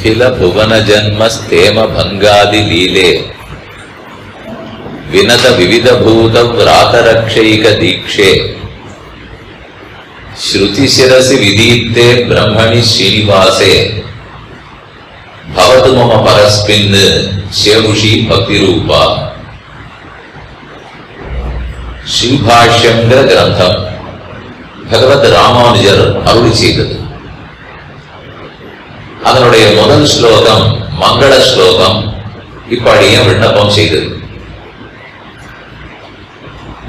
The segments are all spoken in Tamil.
निखिल भुवन जन्म स्थेम भंगादि लीले विनत विविध भूत व्रात रक्षैक दीक्षे श्रुति शिरसि विदीप्ते ब्रह्मणि श्रीनिवासे भवतु मम परस्मिन् शेमुषी भक्ति रूपा श्रीभाष्यंगर ग्रंथम भगवत रामानुजर अरुளி செய்தது. அதனுடைய முதல் ஸ்லோகம் மங்கள ஸ்லோகம் இப்படியே விண்ணப்பம் செய்தது.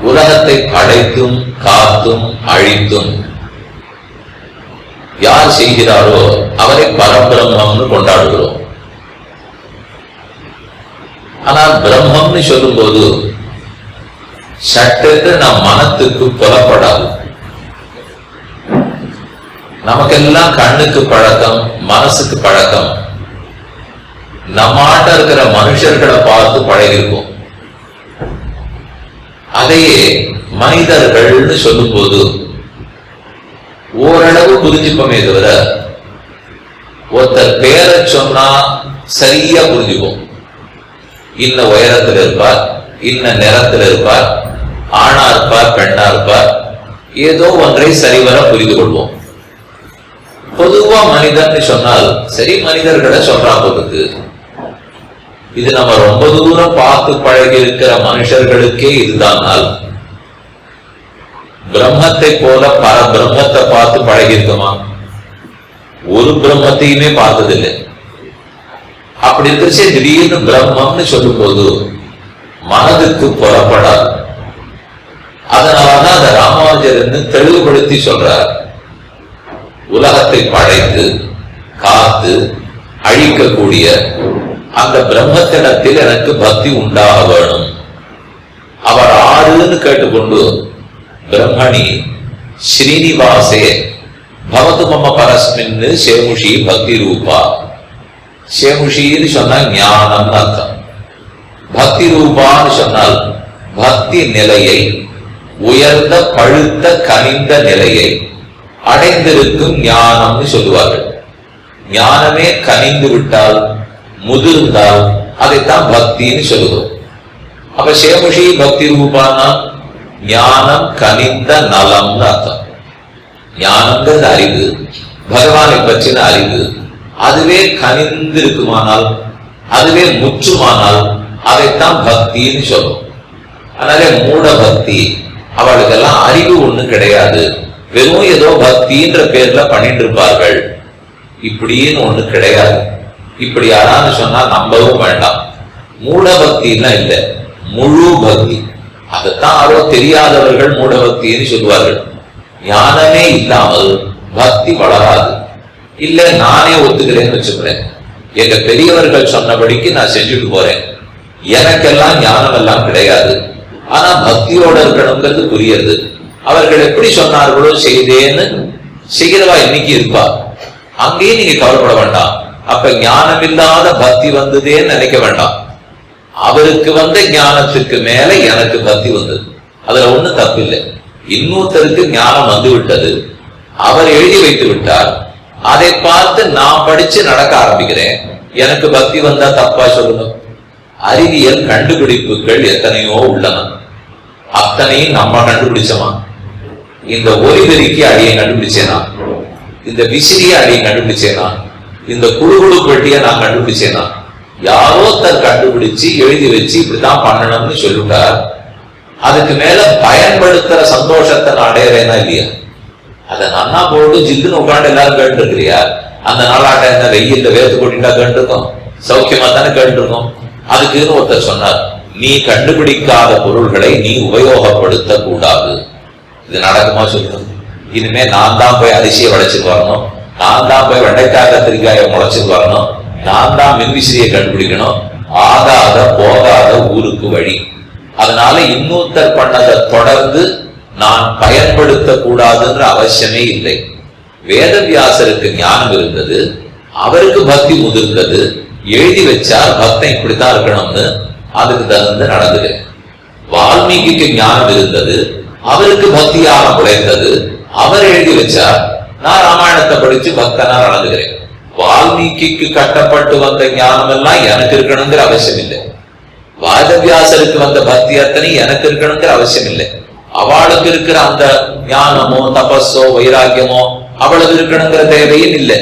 உலகத்தை படைத்தும் காத்தும் அழித்தும் யார் செய்கிறாரோ அவரை பரபிரம்மம்னு கொண்டாடுகிறோம். ஆனால் பிரம்மம்னு சொல்லும் போது சட்டென்று நம் மனத்துக்கு புலப்படாது. நமக்கெல்லாம் கண்ணுக்கு பழக்கம், மனசுக்கு பழக்கம். நம்மாட்ட இருக்கிற மனுஷர்களை பார்த்து பழகிருக்கும். அதையே மனிதர்கள்னு சொல்லும் போது ஓரளவு புரிஞ்சுப்போமே தவிர ஒருத்தர் பேரை சொன்னா சரியா புரிஞ்சுப்போம். இன்ன உயரத்தில் இருப்பார், இன்ன நிறத்தில் இருப்பார், ஆணா இருப்பார், பெண்ணா இருப்பார், ஏதோ ஒன்றை சரிவர புரிந்து கொள்வோம். பொதுவா மனிதன் சொன்னால் சரி மனிதர்களை சொல்றாங்க. இது நம்ம ரொம்ப தூரம் பார்த்து பழகி இருக்கிற மனுஷர்களுக்கே இதுதானால் பிரம்மத்தை போல பல பிரம்மத்தை பார்த்து பழகி இருக்குமா? ஒரு பிரம்மத்தையுமே பார்த்ததில்லை. அப்படி இருந்துச்சு திடீர்னு பிரம்மம்னு சொல்லும் போது மனதுக்கு புறப்படாது. அதனாலதான் அந்த ராமானுஜர் தெளிவுபடுத்தி சொல்றார். உலகத்தை படைத்து காத்து அழிக்கக்கூடிய அந்த பிரம்மத்திடத்தில் எனக்கு பக்தி உண்டாக வேணும். அவர் ஆறுன்னு கேட்டுக்கொண்டு பிரம்மணி ஸ்ரீனிவாசே பவத்து மம பரஸ்மின்னு சேமுஷி பக்தி ரூபா. சேமுஷின்னு சொன்னா ஞானம் அர்த்தம். பக்தி ரூபான்னு சொன்னால் பக்தி நிலையை, உயர்ந்த பழுத்த கனிந்த நிலையை அடைந்திருக்கும் ஞானம்னு சொல்லுவார்கள். ஞானமே கனிந்து விட்டால், முதிர்ந்தால் அதைத்தான் பக்தின்னு சொல்லுவோம். அப்ப சேமுஷி பக்தி ரூபானா ஞானம் கனிந்த நலம்னு அர்த்தம். ஞானம்ங்கிறது அறிவு, பகவானை பற்றின அறிவு. அதுவே கனிந்து இருக்குமானால், அதுவே முற்றுமானால் அதைத்தான் பக்தின்னு சொல்லும். அதனாலே மூட பக்தி, அவளுக்கெல்லாம் அறிவு ஒண்ணு கிடையாது, வெறும் ஏதோ பக்தின்ற பேர்ல பண்ணிட்டு இருப்பார்கள். இப்படின்னு ஒண்ணு கிடையாது. இப்படி யாரான்னு சொன்னா நம்பவும் வேண்டாம். மூட பக்தின்னா இல்லை, முழு பக்தி. அதைத்தான் யாரோ தெரியாதவர்கள் மூட பக்தின்னு சொல்லுவார்கள். ஞானமே இல்லாமல் பக்தி வளராது. இல்ல நானே ஒத்துக்கிறேன்னு வச்சுக்கிறேன், எங்க பெரியவர்கள் சொன்னபடிக்கு நான் செஞ்சுட்டு போறேன், எனக்கெல்லாம் ஞானம் எல்லாம் கிடையாது, ஆனா பக்தியோட இருக்கணுங்கிறது புரியுது. அவர்கள் எப்படி சொன்னார்களோ செய்தேன்னு செய்கிறவா இன்னைக்கு இருப்பா. அங்கேயும் நீங்க கவலைப்பட வேண்டாம். அப்ப ஞானம் இல்லாத பக்தி வந்ததேன்னு நினைக்க வேண்டாம். அவருக்கு வந்த ஞானத்துக்கு மேல எனக்கு பக்தி வந்தது, அதுல ஒண்ணு தப்பு இல்லை. இன்னொருத்தருக்கு ஞானம் வந்து விட்டது, அவர் எழுதி வைத்து விட்டார், அதை பார்த்து நான் படிச்சு நடக்க ஆரம்பிக்கிறேன், எனக்கு பக்தி வந்தா தப்பா சொல்லுங்க? அறிவியல் கண்டுபிடிப்புகள் எத்தனையோ உள்ளன, அத்தனையும் நம்ம கண்டுபிடிச்சோமா? இந்த ஒலிபெருக்கி அடியை கண்டுபிடிச்சேனா? இந்த விசிறிய அடியை கண்டுபிடிச்சேனா? இந்த குழுகுழு பெட்டியை நான் கண்டுபிடிச்சேனா? யாரோ தர் கண்டுபிடிச்சு எழுதி வச்சு இப்படித்தான் பண்ணணும்னு சொல்லிட்டார். அதுக்கு மேல பயன்படுத்துற சந்தோஷத்தை நான் அடையிறேனா இல்லையா? அதை நன்னா போட்டு ஜில்லுன்னு உட்காந்து எல்லாரும் கேட்டு இருக்கிறியா? அந்த நாளாட்ட என்ன வெயில்ல வேர்த்து கொட்டிட்டா கேட்டு இருக்கோம், சௌக்கியமா தானே கேட்டு இருக்கோம். அதுக்குன்னு ஒருத்தர் சொன்னார், நீ கண்டுபிடிக்காத பொருள்களை நீ உபயோகப்படுத்த கூடாது. இது நடக்குமா சொல்லுங்க? இனிமே நான் தான் போய் அரிசியை விளைச்சிட்டு வரணும், நான் தான் போய் வெண்டைக்காய் கத்திரிக்காயை முளைச்சிட்டு வரணும், நான் தான் மின்விசிறியை கண்டுபிடிக்கணும். ஆகாத போகாத ஊருக்கு வழி. அதனால இன்னொருத்தர் பண்ணதை தொடர்ந்து நான் பயன்படுத்த கூடாதுன்ற அவசியமே இல்லை. வேதவியாசருக்கு ஞானம் இருந்தது, அவருக்கு பக்தி முதிர்ந்தது, எழுதி வச்சார் பக்தன் இப்படித்தான் இருக்கணும்னு, அதுக்கு தகுந்து நடந்துகிறேன். வால்மீகிக்கு ஞானம் இருந்தது, அவருக்கு பக்தியாக உழைத்தது, அவர் எழுதி வச்சார், நான் ராமாயணத்தை படிச்சு பக்தனா நடந்துகிறேன். வால்மீகிக்கு கட்டப்பட்டு வந்த ஞானம் எல்லாம் எனக்கு இருக்கணுங்கிற அவசியம் இல்லை. வாதவியாசருக்கு வந்த பக்தி அத்தனை எனக்கு இருக்கணுங்கிற அவசியம் இல்லை. அவளுக்கு இருக்கிற அந்த ஞானமோ தபஸோ வைராக்கியமோ அவ்வளவு இருக்கணுங்கிற தேவையும் இல்லை.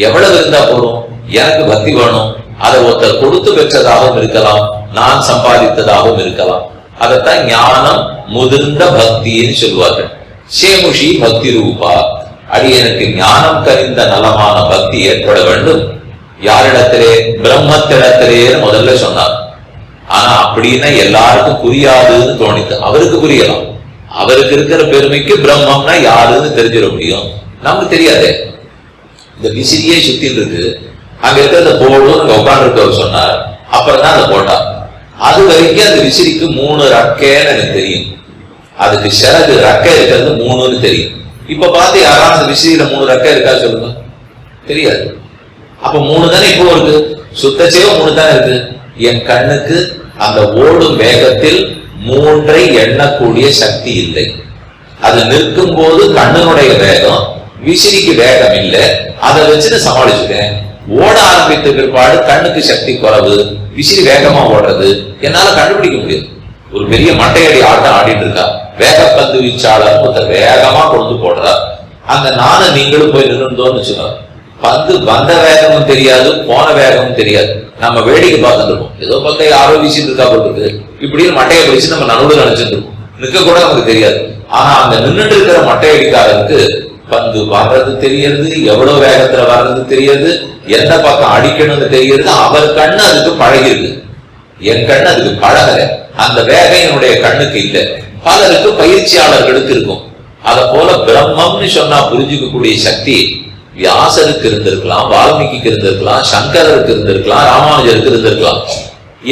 எவ்வளவு இருந்தா போறோம், எனக்கு பக்தி வேணும். அதை ஒருத்தர் கொடுத்து பெற்றதாகவும் இருக்கலாம், நான் சம்பாதித்ததாகவும் இருக்கலாம். அதைத்தான் ஞானம் முதிர்ந்த பக்தின்னு சொல்வார்கள். சேமுஷி பக்தி ரூபா, அடியனுக்கு ஞானம் கரிந்த நலமான பக்தி ஏற்பட வேண்டும். யாரிடத்திலே? பிரம்மத்திடத்திலே முதல்ல சொன்னார். ஆனா அப்படின்னா எல்லாருக்கும் புரியாதுன்னு தோணித்து. அவருக்கு புரியலாம். அவருக்கு இருக்கிற பெருமைக்கு பிரம்மம்னா யாருன்னு தெரிஞ்சிட முடியும். நமக்கு தெரியாதே. இந்த விசிறியே சுத்தின்னு இருக்கு, அங்க இருக்கிறத போடுன்னு உட்காந்துருக்கவர் சொன்னார். அப்புறம் தான் அதை போட்டார். அது வரைக்கும் அந்த விசிறிக்கு 3 ரக்கைன்னு எனக்கு தெரியும். அதுக்கு சிறகு ரக்கை இருக்கிறது 3ன்னு தெரியும். இப்ப பார்த்து யாராவது அந்த விசிறியில 3 ரக்கை இருக்கா சொல்லுங்க, தெரியாது. அப்ப 3 தானே இப்போ இருக்கு, சுத்தச்சேவ 3 தானே இருக்கு. என் கண்ணுக்கு அந்த ஓடும் வேகத்தில் 3ஐ எண்ணக்கூடிய சக்தி இல்லை. அது நிற்கும் போது கண்ணனுடைய வேகம், விசிறிக்கு வேகம் இல்லை. அதை வச்சுட்டு சமாளிச்சுட்டேன். ஓட ஆரம்பித்த பிற்பாடு கண்ணுக்கு சக்தி குறைவு, விசிறி வேகமா ஓடுறது, என்னால கண்டுபிடிக்க முடியாது. ஒரு பெரிய மட்டையடி ஆட்டம் ஆடிட்டு இருக்கா, வேகப்பந்து வீச்சாளர் ஒருத்தர் வேகமா கொண்டு போடுறார். அந்த நானும் நீங்களும் போய் நின்றுந்தோன்னு வச்சுக்கோங்க, பந்து வந்த வேகமும் தெரியாது, போன வேகமும் தெரியாது. நம்ம வேடிக்கை பார்த்துட்டு இருக்கோம். ஏதோ பக்கம் யாரோ வீசிட்டு இருக்கா போட்டு இப்படின்னு மட்டையை பிடிச்சு நம்ம நடுவில் நினைச்சிட்டு இருக்கோம். நிற்க கூட நமக்கு தெரியாது. ஆனா அந்த நின்றுட்டு இருக்கிற மட்டையடிக்காரருக்கு பந்து வர்றது தெரியறது, எவ்வளவு வேகத்துல வர்றது தெரியாது, எந்த பக்கம் அடிக்கணும்னு தெரியுது. அவர் கண்ணு அதுக்கு பழகிருக்கு, என் கண்ணு அதுக்கு பழகல. அந்த வேகம் என்னுடைய கண்ணுக்கு இல்லை. பலருக்கு பயிற்சியாளர்களுக்கு இருக்கும். அதை போல பிரம்மம்னு சொன்னா புரிஞ்சுக்கக்கூடிய சக்தி வியாசருக்கு இருந்திருக்கலாம், வால்மீகிக்கு இருந்திருக்கலாம், சங்கரருக்கு இருந்திருக்கலாம், ராமானுஜருக்கு இருந்திருக்கலாம்.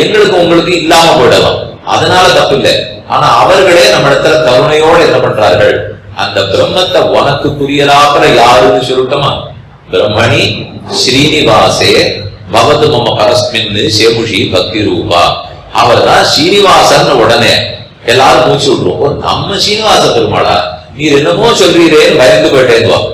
எங்களுக்கு உங்களுக்கு இல்லாம போயிடலாம், அதனால தப்பு இல்லை. ஆனா அவர்களே நம்ம இடத்துல கருணையோடு என்ன பண்றார்கள், அந்த பிரம்மத்தை உனக்கு புரியலாப்புல யாருன்னு சொல்லட்டோமா, பிரம்மணி ஸ்ரீனிவாசே பவது மம பரஸ்மின்னு சேமுஷி பக்தி ரூபா. அவர் தான் ஸ்ரீனிவாசன். உடனே எல்லாரும் மூச்சு விட்டுருவோம், நம்ம ஸ்ரீனிவாச பெருமாளா, நீர் என்னமோ சொல்றீரேன்னு பயந்து போயிட்டேன்.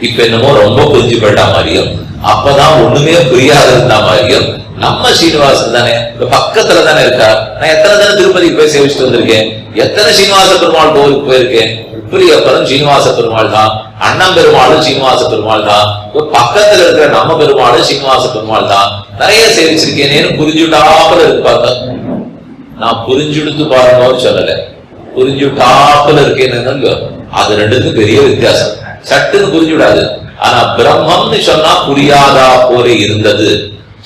இப்ப என்னமோ ரொம்ப புரிஞ்சு போயிட்டா மாதிரியும், அப்பதான் ஒண்ணுமே புரியாது இருந்தா மாதிரியும். நம்ம ஸ்ரீனிவாசன் தானே, பக்கத்துல தானே இருக்கா. நான் எத்தனை தானே திருப்பதிக்கு போய் சேவிச்சுட்டு வந்திருக்கேன், எத்தனை ஸ்ரீனிவாச பெருமாள் கோவிலுக்கு போயிருக்கேன். பிரியப்பரும் சீனிவாச பெருமாள் தான், அண்ணன் பெருமாளும் சீனிவாச பெருமாள் தான், பக்கத்துல இருக்கிற நம்ம பெருமாளும் சீனிவாச பெருமாள் தான். நிறைய சேவிச்சிருக்கேன்னு புரிஞ்சுட்டாப்புல இருக்கு. பார்த்தா நான் புரிஞ்சுடுத்து பாருங்க சொல்லல, புரிஞ்சுட்டாப்புல இருக்கேன்னு. அது ரெண்டுக்கும் பெரிய வித்தியாசம். சட்டுன்னு புரிஞ்சுடாது. ஆனா பிரம்மம்னு சொன்னா புரியாதா போல இருந்தது,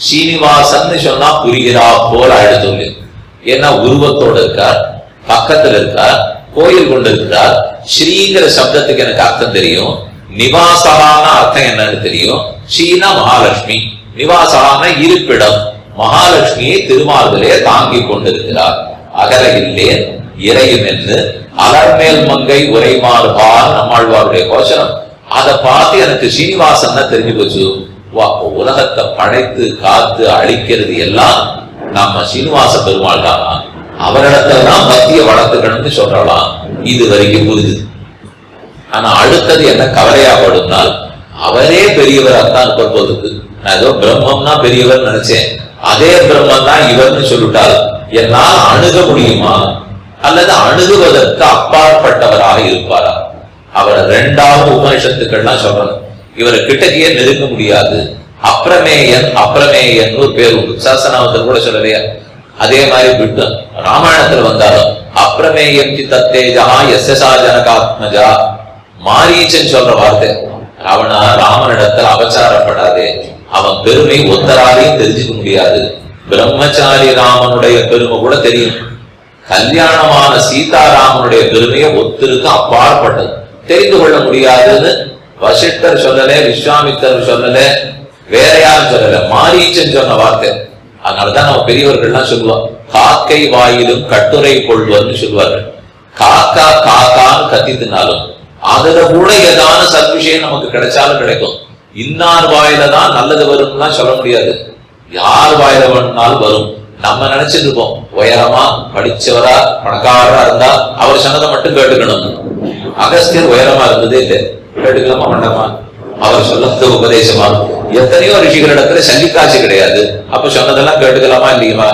சீனிவாசன் சொன்னா புரிகிறா போல ஆயிடுது. ஏன்னா உருவத்தோட இருக்கார், பக்கத்துல இருக்கார், கோயில் கொண்டு இருக்கிறார். ஸ்ரீங்கிற சப்தத்துக்கு எனக்கு அர்த்தம் தெரியும், நிவாசகான அர்த்தம் என்னன்னு தெரியும். ஸ்ரீனா மகாலட்சுமி, நிவாசகான இருப்பிடம். மகாலட்சுமியை திருமார்பிலே தாங்கி கொண்டிருக்கிறார். அகல இல்லேன் இறையும் என்று அலர்மேல் மங்கை உரைமாறுபார் நம்மாழ்வாருடைய கோஷனம். அதை பார்த்து எனக்கு ஸ்ரீனிவாசன் தான் தெரிஞ்சு போச்சு. உலகத்தை படைத்து காத்து அழிக்கிறது எல்லாம் நம்ம ஸ்ரீனிவாச பெருமாள் தானா, அவரிடத்துலதான் பக்தியை வளர்த்துக்கணும்னு சொல்றலாம். இது வரைக்கும் புரிஞ்சுது. ஆனா அடுத்தது என்ன கவலையா படும்னால், அவரே பெரியவராத்தான் இருப்பார் போதுக்கு. நான் ஏதோ பிரம்மம்னா பெரியவர் நினைச்சேன், அதே பிரம்மன் தான் இவர்னு சொல்லிட்டால் என்னால் அணுக முடியுமா, அல்லது அணுகுவதற்கு அப்பாற்பட்டவராக இருப்பாரா? அவரை 2வது உபனிஷத்துக்கள்லாம் சொல்லணும். இவரை கிட்டக்கையே நெருங்க முடியாது. அப்ரமேயன், அப்ரமேயன் ஒரு பேர் உண்டு. சாசனாவத்தில் கூட சொல்லலையா? அதே மாதிரி விட்டு ராமாயணத்துல வந்தாலும் அப்ரமேயம் சித்தேஜா எஸ்எஸ்ஆ ஜனகாத்மஜா, மாரீச்சன் சொல்ற வார்த்தை. அவனா ராமனிடத்தில் அபச்சாரப்படாதே, அவன் பெருமை ஒத்தராலையும் தெரிஞ்சுக்க முடியாது. பிரம்மச்சாரி ராமனுடைய பெருமை கூட தெரியும், கல்யாணமான சீதாராமனுடைய பெருமையை ஒத்திருக்கு அப்பாற்பட்டது, தெரிந்து கொள்ள முடியாதுன்னு வசிஷ்டர் சொல்லல, விஸ்வாமித்தர் சொல்லல, வேற யாரும் சொல்லல, மாரீச்சன் சொன்ன வார்த்தை. அதனாலதான் நம்ம பெரியவர்கள்லாம் சொல்லுவாங்க, காக்கை வாயிலும் கட்டுரை கொள்வன்னு சொல்லுவார்கள். காக்கா காக்கான்னு கத்தினாலும் அதுல கூட ஏதான சத்விஷயம் நமக்கு கிடைச்சாலும் கிடைக்கும். இன்னார் வாயில தான் நல்லது வரும்னா சொல்ல முடியாது, யார் வாயில வேணும்னாலும் வரும். நம்ம நினைச்சிட்டு இருப்போம், உயரமா படிச்சவரா பணக்காரரா இருந்தா அவர் சொன்னதை மட்டும் கேட்டுக்கணும். அகஸ்தியர் உயரமா இருந்ததே இல்லை, கேட்டுக்கலாமா வேண்டாமா? அவர் சொல்ல உபதேசமா எத்தனையோ ரிஷிகளிடத்துல சல்லிக்காசு கிடையாது. அப்ப சொன்னதெல்லாம் கேட்டுக்கலாமா இல்லையா?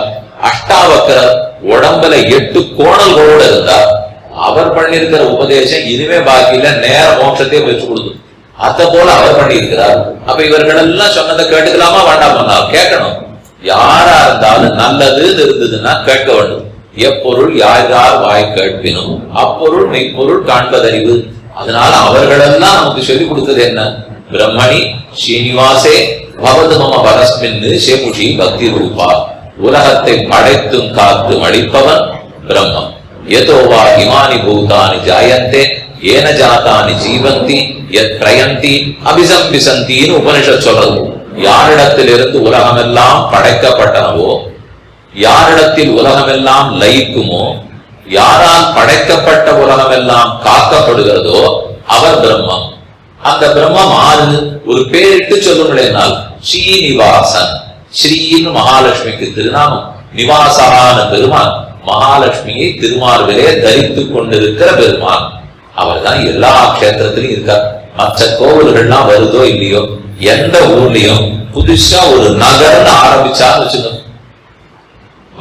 அஷ்டாவக்கரர் உடம்புல 8 கோணல்களோடு இருந்தா அவர் பண்ணிருக்கிற உபதேசம் இனிமே பாக்கியில நேர மோட்சத்தையே வச்சு கொடுக்கும். அத போல அவர் பண்ணியிருக்கிறார். அப்ப இவர்கள் எல்லாம் சொன்னதை கேட்டுக்கலாமா வேண்டாமா? கேட்கணும். யாரா இருந்தாலும் நல்லதுன்னு இருந்ததுன்னா கேட்க வேண்டும். எப்பொருள் யார் யார் வாய் கேட்பினும் அப்பொருள் மெய்ப்பொருள் காண்பதறிவு. அதனால அவர்களெல்லாம் நமக்கு சொல்லிக் கொடுத்தது என்ன? பிரம்மணி ஸ்ரீனிவாசே பவது மம பரஸ்மின் சேமுஷி பக்தி ரூபா. உலகத்தை படைத்தும் காத்தும் அளிப்பவன் பிரம்மம். யதோவா இமானி பூதானி ஜாயந்தே ஏன ஜாதானி ஜீவந்தி யத் பிரயந்தி அபிசம்பிசந்தின்னு உபனிஷத் சொல்றது. யாரிடத்திலிருந்து உலகமெல்லாம் படைக்கப்பட்டனவோ, யாரிடத்தில் உலகமெல்லாம் லயிக்குமோ, யாரால் படைக்கப்பட்ட உலகமெல்லாம் காக்கப்படுகிறதோ அவர் பிரம்மம். அந்த பிரம்மம் ஆறு ஒரு பேரிட்டு சொல்லுங்களேனால் ஸ்ரீனிவாசன். ஸ்ரீன்னு மகாலட்சுமிக்கு திருநாமம். நிவாசான பெருமான் மகாலட்சுமியை திருமார்பிலே தரித்துக் கொண்டிருக்கிற பெருமான். அவர் தான் எல்லா கஷேத்திரத்திலும் இருக்கார். மற்ற கோவில்கள்லாம் வருதோ இல்லையோ, எந்த ஊர்லயும் புதுசா ஒரு நகர்னு ஆரம்பிச்சான்னு வச்சுக்கோங்க,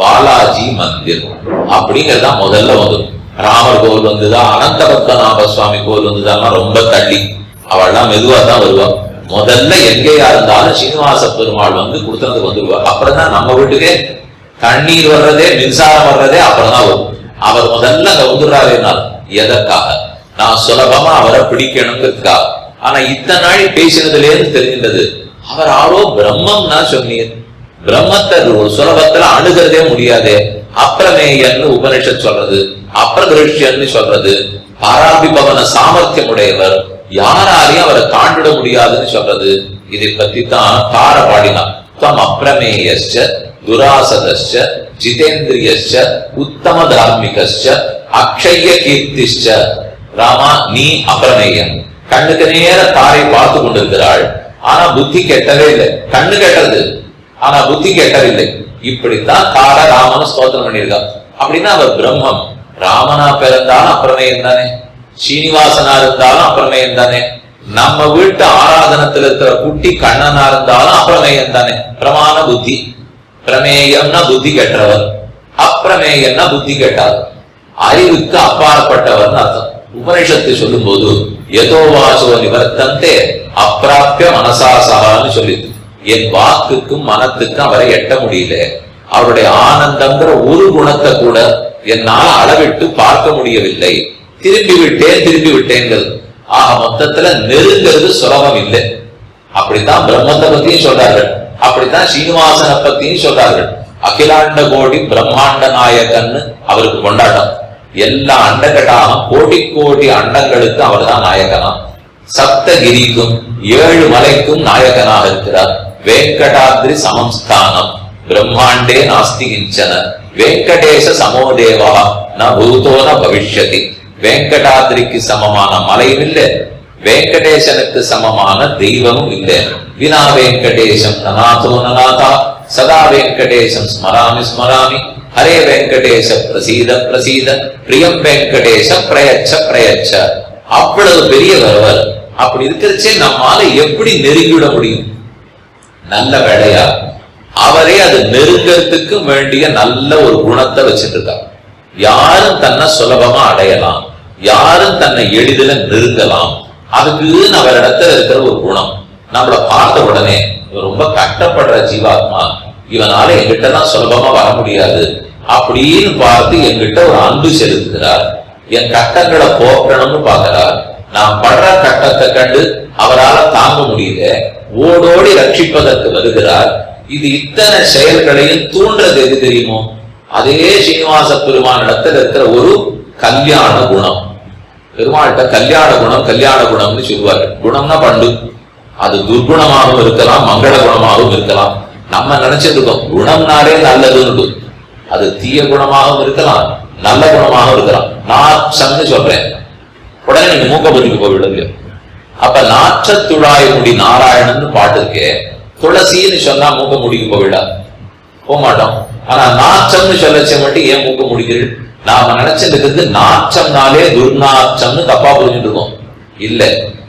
பாலாஜி மந்திர் அப்படிங்கிறதா முதல்ல வந்தது. ராமர் கோவில் வந்துதான், அனந்த பத்மநாப சுவாமி கோவில் வந்துதான் ரொம்ப தள்ளி, அவள்லாம் மெதுவா தான் வருவா. முதல்ல எங்கேயா இருந்தாலும் சீனிவாச பெருமாள் வந்து கொடுத்ததுக்கு வந்துருவா. அப்புறம் தான் நம்ம வீட்டுக்கே தண்ணீர் வர்றதே, மின்சாரம் வர்றதே அப்புறம் தான் வரும். அவர் முதல்ல அங்க வந்துடுறாருனால் எதற்காக? நான் சுலபமா அவரை பிடிக்கணுங்கிறதுக்காக. ஆனா இத்தனை நாள் பேசினதுல இருந்து தெரிகின்றது அவர் ஆரோ பிரம்மம் நான் சொன்னீர். பிரம்மத்தை ஒரு சுலபத்துல அணுகிறதே முடியாதே. அப்பிரமேயன்னு உபனிஷத் சொல்றது, அப்பிரதிருஷ்யன்னு சொல்றது, பாராபிபவன சாமர்த்தியம் உடையவர், யாராலையும் அவரை தாண்டிட முடியாதுன்னு சொல்றது. இதை பத்தி தான் தார பாடினான். தம் அப்பிரமேயஸ்ச துராசதஸ்ச ஜிதேந்திரியஸ்ச உத்தம தார்மிகஸ்ச அக்ஷய கீர்த்திஸ்ச. ராமா, நீ அப்பிரமேயன். கண்ணுக்கு நேர தாரை பார்த்து கொண்டிருக்கிறாள், ஆனா புத்தி கெட்டவே இல்லை. கண்ணு கெட்டது, ஆனா புத்தி கெட்டவில்லை. இப்படித்தான் தார ராமன் ஸ்தோத்திரம் பண்ணியிருக்கான். அப்படின்னா அவர் பிரம்மம். ராமனா பிறந்தாலும் அப்பிரமேயம் தானே, ஸ்ரீனிவாசனா இருந்தாலும் அப்பிரமேயம் தானே, நம்ம வீட்டு ஆராதனத்தில் இருக்கிற குட்டி கண்ணனா இருந்தாலும் அப்பிரமேயம் தானே. பிரமாண புத்தி. பிரமேயம்னா புத்தி கெட்டவர், அப்பிரமேயம்னா புத்தி கெட்டார், அறிவுக்கு அப்பாற்பட்டவர் அர்த்தம். உபனிஷத்து சொல்லும் போது யதோவாசோ நிவர்த்தந்தே அப்பிராப்திய மனசாசகான்னு சொல்லிது. என் வாக்குக்கும் மனத்துக்கும் அவரை எட்ட முடியல. அவருடைய ஆனந்தங்கிற ஒரு குணத்தை கூட என்னால் அளவிட்டு பார்க்க முடியவில்லை. திரும்பி விட்டேன்கள். ஆக மொத்தத்துல நெருங்கிறது சுலபம் இல்லை. அப்படித்தான் பிரம்மத்தை பத்தியும் சொல்றார்கள், அப்படித்தான் ஸ்ரீனிவாசனை பத்தியும் சொல்றார்கள். அகிலாண்ட கோடி பிரம்மாண்ட நாயகன்னு அவருக்கு கொண்டாட்டம். எல்லா அண்டகட்டாகும் கோடி கோடி அண்டங்களுக்கு அவர் தான் நாயகனா. சப்தகிரிக்கும் 7 மலைக்கும் நாயகனாக இருக்கிறார். வெங்கடாத்ரி சமம்ஸ்தானம் பிரம்மாண்டே நாஸ்தி கிஞ்சன வெங்கடேச சமோதேவா ந பூதோ ந பவிஷ்யதி. வெங்கடாத்ரிக்கு சமமான மலையும் இல்லை, வெங்கடேசனுக்கு சமமான தெய்வமும் இல்லை. வினா வெங்கடேசம் நநாதோ நநாதா சதா வெங்கடேசம் ஸ்மராமி ஸ்மராமி. ஹரே வெங்கடேச பிரசீத பிரசீத பிரியம் வெங்கடேச பிரயச்ச பிரயச்ச. அவ்வளவு பெரிய வரவர். அப்படி இருக்கிறச்சே நம்மால எப்படி நெருங்கிவிட முடியும்? நல்ல வேலையா அவரே அது நெருங்கறதுக்கு வேண்டிய நல்ல ஒரு குணத்தை வச்சுட்டு இருக்கார். யாரும் தன்னை சுலபமா அடையலாம், யாரும் தன்னை எளிதில நெருங்கலாம். அதுக்குன்னு அவரிடத்துல இருக்கிற ஒரு குணம். நம்மளை பார்த்த உடனே ரொம்ப கஷ்டப்படுற ஜீவாத்மா, இவனால எங்கிட்ட தான் சுலபமா வர முடியாது அப்படின்னு பார்த்து என்கிட்ட ஒரு அன்பு செலுத்துகிறார். என் கட்டங்களை போக்கணும்னு பாக்குறார். நான் படுற கட்டத்தை கண்டு அவரால் தாங்க முடியல, ஓடோடி ரட்சிப்பதற்கு வருகிறார். இது இத்தனை செயல்களையும் தூண்டுறது எது தெரியுமோ? அதே ஸ்ரீனிவாச பெருமான் இடத்துல இருக்கிற ஒரு கல்யாண குணம். பெருமாள்கிட்ட கல்யாண குணம்னு சொல்லுவார். குணம்னா பண்டு, அது துர்குணமாகவும் இருக்கலாம், மங்கள குணமாகவும் இருக்கலாம். நம்ம நினைச்சிட்டு இருக்கோம் குணம்னாலே நல்லதுன்னு. அது தீய குணமாகவும் இருக்கலாம், நல்ல குணமாகவும் இருக்கலாம். நாற்றம்னு சொல்றேன், உடனே நீங்க மூக்க பத்திக்கு போய்விடுங்க. அப்ப நாற்றத்துழாய் முடி நாராயணன் பாட்டு இருக்கே, துளசின்னு சொன்னா மூக்க முடிக்கு போய்விடா, போக மாட்டோம். ஆனா நாற்றம்னு சொல்லச்ச மட்டும் ஏன் மூக்க முடிக்கிறது? நாம நினைச்சிட்டு நாற்றம்னாலே துர்நாற்றம்னு தப்பா புரிஞ்சுட்டு இருக்கோம். இல்ல,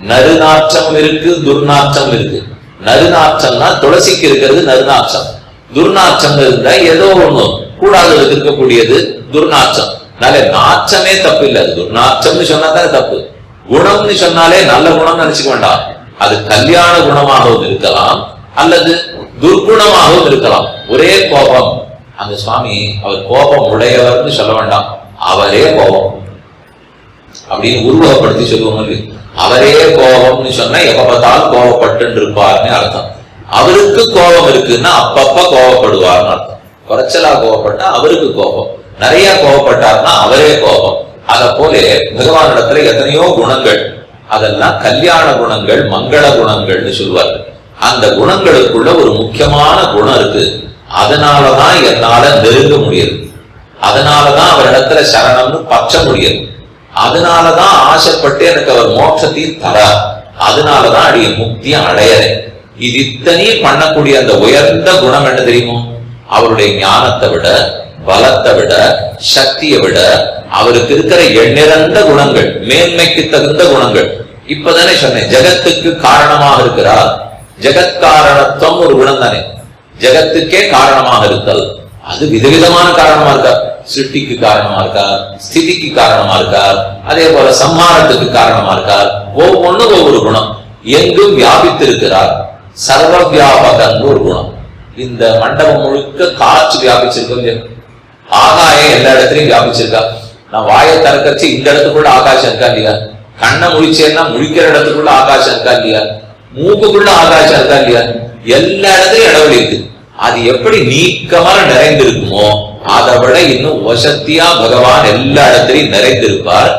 நறுநாற்றம் இருக்கு, துர்நாற்றம் இருக்கு. நறுநாற்றம்னா துளசிக்கு இருக்கிறது நறுநாற்றம், துர்நாற்றம் இருந்தா ஏதோ ஒண்ணு கூடாததுக்கு இருக்கக்கூடியது துர்நாற்றம். அதனால நாற்றமே தப்பு இல்லை, அது துர்நாற்றம்னு சொன்னா தானே தப்பு. குணம்னு சொன்னாலே நல்ல குணம் நினைச்சுக்க வேண்டாம். அது கல்யாண குணமாகவும் இருக்கலாம் அல்லது துர்குணமாகவும் இருக்கலாம். ஒரே கோபம், அந்த சுவாமி அவர் கோபம் உடையவர்னு சொல்ல வேண்டாம், அவரே கோபம் அப்படின்னு உருவகப்படுத்தி சொல்லுவோம். அவரே கோபம்னு சொன்னா எப்ப பார்த்தாலும் கோபப்பட்டு இருப்பார்னு அர்த்தம். அவருக்கு கோபம் இருக்குன்னா அப்பப்ப கோபப்படுவார்னு அர்த்தம். குறைச்சலா கோபப்பட்டா அவருக்கு கோபம், நிறைய கோபப்பட்டார்னா அவரே கோபம். அத போல பகவானிடத்துல எத்தனையோ குணங்கள், அதெல்லாம் கல்யாண குணங்கள், மங்கள குணங்கள்னு சொல்வார்கள். அந்த குணங்களுக்குள்ள ஒரு முக்கியமான குணம் இருக்கு. அதனாலதான் என்னால நெருங்க முடியுது, அதனாலதான் அவரிடத்துல சரணம்னு பற்ற முடியுது, அதனாலதான் ஆசைப்பட்டு எனக்கு அவர் மோட்சத்தையும் தரார், அதனாலதான் அடிய முக்தியை அடையறேன். இது இத்தனையும் பண்ணக்கூடிய அந்த உயர்ந்த குணம் என்ன தெரியுமோ? அவருடைய ஞானத்தை விட, பலத்தை விட, சக்தியை விட அவருக்கு இருக்கிற எண்ணிறந்த குணங்கள், மேன்மைக்கு தகுந்த குணங்கள். இப்பதானே சொன்னேன், ஜெகத்துக்கு காரணமாக இருக்கிறார். ஜெகத்காரணத்துவம் ஒரு குணம் தானே, ஜெகத்துக்கே காரணமாக இருத்தல். அது விதவிதமான காரணமா இருக்கார். சிருஷ்டிக்கு காரணமா இருக்கார், ஸ்திதிக்கு காரணமா இருக்கார், அதே போல சம்ஹாரத்துக்கு காரணமா இருக்கார். ஒவ்வொன்றும் ஒவ்வொரு குணம். எங்கும் வியாபித்திருக்கிறார். சர்வ வியாபகன் ஒரு குணம். இந்த மண்டபம் முழுக்க காற்று வியாபிச்சிருக்கோம், ஆகாயம் எல்லா இடத்துலயும் வியாபிச்சிருக்கா. நான் வாயை திறக்கச்சு இந்த இடத்துக்குள்ள ஆகாசம் இருக்கா இல்லையா? கண்ணை முழிச்சேன்னா முழிக்கிற இடத்துக்குள்ள ஆகாசம் இருக்கா இல்லையா? மூக்குக்குள்ள ஆகாசம் இருக்கா இல்லையா? எல்லா இடத்துலயும் இடவெளி இருக்கு. அது எப்படி நீக்கமாக நிறைந்திருக்குமோ அதை விட இன்னும் வசத்தியா பகவான் எல்லா இடத்திலையும் நிறைந்திருப்பார்.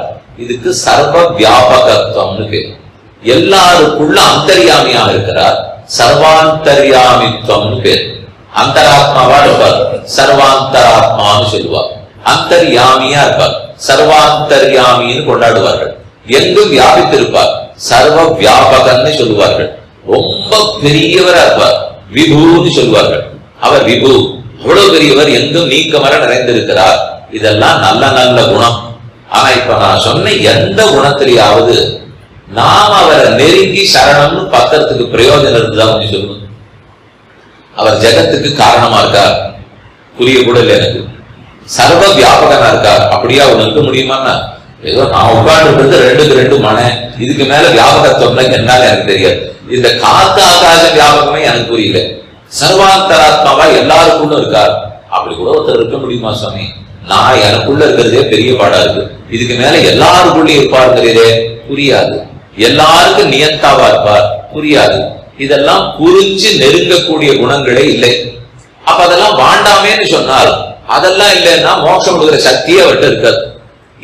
இதுக்கு சர்வ வியாபகத்துவம்னு பேர். எல்லாருக்குள்ள அந்தர்யாமியாக இருக்கிறார், சர்வாந்தர்யாமித்துவம்னு பேர். அந்தராத்மாவா இருப்பார், சர்வாந்தராத்மான்னு சொல்லுவார். அந்தர்யாமியா இருப்பார், சர்வாந்தர்யாமின்னு கொண்டாடுவார்கள். எங்கும் வியாபித்திருப்பார், சர்வ வியாபகன்னு சொல்லுவார்கள். ரொம்ப பெரியவரா இருப்பார், விபுன்னு சொல்லுவார்கள். அவர் விபு, அவ்வளவு பெரியவர், எங்கும் நீக்கமர நிறைந்திருக்கிறார். இதெல்லாம் நல்ல நல்ல குணம். ஆனா இப்ப நான் சொன்ன எந்த குணத்திலேயாவது நாம் அவரை நெருங்கி சரணம்னு பத்திரத்துக்கு பிரயோஜனம் இருக்குதான் கொஞ்சம் சொல்லுங்க. அவர் ஜெகத்துக்கு காரணமா இருக்கார், புரிய கூட இல்லை எனக்கு. சர்வ வியாபகனா இருக்கார், அப்படியா அவர் நிற்க முடியுமான்னா? ஏதோ நான் உட்கார்ந்து ரெண்டுக்கு ரெண்டு மன, இதுக்கு மேல வியாபகத்துவம்ல என்னால எனக்கு தெரியாது. இந்த காத்து ஆகாச வியாபகமே எனக்கு புரியல. சர்வாந்தராத்மாவா எல்லாருக்குள்ள இருக்கார், அப்படி கூட ஒருத்தர் இருக்க முடியுமா சுவாமி? நான் எனக்குள்ள இருக்கிறதே பெரிய பாடா இருக்கு, இதுக்கு மேல எல்லாருக்குள்ளயும் இருப்பாருங்கிறதே புரியாது. எல்லாருக்கும் நியந்தாவா இருப்பார், புரியாது. இதெல்லாம் புரிஞ்சு நெருங்கக்கூடிய குணங்களே இல்லை. அப்ப அதெல்லாம் வாண்டாமேன்னு சொன்னால், அதெல்லாம் இல்லைன்னா மோட்சம் கொடுக்கிற சக்தியே அவர்கிட்ட இருக்காது.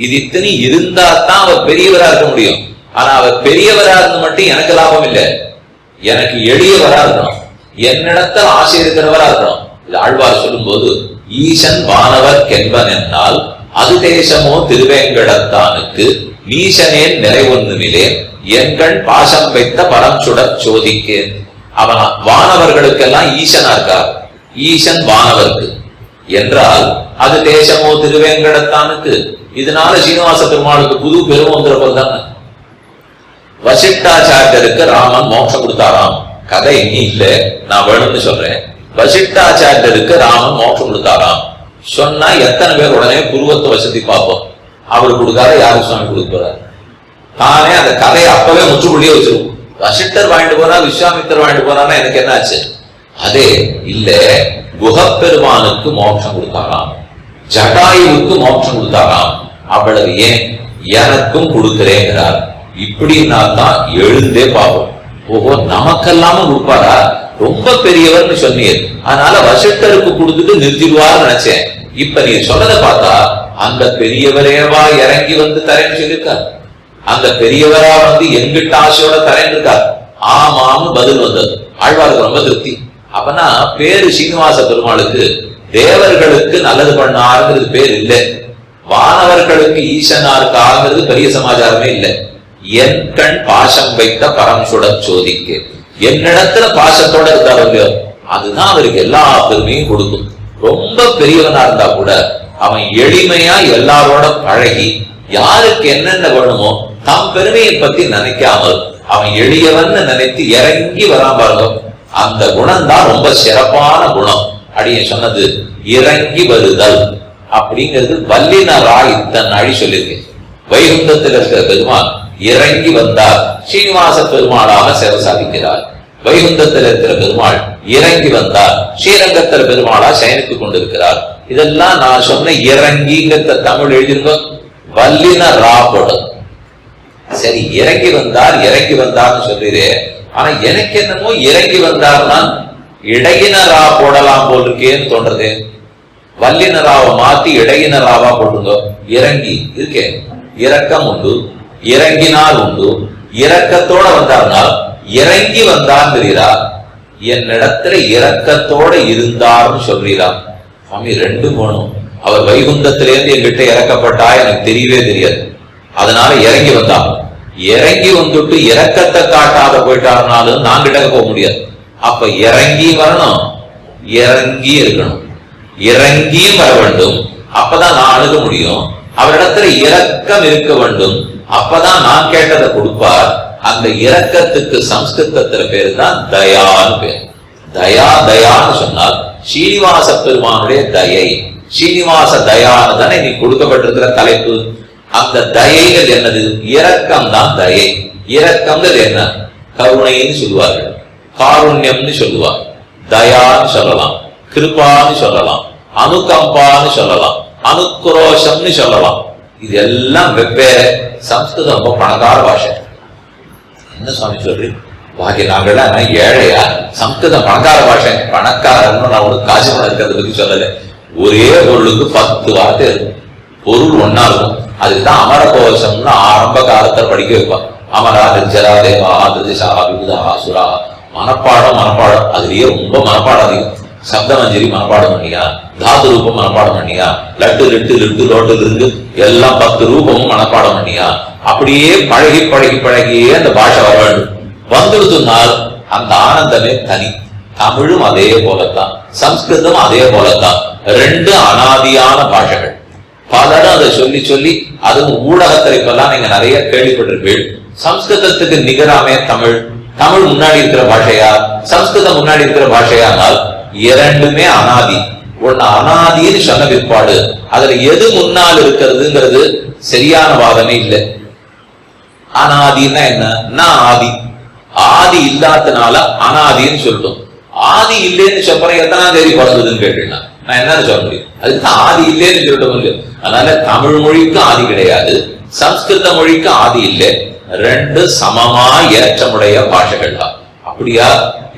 இது இத்தனை இருந்தா தான் அவர் பெரியவரா இருக்க முடியும். ஆனா அவர் பெரியவரா இருந்து மட்டும் எனக்கு லாபம் இல்லை, எனக்கு எளியவரா இருக்கணும், என்னிடத்தில் ஆசை இருக்கிறவரா இருக்கணும். இது ஆழ்வார் சொல்லும் போது, ஈசன் வானவர் கென்பன் என்னால் அது தேசமோ திருவேங்கடத்தானுக்கு நீசனேன் நிறைவொன்னுமிலே என்கண் பாசம் வைத்த பரம் சுடர் சோதிக்கேன். அவன் வானவர்களுக்கெல்லாம் ஈசனா இருக்கார். ஈசன் வானவருக்கு என்றால் அது தேசமோ திருவேங்கடத்தானுக்கு. இதனால சீனிவாச பெருமாளுக்கு புது பெருமை வந்துருப்பது தானே. வசிஷ்டாச்சாரியருக்கு ராமன் மோட்சம் கொடுத்தாராம், கதை இனி இல்ல, நான் வேணும்னு சொல்றேன். வசிஷ்டாச்சாரியருக்கு ராமன் மோட்சம் கொடுத்தாராம் சொன்னா எத்தனை பேர் உடனே புருவத்தை வசதி பார்ப்போம். அவர் கொடுக்காத யாரு சுவாமி கொடுக்கிறார்? தானே அந்த கதையை அப்பவே முற்றுப்புள்ளியே வச்சிருவோம். வசிஷ்டர் வாங்கிட்டு போனா, விஸ்வாமித்தர் வாங்கிட்டு போனா எனக்கு என்ன ஆச்சு? அதே இல்ல, குஹப்பெருமானுக்கு மோட்சம் கொடுத்தாராம், ஜடாயுவுக்கு மோட்சம் கொடுத்தாராம். அவ்வளவு ஏன் எனக்கும் கொடுக்கிறேங்கிறார். இப்படின்னா தான் எழுந்தே பார்ப்போம். ஓஹோ, நமக்கெல்லாம கொடுப்பாரா? ரொம்ப பெரியவர்னு சொன்னீர், அதனால வசிஷ்டருக்கு கொடுத்துட்டு நிறுத்திடுவார்னு நினைச்சேன். இப்ப நீ சொன்னதை பார்த்தா அந்த பெரியவரேவா இறங்கி வந்து தரேன்னு சொல்லியிருக்கார். அந்த பெரியவரா வந்து எங்கிட்ட ஆசையோட தரேன்னு இருக்கார். ஆமான்னு பதில் வந்தது. ஆழ்வாருக்கு ரொம்ப திருப்தி. அப்பனா பேரு சீனிவாச பெருமாளுக்கு தேவர்களுக்கு நல்லது பண்ணாருங்கிறது பேர் இல்லை, வானவர்களுக்கு ஈசனா இருக்காங்கிறது பெரிய சமாச்சாரமே இல்லை. என் கண் பாசம் வைத்த பரம் சுடர் சோதிக்கு, என்னிடத்துல பாசத்தோட இருக்காரு, அதுதான் அவருக்கு எல்லா பெருமையும் கொடுக்கும். ரொம்ப பெரியவனா இருந்தா கூட அவன் எளிமையா எல்லாரோட பழகி யாருக்கு என்னென்ன வேணுமோ தம் பெருமையை பத்தி நினைக்காமல் அவன் எளியவன் நினைத்து இறங்கி வராம பாருங்க. அந்த குணம் தான் ரொம்ப சிறப்பான குணம். அடிய சொன்னது இறங்கி வருதல் அப்படிங்கிறது வல்லினரா இத்தனை நாடி சொல்லியிருக்கேன். வைகுந்தத்தில் இருக்கிற பெருமாள் இறங்கி வந்தார், ஸ்ரீனிவாச பெருமாளாக சேவை சாதிக்கிறார். வைகுந்தத்தில் இருக்கிற பெருமாள் இறங்கி வந்தார், ஸ்ரீரங்கத்தில் பெருமாளா சயனித்துக் கொண்டிருக்கிறார். இதெல்லாம் நான் சொன்ன இறங்கிங்கிற தமிழ் எழுதிருங்க, வல்லினரா போடும். சரி, இறங்கி வந்தார்னு சொல்றீரே, ஆனா எனக்கு என்னமோ இறங்கி வந்தார்னா இடையினரா போடலாம் போல் இருக்கேன்னு தோன்றது. வல்லினராவை மாத்தி இடையினராவா போட்டுங்க. இறங்கி இருக்கே, இரக்கம் உண்டு, இறங்கினால் உண்டு. இரக்கத்தோட வந்தார்னால் இறங்கி வந்தார்ங்கிறீரா, என்னிடத்துல இரக்கத்தோட இருந்தார்னு சொல்றீரா? சுவாமி ரெண்டும் போகணும். அவர் வைகுந்தத்திலேருந்து என்கிட்ட இறக்கப்பட்டா எனக்கு தெரியவே தெரியாது, அதனால இறங்கி வந்தான். இறங்கி வந்துட்டு இரக்கத்தை காட்டாத போயிட்டாருனாலும் நான் கிட்ட போக முடியாது. அப்ப இறங்கி வரணும், இறங்கி இருக்கணும், இறங்கியும் வர வேண்டும். அப்பதான் நான் அணுக முடியும். அவரிடத்துல இரக்கம் இருக்க வேண்டும், அப்பதான் நான் கேட்டதை கொடுப்பார். அந்த இரக்கத்துக்கு சம்ஸ்கிருதத்துல பேரு தான் தயான்னு பேர். தயான்னு சொன்னால் ஸ்ரீனிவாச பெருமானுடைய தயை, ஸ்ரீனிவாச தயான்னு தானே நீ கொடுக்கப்பட்டிருக்கிற தலைப்பு. அந்த தயைகள் என்னது? இரக்கம் தான் தயை. இரக்கம்ங்கிறது என்ன? கருணைன்னு சொல்லுவார்கள், காருண்யம்னு சொல்லுவார், தயான்னு சொல்லலாம், கிருபான்னு சொல்லலாம், அனுகம்பான்னு சொல்லலாம், அனுக்ரோஷம்னு சொல்லலாம். இது எல்லாம் வெவ்வேறு. சம்ஸ்கிருதம் ரொம்ப பணக்கார பாஷை. என்ன சுவாமி சொல்றீ? பாக்கி நாங்கள்லாம் ஏழையா? சம்ஸ்கிருதம் பணக்கார பாஷை. பணக்காரன்னு நான் ஒரு காசு பணம் இருக்கிறத பத்தி சொல்லலை. ஒரே பொருளுக்கு 10 வார்த்தை இருக்கும், பொருள் ஒன்னா இருக்கும். அதுக்குதான் அமர கோஷம்னு ஆரம்ப காலத்துல படிக்க வைப்பான். அமரா நிர்ஜரா தேவா திருதிஷா விபுதா சுரா. மனப்பாடம். அதுலயே ரொம்ப மனப்பாடம் அதிகம். சப்தமஞ்சரி மனப்பாடம் பண்ணியா, தாது ரூபம் மனப்பாடம் பண்ணியா, லட்டு லோட்டு இருந்து எல்லாம் 10 ரூபமும் மனப்பாடம் பண்ணியா. அப்படியே பழகியே அந்த பாஷை வர வேண்டும். வந்துடுத்துனால் அந்த ஆனந்தமே தனி. தமிழும் அதே போலத்தான், சம்ஸ்கிருதம் அதே போலத்தான். 2 அனாதியான பாஷைகள். பலரும் அதை சொல்லி அதுவும் ஊடகத்தில் இப்பெல்லாம் நீங்க நிறைய கேள்விப்பட்டிருப்பீர்கள். சம்ஸ்கிருதத்துக்கு நிகராமே தமிழ். தமிழ் முன்னாடி இருக்கிற பாஷையா, சம்ஸ்கிருதம் முன்னாடி இருக்கிற பாஷையானால் இரண்டுமே அனாதி. ஒன்னு அனாதின்னு சொன்ன பிற்பாடு அதுல எது முன்னால் இருக்கிறதுங்கிறது சரியான வாதமே இல்லை. அனாதின்னா என்ன? ஆதி. ஆதி இல்லாதனால அனாதின்னு சொல்லிட்டோம். ஆதி இல்லைன்னு சொல்றேன், எத்தனாம் தேதி பிறந்ததுன்னு கேட்டீங்கன்னா நான் என்னன்னு சொல்ல முடியும்? அதுக்கு ஆதி இல்லைன்னு சொல்லிட்ட முடியும். அதனால தமிழ் மொழிக்கு ஆதி கிடையாது, சம்ஸ்கிருத மொழிக்கு ஆதி இல்லை. 2 சமமா ஏற்றமுடைய பாஷைகள் தான். அப்படியா?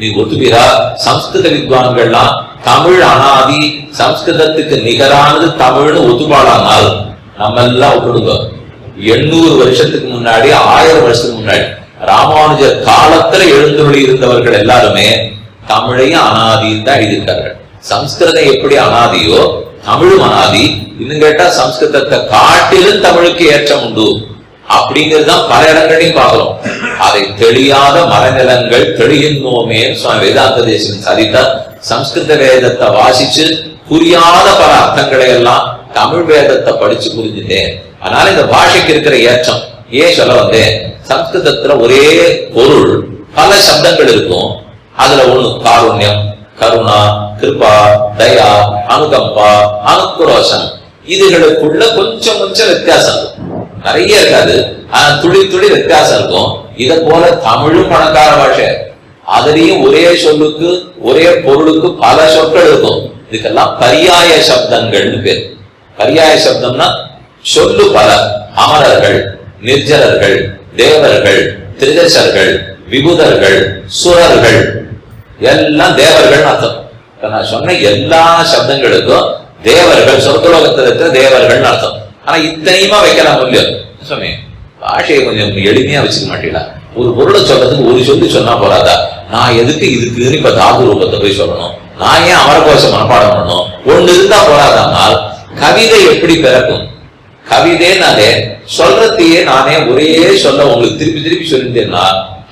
நீ ஒத்துப்பீரா? சம்ஸ்கிருத வித்வான்கள்லாம் தமிழ் அனாதி, சம்ஸ்கிருதத்துக்கு நிகரானது தமிழ்னு ஒத்துப்பாடானால் நம்ம எல்லாம் விட்டுடுங்க. 800 வருஷத்துக்கு முன்னாடி, 1000 வருஷத்துக்கு முன்னாடி ராமானுஜர் காலத்துல எழுந்தருளி இருந்தவர்கள் எல்லாருமே தமிழையும் அனாதின்னு தான் எழுதியிருக்கார்கள். சம்ஸ்கிருதம் எப்படி அனாதியோ தமிழும் அனாதி. இன்னும் கேட்டா சம்ஸ்கிருதத்தை காட்டிலும் தமிழுக்கு ஏற்றம் உண்டு அப்படிங்கிறது தான் பல இடங்களையும் பார்க்கிறோம். அதை தெளியாத மரநிலங்கள் தெளிகின்றோமே சுவாமி வேதாந்த தேசிகன் சாதித்தார். சம்ஸ்கிருத வேதத்தை வாசிச்சு புரியாத பல அர்த்தங்களை எல்லாம் தமிழ் வேதத்தை படிச்சு புரிஞ்சுட்டேன். அதனால இந்த பாஷைக்கு இருக்கிற ஏற்றம் ஏன் சொல்ல வந்தேன்? சம்ஸ்கிருதத்துல ஒரே பொருள் பல சப்தங்கள் இருக்கும். அதுல ஒண்ணு காருண்யம், கருணா, கிருபா, தயா, அனுகம்பா, அனுக்ரோஷம். இதுகளுக்குள்ள கொஞ்சம் வித்தியாசம் இருக்கும், நிறைய இருக்காது, ஆனா துளி வித்தியாசம் இருக்கும். இத போல தமிழும் பணக்கார பாஷை. அதுலயும் ஒரே சொல்லுக்கு ஒரே பொருளுக்கு பல சொற்கள் இருக்கும். இதுக்கெல்லாம் பரியாய சப்தங்கள்னு பேர். பரியாய சப்தம்னா சொல்லு பல. அமரர்கள், நிர்ஜரர்கள், தேவர்கள், திரிதசர்கள், விபுதர்கள், சுரர்கள், எல்லாம் தேவர்கள் அர்த்தம். நான் சொன்ன எல்லா சப்தங்களுக்கும் தேவர்கள், சொர்க்கலோகத்தில் இருக்கிற தேவர்கள் அர்த்தம். ஆனா இத்தனையுமா வைக்கலாம் முடியும். சுவாமி பாஷையை கொஞ்சம் எளிமையா வச்சுக்க மாட்டீங்களா? ஒரு பொருளை சொல்றதுக்கு ஒரு சொல்லி சொன்னா போறாதா? நான் எதுக்கு இதுக்கு இப்ப தாது ரூபத்தை போய் சொல்லணும்? நான் ஏன் அமரகோஷம் மனப்பாடம் பண்ணணும்? ஒண்ணு இருந்தா போறாதானால் கவிதை எப்படி பிறக்கும்? கவிதைனாலே சொல்றதையே நானே ஒரே சொல்ல உங்களுக்கு திருப்பி சொல்லிட்டேன்னா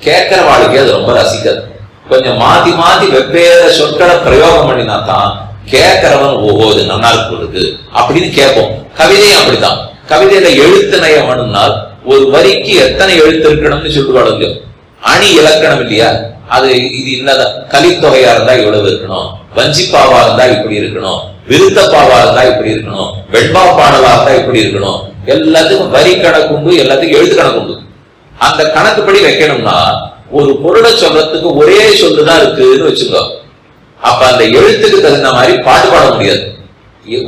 கேட்கிற வாழ்க்கை அது ரொம்ப ரசிக்காது. கொஞ்சம் மாத்தி வெவ்வேறு சொற்களை பிரயோகம் பண்ணினா தான் கேட்கிறவன் ஓஹோ இது நல்லா இருக்கு அப்படின்னு கேட்போம். கவிதையும் அப்படித்தான். கவிதையில எழுத்து நயம் வேணும்னால் ஒரு வரிக்கு எத்தனை எழுத்து இருக்கணும்னு சொல்லுவாங்க. அணி இலக்கணம் இல்லையா? அது இது இன்னதான் கலித்தொகையா இருந்தா இவ்வளவு இருக்கணும், வஞ்சிப்பாவா இருந்தா இப்படி இருக்கணும், விருத்தப்பாவா இருந்தா இப்படி இருக்கணும், வெண்பா பாடலா இருந்தா இப்படி இருக்கணும், எல்லாத்துக்கும் வரி கணக்குண்டு, எல்லாத்துக்கும் எழுத்து கணக்குண்டு. அந்த கணக்குப்படி வைக்கணும்னா ஒரு பொருளை சொல்றதுக்கு ஒரே சொல்லுதான் இருக்குன்னு வச்சுக்கோ. அப்ப அந்த எழுத்துக்கு தகுந்த மாதிரி பாட்டு பாட முடியாது.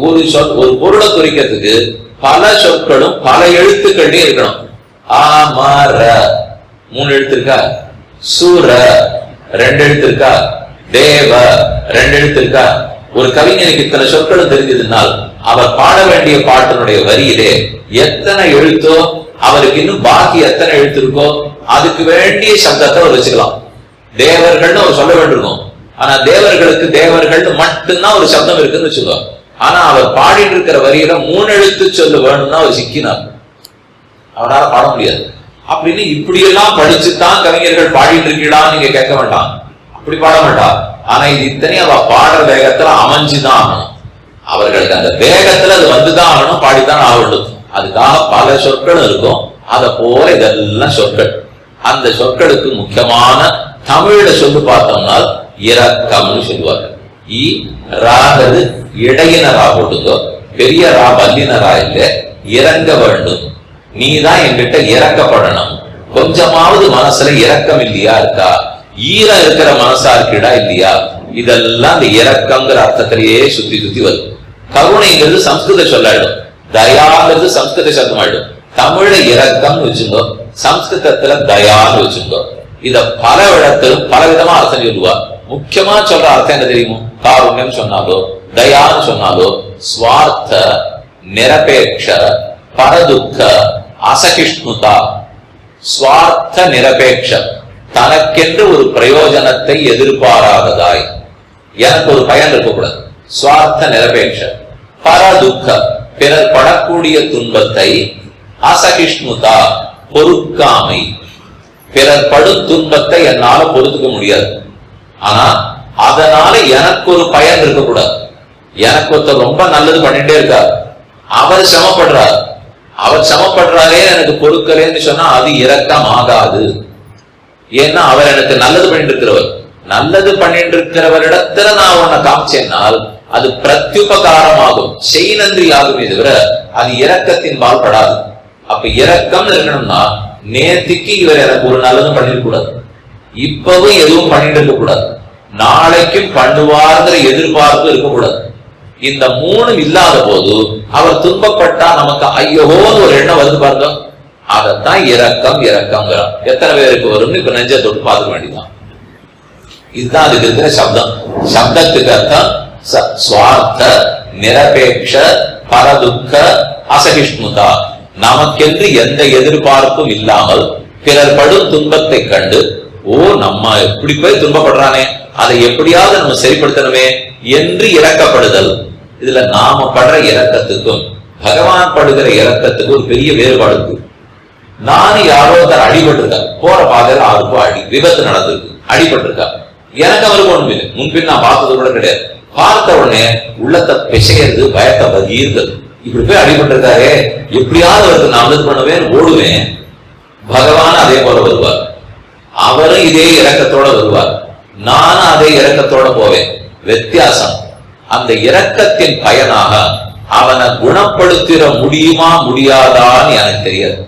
ஒரு பொருளை குறிக்கிறதுக்கு பல சொற்களும் பல எழுத்துக்கள்லயும் இருக்கணும். ஆமர 3 எழுத்து இருக்கா, சூர 2 எழுத்து இருக்கா, தேவ 2 எழுத்து இருக்கா. ஒரு கவிஞனுக்கு இத்தனை சொற்களும் தெரிஞ்சதுனால் அவர் பாட வேண்டிய பாட்டினுடைய வரியிலே எத்தனை எழுத்தோ அவருக்கு இன்னும் பாக்கி எத்தனை எழுத்து இருக்கோ அதுக்கு வேண்டிய சப்தத்தை அவர் வச்சுக்கலாம். தேவர்கள்னு அவர் சொல்ல வேண்டியிருக்கும். ஆனா தேவர்களுக்கு தேவர்கள் மட்டும்தான் ஒரு சப்தம் இருக்குன்னு வச்சுக்கோ. ஆனா அவர் பாடிட்டு இருக்கிற வரியில 3 எழுத்து சொல்லு வேணும்னா அவர் சிக்கினார், அவரால் பாட முடியாது. அப்படின்னு இப்படியெல்லாம் படிச்சுதான் கவிஞர்கள் பாடிட்டு இருக்கீடான்னு நீங்க கேட்க வேண்டாம், அப்படி பாட வேண்டாம். ஆனா இது இத்தனை அவ பாடுற வேகத்துல அமைஞ்சுதான் ஆகணும், அவர்களுக்கு அந்த வேகத்துல அது வந்துதான் ஆகணும், பாடித்தான் ஆகணும். அதுக்காக பல சொற்கள் இருக்கும். அதை போல இதெல்லாம் சொற்கள். அந்த சொற்களுக்கு முக்கியமான தமிழ்ல சொல்லு பார்த்தோம்னா இரக்கம்னு சொல்லுவார்கள். ராகிறது இடையினரா போட்டுக்கோ, பெரிய ரா வல்லினரா இல்ல, இறங்க வேண்டும். நீதான் என்கிட்ட இறக்கப்படணும். கொஞ்சமாவது மனசுல இரக்கம் இல்லையா இருக்கா, ஈரம் இருக்கிற மனசா இருக்கா இல்லையா, இதெல்லாம் இந்த இரக்கம்ங்கிற அர்த்தத்திலேயே சுத்தி சுத்தி வரும். கருணைங்கிறது சம்ஸ்கிருத சொல்லாயிடும், தயாங்கிறது சம்ஸ்கிருத சப்தம் ஆயிடும். தமிழ இரக்கம்னு வச்சுங்கோ, சம்ஸ்கிருதத்துல தயான்னு வச்சுங்கோ. இத பல இடத்திலும் பல விதமா அர்த்தம் சொல்லுவா. முக்கியமா சொல்ற அர்த்தம் என்ன தெரியுமோ, காருண்யம் சொன்னாலோ தயான்னு சொன்னாலோ ஸ்வார்த்த நிரபேட்ச பரதுக்க அசகிஷ்ணுதா. ஸ்வார்த்த நிரபேட்ச, தனக்கென்று ஒரு பிரயோஜனத்தை எதிர்பாராததாய், எனக்கு ஒரு பயன் இருக்கக்கூடாது. ஸ்வார்த்த நிரபேட்ச பரதுக்க, பிறர் படக்கூடிய துன்பத்தை, அசகிஷ்ணுதா பொறுக்காமை, பிறர் படும் துன்பத்தை என்னால பொறுத்துக்க முடியாது. ஆனா அதனால எனக்கு ஒரு பயன் இருக்கக்கூடாது. எனக்கு ஒருத்தர் ரொம்ப நல்லது பண்ணிட்டே இருக்கார், அவர் சமப்படுறார், அவர் சமப்படுறாரே எனக்கு பொறுக்கலேன்னு சொன்னா அது இரக்கம் ஆகாது. ஏன்னா அவர் எனக்கு நல்லது பண்ணிட்டு இருக்கிறவர், நல்லது பண்ணிட்டு இருக்கிறவரிடத்துல நான் உன்னை காமிச்சேன்னால் அது பிரத்யுபகாரமாகும், செய் நன்றி ஆகுமே தவிர அது இரக்கத்தின் பால் படாது. அப்ப இரக்கம் இருக்கணும்னா நேத்திக்கு இவர் எனக்கு ஒரு நல்லதும் பண்ணிருக்க கூடாது, இப்பவும் எதுவும் பண்ணிட்டு இருக்க கூடாது, நாளைக்கும் பண்ணுவார்ங்கிற எதிர்பார்ப்பு இருக்கக்கூடாது. இந்த 3 இல்லாத போது அவர் துன்பப்பட்டா நமக்கு ஐயோன்னு ஒரு எண்ணம் வந்து பாருங்க, அதத்தான் இரக்கம் இரக்கம்ங்கிறான். எத்தனை பேருக்கு வரும்னு இப்ப நெஞ்ச தொட்டு பார்த்துக்க வேண்டியதான். இதுதான் அதுக்கு இருக்கிற சப்தம். சப்தத்துக்கு அர்த்தம் ஸ்வார்த்த நிரபேட்ச பரதுக்க அசகிஷ்ணுதா. நமக்கென்று எந்த எதிர்பார்ப்பும் இல்லாமல் பிறர் படும் துன்பத்தை கண்டு, ஓ நம்ம எப்படி போய் துன்பப்படுறானே, அதை எப்படியாவது நம்ம சரிப்படுத்தணுமே என்று இரக்கப்படுதல். இதுல நாம படுற இரக்கத்துக்கும் பகவான் படுகிற இரக்கத்துக்கும் ஒரு பெரிய வேறுபாடு இருக்கு. நானும் யாரோ ஒருத்தர் அடிபட்டிருக்கா, போற பாதையில அவருக்கும் அடி விபத்து நடந்திருக்கு, அடிபட்டிருக்கா, எனக்கு அவருக்கு ஒண்ணும் இல்லை, முன்பின் நான் பார்த்தது கூட கிடையாது. பார்த்த உடனே உள்ளத்தை பிசைகிறது, பயத்தை பகீர்ந்தது. இப்படி போய் அடிபட்டிருக்காரே, எப்படியாவது அவருக்கு நான் நல்லது பண்ணுவேன் ஓடுவேன். பகவான் அதே போல வருவார், அவரும் இதே இரக்கத்தோட வருவார், நானும் அதே இரக்கத்தோட போவேன். வித்தியாசம், அந்த இரக்கத்தின் பயனாக அவனை குணப்படுத்திட முடியுமா முடியாதான்னு எனக்கு தெரியாது.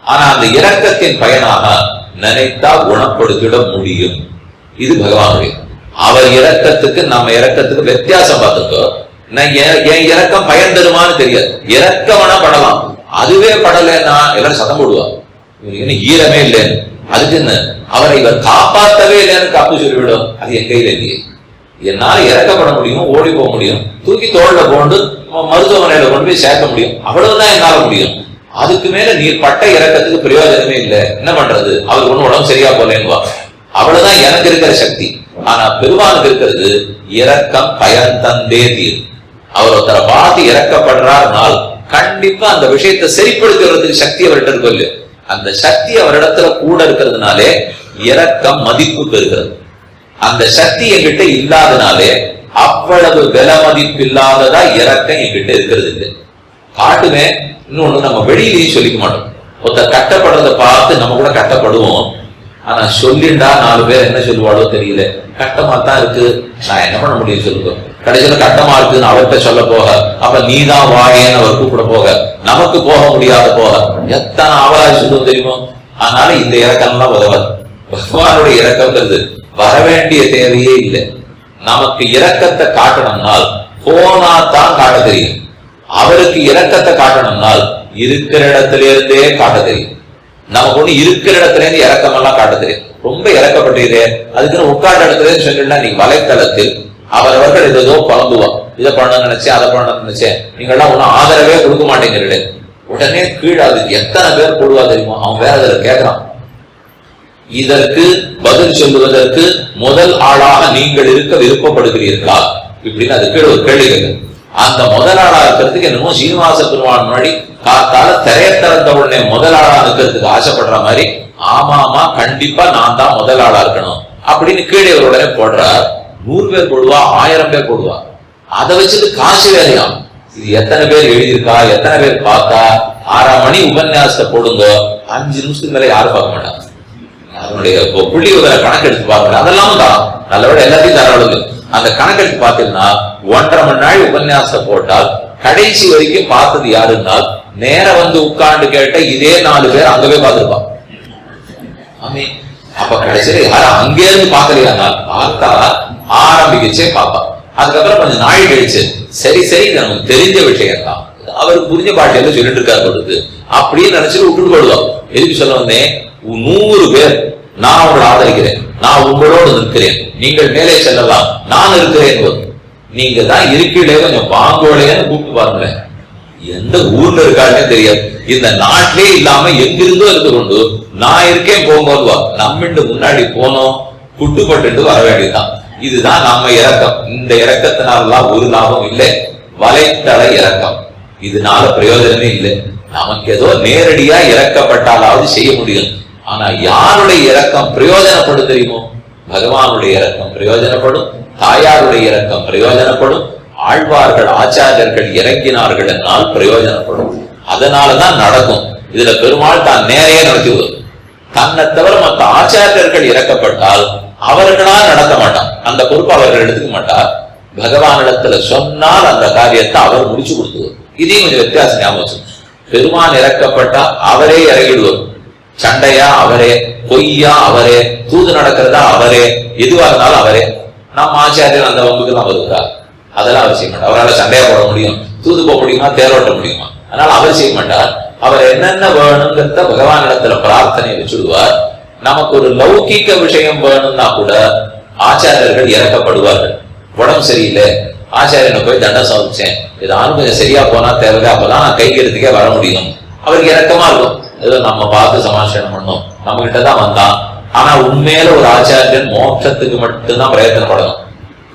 ஆனா அந்த இரக்கத்தின் பயனாக நினைத்தா குணப்படுத்திட முடியும். இது பகவானுடைய. அவர் இரக்கத்துக்கு நம்ம இரக்கத்துக்கு வித்தியாசம் பார்த்துக்கோ. என் இரக்கம் பயன் தருமான்னு தெரியாது. இரக்கவனா படலாம், அதுவே படலைன்னா எல்லாரும் சதம் போடுவா, ஈரமே இல்லைன்னு. அதுக்குன்னு அவரை இவர் காப்பாற்றவே இல்லைன்னு காப்பு சொல்லிவிடும். அது என் கையில இல்லையே. என்னால இறக்கப்பட முடியும், ஓடி போக முடியும், தூக்கி தோல்ல போண்டு மருத்துவமனையில கொண்டு போய் சேர்க்க முடியும், அவ்வளவுதான் என்னால முடியும். அதுக்கு மேல நீர் பட்ட இறக்கத்துக்கு பிரயோஜனமே இல்லை. என்ன பண்றது, அவருக்கு ஒண்ணு உடம்பு சரியா போலேன்னுவா, அவ்வளவுதான் எனக்கு இருக்கிற சக்தி. ஆனா பெருமானுக்கு இருக்கிறது இரக்கம் பயன் தந்தே தீர். அவர் ஒருத்தரை பார்த்து இறக்கப்படுறாருனால் கண்டிப்பா அந்த விஷயத்தை சரிப்படுத்துறதுக்கு சக்தி அவர்கிட்ட இருக்கும் இல்லையா, அந்த சக்தி அவரிடத்துல கூட இருக்கிறதுனாலே இரக்கம் மதிப்பு பெறுகிறது. அந்த சக்தி என்கிட்ட இல்லாதனாலே அவ்வளவு வில மதிப்பு இல்லாததா இரக்கம் என்கிட்ட இருக்கிறது இல்லை. காட்டுமே இன்னொன்னு நம்ம வெளியிலேயே சொல்லிக்க மாட்டோம். ஒருத்தர் கட்டப்படுறதை பார்த்து நம்ம கூட கட்டப்படுவோம். ஆனா சொல்லிண்டா 4 பேர் என்ன சொல்லுவாளோ தெரியல. கட்டமா தான் இருக்கு, நான் என்ன பண்ண முடியும் சொல்லுங்க. கடைசியில கட்டமா இருக்குன்னு அவர்கிட்ட சொல்ல போக, அப்ப நீதான் வாயேன்னு அவர் கூப்பிட போக, நமக்கு போக முடியாத போக எத்தனை ஆவலாய் சொல்லுவோம் தெரியுமோ. அதனால இந்த இறக்கம்லாம் உதவாது. பகவானுடைய இறக்கம்ங்கிறது வர வேண்டிய தேவையே இல்லை. நமக்கு இரக்கத்தை காட்டணும்னால் போனா தான் காட்ட தெரியும். அவருக்கு இரக்கத்தை காட்டணும்னால் இருக்கிற இடத்திலிருந்தே காட்ட தெரியும். நமக்கு ஒண்ணு இருக்கிற இடத்துல இருந்து இறக்கம் எல்லாம் காட்ட தெரியும். ரொம்ப இறக்கப்பட்டதே அதுக்குன்னு உட்கார்ந்த இடத்துல சொல்லிடலாம். நீங்க வலைத்தளத்தில் அவரவர்கள் ஏதோ குழம்புவான், இதை பண்ண நினைச்சேன் அதை பண்ண நினைச்சேன், நீங்கள்லாம் ஒன்னும் ஆதரவே கொடுக்க மாட்டேங்கிறீங்க. உடனே கீழே அதுக்கு எத்தனை பேர் போடுவா தெரியுமா? அவன் வேற அதில் கேட்கிறான். இதற்கு பதில் சொல்லுவதற்கு முதல் ஆளாக நீங்கள் இருக்க விருப்பப்படுகிறீர்களா இப்படின்னு அது கீழே ஒரு கேள்வி கேட்கு. அந்த முதல் ஆளா இருக்கிறதுக்கு என்னமோ சீனிவாச பெருமாள் முன்னாடி காத்தால திரைய திறந்த உடனே முதல் ஆளா இருக்கிறதுக்கு ஆசைப்படுற மாதிரி, ஆமா ஆமா கண்டிப்பா நான் தான் முதல் ஆளா இருக்கணும் அப்படின்னு கீழே ஒரு உடனே போடுறார். 100 பேர் போடுவா, 1000 பேர் போடுவா. அதை வச்சுட்டு காசு வேலையாம். இது எத்தனை பேர் எழுதியிருக்கா, எத்தனை பேர் பார்த்தா, 6 மணி உபன்யாசத்தை போடுங்க, 5 நிமிஷத்துக்கு மேல யாரும் பார்க்க மாட்டாங்க. அதனுடைய புள்ளி விவர கணக்கு எடுத்து பாருங்க. அதெல்லாம் தான் நல்லவிட எல்லாத்தையும் தரவழுது. அந்த கணக்கு எடுத்து பார்த்தீங்கன்னா 1.5 மணி நாள் உபன்யாசத்தை போட்டால் கடைசி வரைக்கும் பார்த்தது யாருன்னா நேரம் வந்து உட்கார்ந்து கேட்ட இதே 4 பேர் அங்கவே பார்த்திருப்பான். அப்ப கடைசியில யாரும் அங்கே இருந்து பாக்கலையா, பார்த்தா ஆரம்பிக்கச்சே பாப்பா. அதுக்கப்புறம் கொஞ்சம் நாள் கழிச்சு சரி சரி நமக்கு தெரிஞ்ச விஷயம் தான், அவருக்கு புரிஞ்ச பாட்டியெல்லாம் சொல்லிட்டு இருக்காரு கொடுத்து அப்படின்னு நினைச்சிட்டு விட்டுட்டு போடுவோம். எதுக்கு சொல்ல வந்தேன், 100 பேர் நான் உங்களை ஆதரிக்கிறேன், நான் உங்களோடு நிற்கிறேன், நீங்கள் மேலே செல்லலாம், நான் இருக்கிறேன். நீங்க தான் இருக்கீழே கொஞ்சம் பாங்கோலையன்னு கூப்பிட்டு பாருங்களேன். எந்த ஊர்ல இருக்காருன்னே தெரியாது. இந்த நாட்டிலே இல்லாம எங்கிருந்தோ இருந்து கொண்டு நான் இருக்கேன் போகும்போது நம்மிட்டு முன்னாடி போனோம் குட்டுப்பட்டு வர வேண்டியதுதான். இதுதான் நம்ம இறக்கம். இந்த இறக்கத்தினாலாம் ஒரு லாபம் இல்லை. வலைத்தள இறக்கம் இதனால பிரயோஜனமே இல்லை. நமக்கு ஏதோ நேரடியா இறக்கப்பட்டாலாவது செய்ய முடியும். ஆனா யாருடைய இறக்கம் பிரயோஜனப்படும் தெரியுமோ? பகவானுடைய இறக்கம் பிரயோஜனப்படும், தாயாருடைய இறக்கம் பிரயோஜனப்படும், ஆழ்வார்கள் ஆச்சாரியர்கள் இறங்கினார்கள் என்னால் பிரயோஜனப்படும். அதனாலதான் நடக்கும். இதுல பெருமாள் தான் நேரையே நடத்திவிடும். தன்னை தவிர மற்ற ஆச்சாரியர்கள் இறக்கப்பட்டால் அவர்களால் நடத்த மாட்டான். அந்த பொறுப்பு அவர்கள் எடுத்துக்க மாட்டார். பகவானிடத்துல சொன்னால் அந்த காரியத்தை அவர் முடிச்சு கொடுத்துவார். இதையும் கொஞ்சம் வித்தியாசம் ஞாபகம். பெருமான் இறக்கப்பட்டா அவரே இறங்கிடுவார். சண்டையா அவரே, பொய்யா அவரே, தூது நடக்கிறதா அவரே, எதுவா இருந்தாலும் அவரே. நம்ம ஆச்சாரியர் அந்த வம்புக்கு தான் வருகிறார். அதெல்லாம் அவர் செய்ய மாட்டார். அவரால் சண்டையா போட முடியும், தூது போக முடியுமா, தேரோட்ட முடியுமா? அதனால அவர் செய்ய மாட்டார். அவர் என்னென்ன வேணுங்கிறத பகவானிடத்துல பிரார்த்தனை வச்சுடுவார். நமக்கு ஒரு லௌகிக்க விஷயம் வேணும்னா கூட ஆச்சாரியர்கள் இறக்கப்படுவார்கள். உடம்பு சரியில்லை, ஆச்சாரியனை போய் தண்டம் சமைச்சேன், ஏதாவது கொஞ்சம் சரியா போனா தேவை, அப்பதான் நான் கைக்கிறதுக்கே வர முடியும். அவருக்கு இறக்கமா இருக்கும். ஏதோ நம்ம பார்த்து சமாச்சாரம் பண்ணோம், நம்ம கிட்டதான் வந்தான். ஆனா உண்மையில ஒரு ஆச்சாரியன் மோட்சத்துக்கு மட்டும்தான் பிரயத்தனப்படணும்.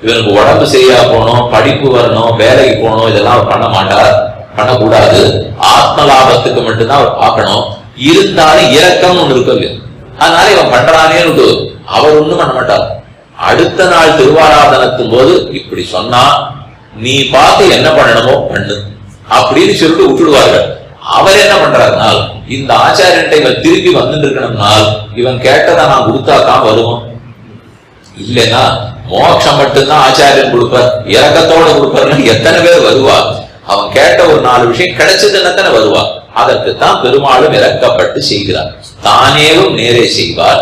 இவனுக்கு உடம்பு சரியா போகணும், படிப்பு வரணும், வேலைக்கு போகணும், இதெல்லாம் அவர் பண்ண மாட்டார், பண்ணக்கூடாது. ஆத்ம லாபத்துக்கு மட்டும்தான் அவர் பார்க்கணும். இருந்தாலும் இறக்கம் ஒண்ணு இருக்கு. அதனால இவன் பண்றானே அவர் ஒண்ணும் பண்ண மாட்டார். அடுத்த நாள் திருவாராதனத்தும் போது இப்படி சொன்னா நீ பார்த்து என்ன பண்ணணுமோ பண்ணு அப்படின்னு சொல்லிட்டு விட்டுடுவார்கள். அவர் என்ன பண்றாருனால் இந்த ஆச்சாரியன்ட்ட இவன் திருப்பி வந்துட்டு இருக்கணும்னால் இவன் கேட்டதை நான் கொடுத்தாதான் வருவோம். இல்லைன்னா மோட்சம் மட்டும்தான் ஆச்சாரியன் கொடுப்பார், இறக்கத்தோட கொடுப்பாருன்னு எத்தனை பேர் வருவா? அவன் கேட்ட ஒரு 4 விஷயம் கிடைச்சதுன்னு தானே வருவா. அதற்குத்தான் பெருமாளும் இறக்கப்பட்டு செய்கிறார். தானேவும் நேரே செய்வார்,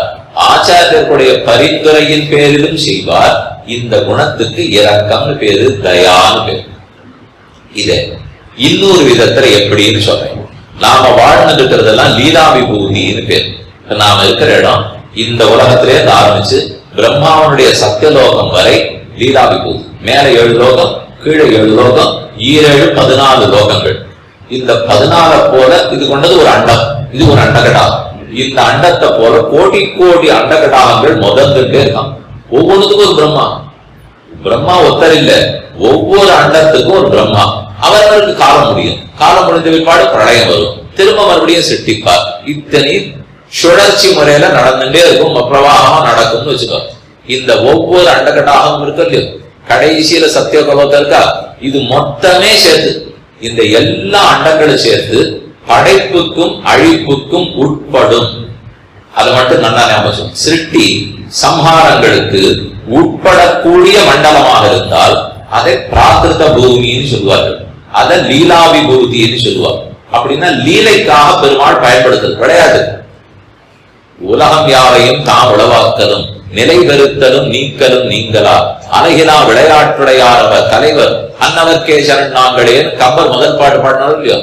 ஆச்சாரியர்களுடைய பரிந்துரையின் பேரிலும் செய்வார். இந்த குணத்துக்கு இரக்கம்னு பேரு, தயான்னு பேரு. இத இன்னொரு விதத்துல எப்படின்னு சொல்றேன். நாம வாழ்ந்துட்டு இருக்கிறதெல்லாம் லீலா விபூதின்னு பேரு. நாம இருக்கிற இடம் இந்த உலகத்திலே ஆரம்பிச்சு பிரம்மாவனுடைய சத்தியலோகம் வரை லீலா விபூதி. மேல 7 லோகம், கீழே 7 லோகம், 7 14 லோகங்கள். இந்த 14 போல இது கொண்டது ஒரு அண்டம், இது ஒரு அண்டகடாகம். இந்த அண்டத்தை போல கோடி கோடி அண்டகடாகங்கள் முதந்துட்டே இருக்கான். ஒவ்வொன்றுத்துக்கும் ஒரு பிரம்மா. பிரம்மா ஒத்தர் இல்ல, ஒவ்வொரு அண்டத்துக்கும் ஒரு பிரம்மா. அவர்களுக்கு காலம் முடியும். காலம் முடிந்த பிற்பாடு பிரளயம் வரும், திரும்ப மறுபடியும் சிருஷ்டிப்பார். இத்தனை சுழற்சி முறையில நடந்துட்டே இருக்கும், பிரவாகமா நடக்கும்னு வச்சுக்கோ. இந்த ஒவ்வொரு அண்டகடாகவும் இருக்கு இல்லையோ, கடைசியில சத்தியகலோகம் இருக்கா, இது மொத்தமே சேர்த்து இந்த எல்லா அண்டங்களும் சேர்த்து படைப்புக்கும் அழிப்புக்கும் உட்படும். அதை மட்டும் நல்லா ஞாபகம். சிருஷ்டி சம்ஹாரங்களுக்கு உட்படக்கூடிய மண்டலமாக இருந்தால் அதை பிராகிருத பூமின்னு சொல்லுவார்கள், அதை லீலா விபூதின்னு சொல்லுவாங்க. அப்படின்னா லீலைக்காக பெருமாள் பயன்படுத்துறது விளையாட்டு. உலகம் யாவையும் தாம் உளவாக்கலும் நிலை பெறுத்தலும் நீக்கலும் நீங்களா அழகிலா விளையாட்டுடையாரவர் தலைவர் அன்னவர்க்கே சரண் நாங்களேன்னு கம்பர் முதல் பாட்டு பாடினாலும் இல்லையோ,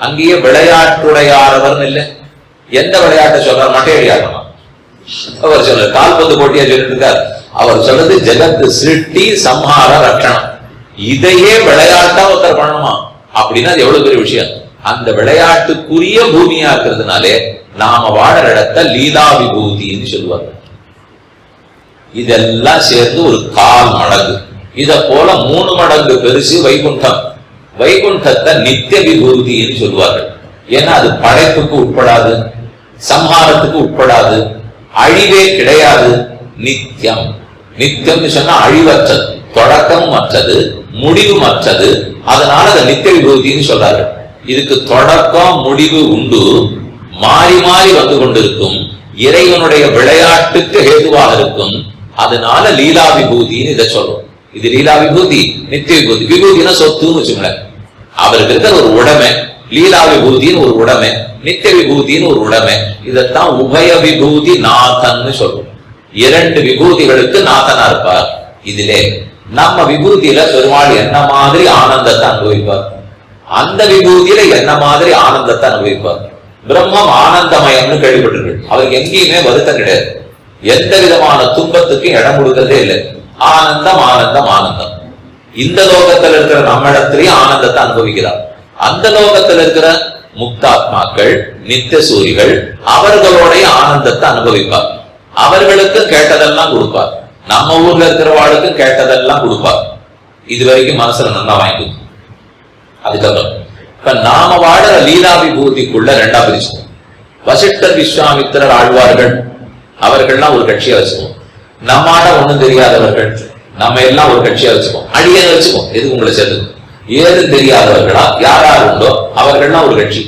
அங்கேயே விளையாட்டுடையாரவர் இல்லை. எந்த விளையாட்டை சொல்றார்? மட்டையடியாரமா அவர் சொல்ற கால்பந்து போட்டியா சொல்லிட்டு இருக்கார். அவர் சொல்றது ஜெகத்து சிருஷ்டி சம்ஹார ரட்சணம், இதையே விளையாட்டா ஒருத்தர் பண்ணணுமா அப்படின்னா அது எவ்வளவு பெரிய விஷயம். அந்த விளையாட்டுக்குரிய பூமியா இருக்கிறதுனாலே நாம வாழற இடத்த லீலா விபூதின்னு சொல்லுவாங்க. இதெல்லாம் சேர்ந்து ஒரு 1/4 மடங்கு. இத போல 3 மடங்கு பெருசு வைகுண்டம். வைகுண்டத்தை நித்திய விபூதின்னு சொல்லுவார்கள். ஏன்னா அது படைப்புக்கு உட்படாது, சம்ஹாரத்துக்கு உட்படாது, அழிவே கிடையாது. நித்தியம். நித்தியம்னு சொன்னா அழிவற்றது, தொடக்கம் மற்றது, முடிவு மற்றது. அதனால அதை நித்திய விபூதின்னு சொல்றாரு. இதுக்கு தொடக்கம் முடிவு உண்டு, மாறி மாறி வந்து கொண்டிருக்கும், இறைவனுடைய விளையாட்டுக்கு ஹேதுவாக இருக்கும். அதனால லீலா விபூதின்னு இதை சொல்றோம். இது லீலா விபூதி, நித்திய விபூதி. விபூதினா சொத்துன்னு வச்சுங்களேன். அவருக்கு இருக்கிற ஒரு உடைமை லீலா விபூதின்னு ஒரு உடைமை, நித்திய விபூதின்னு ஒரு உடைமை. இதைத்தான் உபய விபூதி நாதன்னு சொல்றோம். 2 விபூதிகளுக்கு நாதனா இருப்பார். இதிலே நம்ம விபூதியில பெருமாள் என்ன மாதிரி ஆனந்தத்தை அனுபவிப்பார், அந்த விபூதியில என்ன மாதிரி ஆனந்தத்தை அனுபவிப்பார். பிரம்மம் ஆனந்தமயம்னு கேள்விப்பட்டிருக்கு. அவருக்கு எங்கேயுமே வருத்தம் கிடையாது, எந்த விதமான துன்பத்துக்கும் இடம் கொடுக்கறதே இல்லை. ஆனந்தம் ஆனந்தம் ஆனந்தம். இந்த லோகத்தில் இருக்கிற நம்ம இடத்திலேயே ஆனந்தத்தை அனுபவிக்கிறார். அந்த லோகத்தில் இருக்கிற முக்தாத்மாக்கள் நித்திய சூரிகள் அவர்களுடைய ஆனந்தத்தை அனுபவிப்பார். அவர்களுக்கு கேட்டதெல்லாம் கொடுப்பார். நம்ம ஊர்ல இருக்கிறவாளுக்கு கேட்டதெல்லாம் கொடுப்பார். இது வரைக்கும் மனசுல நல்லா வாங்கிக்கும். அதுக்கப்புறம் இப்ப நாம வாழற லீலா விபூதிக்குள்ள 2ஆ பிரிச்சுக்கோம். வசிஷ்டர் விஸ்வாமித்திரர் ஆழ்வார்கள் அவர்கள்லாம் ஒரு கட்சியா வச்சுக்கோம். நம்மாட ஒண்ணும் தெரியாதவர்கள் நம்ம எல்லாம் ஒரு கட்சியா வச்சுக்கோம். அடியனை வச்சுக்கோம், எதுக்கு உங்களை சேர்த்துக்கோம். ஏது தெரியாதவர்களா யார் யார் உண்டோ அவர்கள்லாம் ஒரு கட்சி.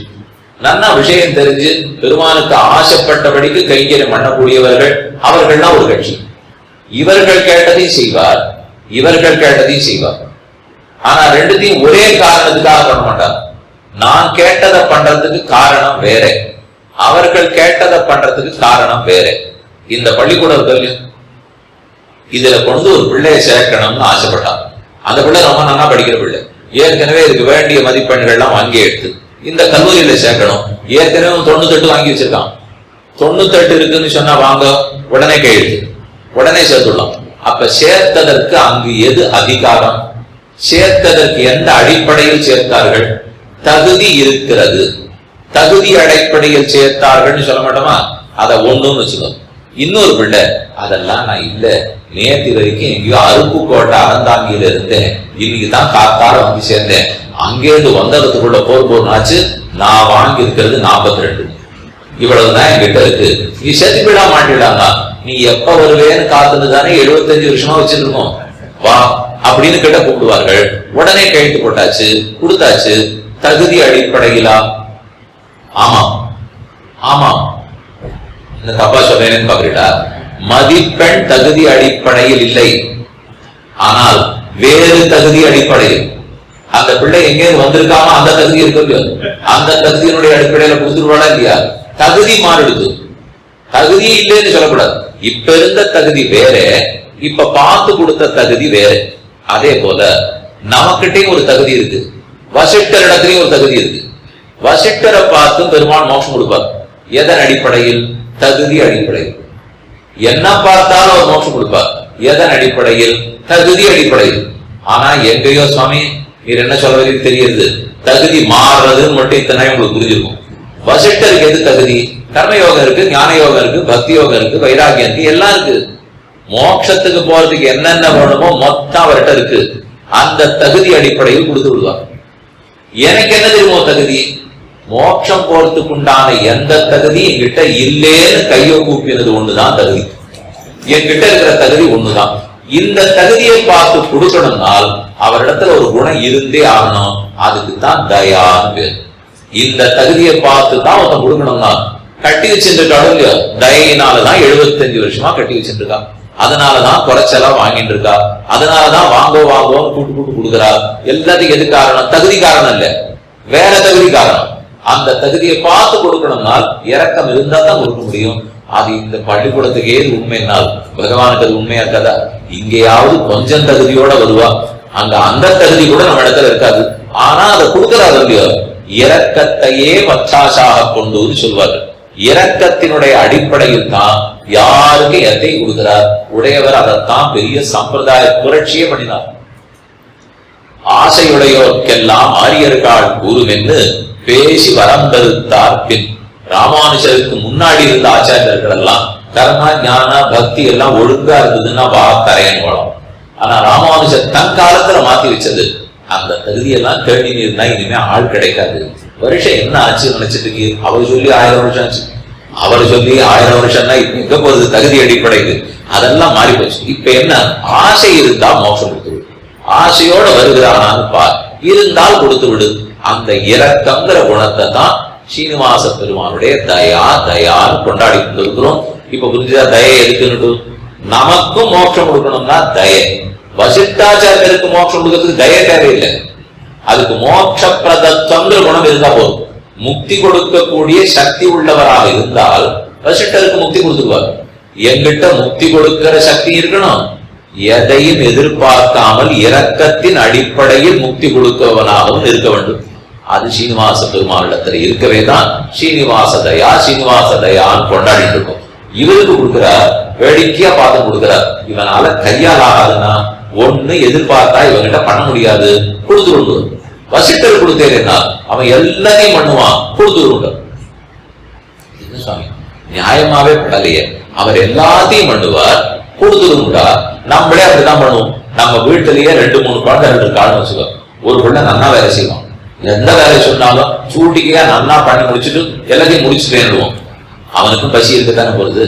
நன்னா விஷயம் தெரிஞ்சு பெருமானுக்கு ஆசைப்பட்டபடிக்கு கைங்கரியம் பண்ணக்கூடியவர்கள் அவர்கள்லாம் ஒரு கட்சி. இவர்கள் கேட்டதையும் செய்வார், இவர்கள் கேட்டதையும் செய்வார். ஆனா ரெண்டுத்தையும் ஒரே காரணத்துக்காக பண்ண மாட்டார். நான் கேட்டதை பண்றதுக்கு காரணம் வேற, அவர்கள் கேட்டதை பண்றதுக்கு காரணம் வேற. இந்த பள்ளிக்கூடம் இருக்கு, இதுல கொண்டு ஒரு பிள்ளையை சேர்க்கணும்னு ஆசைப்பட்டான். அந்த பிள்ளை ரொம்ப நல்லா படிக்கிற பிள்ளை, ஏற்கனவே இதுக்கு வேண்டிய மதிப்பெண்கள்லாம் வாங்கி எடுத்து இந்த கல்லூரியில சேர்க்கணும். ஏற்கனவே 98 வாங்கி வச்சிருக்கான். 98 இருக்குன்னு சொன்னா வாங்க, உடனே கையெழுத்து, உடனே சேர்த்துடலாம். அப்ப சேர்த்ததற்கு அங்கு எது அதிகாரம்? சேர்த்ததற்கு எந்த அடிப்படையில் சேர்த்தார்கள்? தகுதி இருக்கிறது, தகுதி அடிப்படையில் சேர்த்தார்கள் சொல்ல மாட்டோமா? அதை ஒண்ணுன்னு வச்சுக்கோ. இன்னொரு பிள்ளை அதெல்லாம் நான் இல்ல, நேற்று வரைக்கும் எங்கேயோ அருப்புக்கோட்டை அறந்தாங்கியில இருந்தேன், இன்னைக்குதான் காத்தால வந்து சேர்ந்தேன், அங்கேருந்து வந்ததுக்குள்ள போர்னாச்சு, நான் வாங்கி இருக்கிறது 42, இவ்வளவுதான் என்கிட்ட இருக்கு, நீ செத்து விடா மாட்டிடாங்க, நீ எப்ப வருவேன்னு காத்துன்னு தானே 75 வருஷமா வச்சிருக்கோம், வா அப்படின்னு கிட்ட கூப்பிடுவார்கள். உடனே கையெழுத்து போட்டாச்சு, கொடுத்தாச்சு. தகுதி அடிப்படையிலா? ஆமா ஆமா, தப்பா சொல்றேன்னு பாக்குறீங்களா? மதிப்பெண் தகுதி அடிப்படையில் இல்லை, ஆனால் வேறு தகுதி அடிப்படையில். அந்த பிள்ளை எங்கேயும் வந்திருக்காம அந்த தகுதி இருக்கு, அந்த தகுதியினுடைய அடிப்படையில கொடுத்துருவாடா இல்லையா? தகுதி மாறிடுது. தகுதி இல்லைன்னு சொல்லக்கூடாது. இப்ப இருந்த தகுதி வேற, இப்ப பார்த்து கொடுத்த தகுதி வேற. அதே போல நமக்கிட்டையும் ஒரு தகுதி இருக்கு, வசிஷ்டர் இடத்துலயும் ஒரு தகுதி இருக்கு. வசிஷ்டரை பார்த்து பெருமாள் மோட்சம் கொடுப்பார். எதன் அடிப்படையில்? தகுதி அடிப்படையில். என்ன பார்த்தாலும் அவர் மோட்சம் கொடுப்பார். எதன் அடிப்படையில்? தகுதி அடிப்படையில். ஆனா எங்கேயோ சுவாமி நீர் என்ன சொல்றதுக்கு தெரியுது, தகுதி மாறுறதுன்னு மட்டும் இத்தனை உங்களுக்கு புரிஞ்சிருக்கும். வசிஷ்டருக்கு எது தகுதி? கர்மயோகம் இருக்கு, ஞான யோகம் இருக்கு, பக்தி யோகம் இருக்கு, வைராகியம் இருக்கு, எல்லாம் இருக்கு. மோட்சத்துக்கு போறதுக்கு என்னென்ன வேணுமோ மொத்தம் அவர்கிட்ட இருக்கு. அந்த தகுதி அடிப்படையில் கொடுத்து விடுவார். எனக்கு என்ன தெரியுமோ தகுதி? மோட்சம் போறதுக்கு உண்டான எந்த தகுதி என்கிட்ட இல்லேன்னு கையோ கூப்பினது ஒண்ணுதான் தகுதி. என்கிட்ட இருக்கிற தகுதி ஒண்ணுதான். இந்த தகுதியை பார்த்து கொடுக்கணும்னால் அவரிடத்துல ஒரு குணம் இருந்தே ஆகணும். அதுக்கு தான் தயான்னு பேர். இந்த தகுதியை பார்த்து தான் ஒருத்தன் கொடுக்கணும்னா கட்டி வச்சுருக்காலும் இல்லையோ, தயினாலதான் 75 வருஷமா கட்டி வச்சுருக்கா. அதனாலதான் குறைச்சலா வாங்கிட்டு இருக்கா. அதனாலதான் வாங்கோன்னு கூட்டு கொடுக்குறா. எல்லாத்துக்கும் எது காரணம்? தகுதி காரணம் இல்ல, வேற தகுதி காரணம். அந்த தகுதியை பார்த்து கொடுக்கணும்னால் இரக்கம் இருந்தா தான் கொடுக்க முடியும். அது இந்த பள்ளிக்கூடத்துக்கு ஏது உண்மைனால் பகவானுக்கு அது உண்மையா இருக்காதா? இங்கேயாவது கொஞ்சம் தகுதியோட வருவா, அங்க அந்த தகுதி கூட நம்ம இடத்துல இருக்காது. ஆனா அதை கொடுக்கறாரு இல்லையோ, இரக்கத்தையே பச்சாசாக கொண்டு சொல்வார்கள். இரக்கத்தினுடைய அடிப்படையில் தான் யாருக்கு எதை கொடுக்கிறார். உடையவர் அதைத்தான் பெரிய சம்பிரதாய புரட்சியே பண்ணினார். ஆசையுடையோர்க்கெல்லாம் ஆரியர்கள் கூறும் என்று பேசி வரம் தருத்தார். பின் ராமானுஜருக்கு முன்னாடி இருந்த ஆச்சாரியர்கள் எல்லாம் கர்ம ஞான பக்தி எல்லாம் ஒழுங்கா இருந்ததுன்னா வா தரையன் வளம். ஆனா ராமானுஜர் தன் காலத்துல மாத்தி வச்சது அந்த தகுதியெல்லாம் கேள்வி நீர்னா இனிமே ஆள் கிடைக்காது. வருஷம் என்ன ஆச்சு நினைச்சிட்டு இருக்கு? அவர் சொல்லி 1000 வருஷம் ஆச்சு, அவர் சொல்லி 1000 வருஷம்னா இப்ப எங்க போறது? தகுதி அடிப்படைது அதெல்லாம் மாறி போச்சு. இப்ப என்ன? ஆசை இருந்தா மோட்சம் கொடுத்து விடு. ஆசையோட வருகிறானான்னு பார், இருந்தால் கொடுத்து விடு. அந்த இரக்கங்கிற குணத்தை தான் சீனிவாச பெருமானுடைய தயான்னு கொண்டாடி கொண்டிருக்கிறோம். இப்ப புரிஞ்சுதா? தயை எதுக்குன்னு? நமக்கும் மோட்சம் கொடுக்கணும்னா தயை. வசிஷ்டாச்சாரியருக்கு மோட்சம் கொடுக்கறதுக்கு தயை தேவையில்லை. அதுக்கு மோட்ச பிரதத்துவங்கிற குணம் இருந்தா போதும். முக்தி கொடுக்கக்கூடிய சக்தி உள்ளவராக இருந்தால் வசிஷ்டருக்கு முக்தி கொடுத்துருவார். எங்கிட்ட முக்தி கொடுக்கிற சக்தி இருக்கணும். எதையும் எதிர்பார்க்காமல் இரக்கத்தின் அடிப்படையில் முக்தி கொடுக்கவனாகவும் இருக்க வேண்டும். அது சீனிவாச பெருமானிடத்துல இருக்கவே தான் சீனிவாச தயான்னு கொண்டாடிட்டு இருக்கோம். இவருக்கு கொடுக்கிறார், வேடிக்கையா பார்த்து கொடுக்கிறார். இவனால கையால் ஆகாதுன்னா ஒண்ணு எதிர்பார்த்தா இவங்கிட்ட பண்ண முடியாது, கொடுத்துருண்டு. வசிஷ்டர் கொடுத்தேன்னா அவன் எல்லாத்தையும் பண்ணுவான், கொடுத்துருண்டு. என்ன சுவாமி நியாயமாவே படலையே? அவர் எல்லாத்தையும் பண்ணுவார், கொடுத்துருண்டா. நம்மளே அப்படிதான் பண்ணுவோம். நம்ம வீட்டிலேயே 2-3 குழந்தைகள் இருக்கான்னு வச்சுக்கோ. ஒரு பிள்ளை நன்னா வேலை செய்வான், எந்த வேலை சொன்னாலும் சூட்டிக்கையா நன்னா பண்ணி முடிச்சுட்டு எல்லாத்தையும் முடிச்சுட்டேன்னுவோம். அவனுக்கும் பசி இருக்கத்தானே போகுது.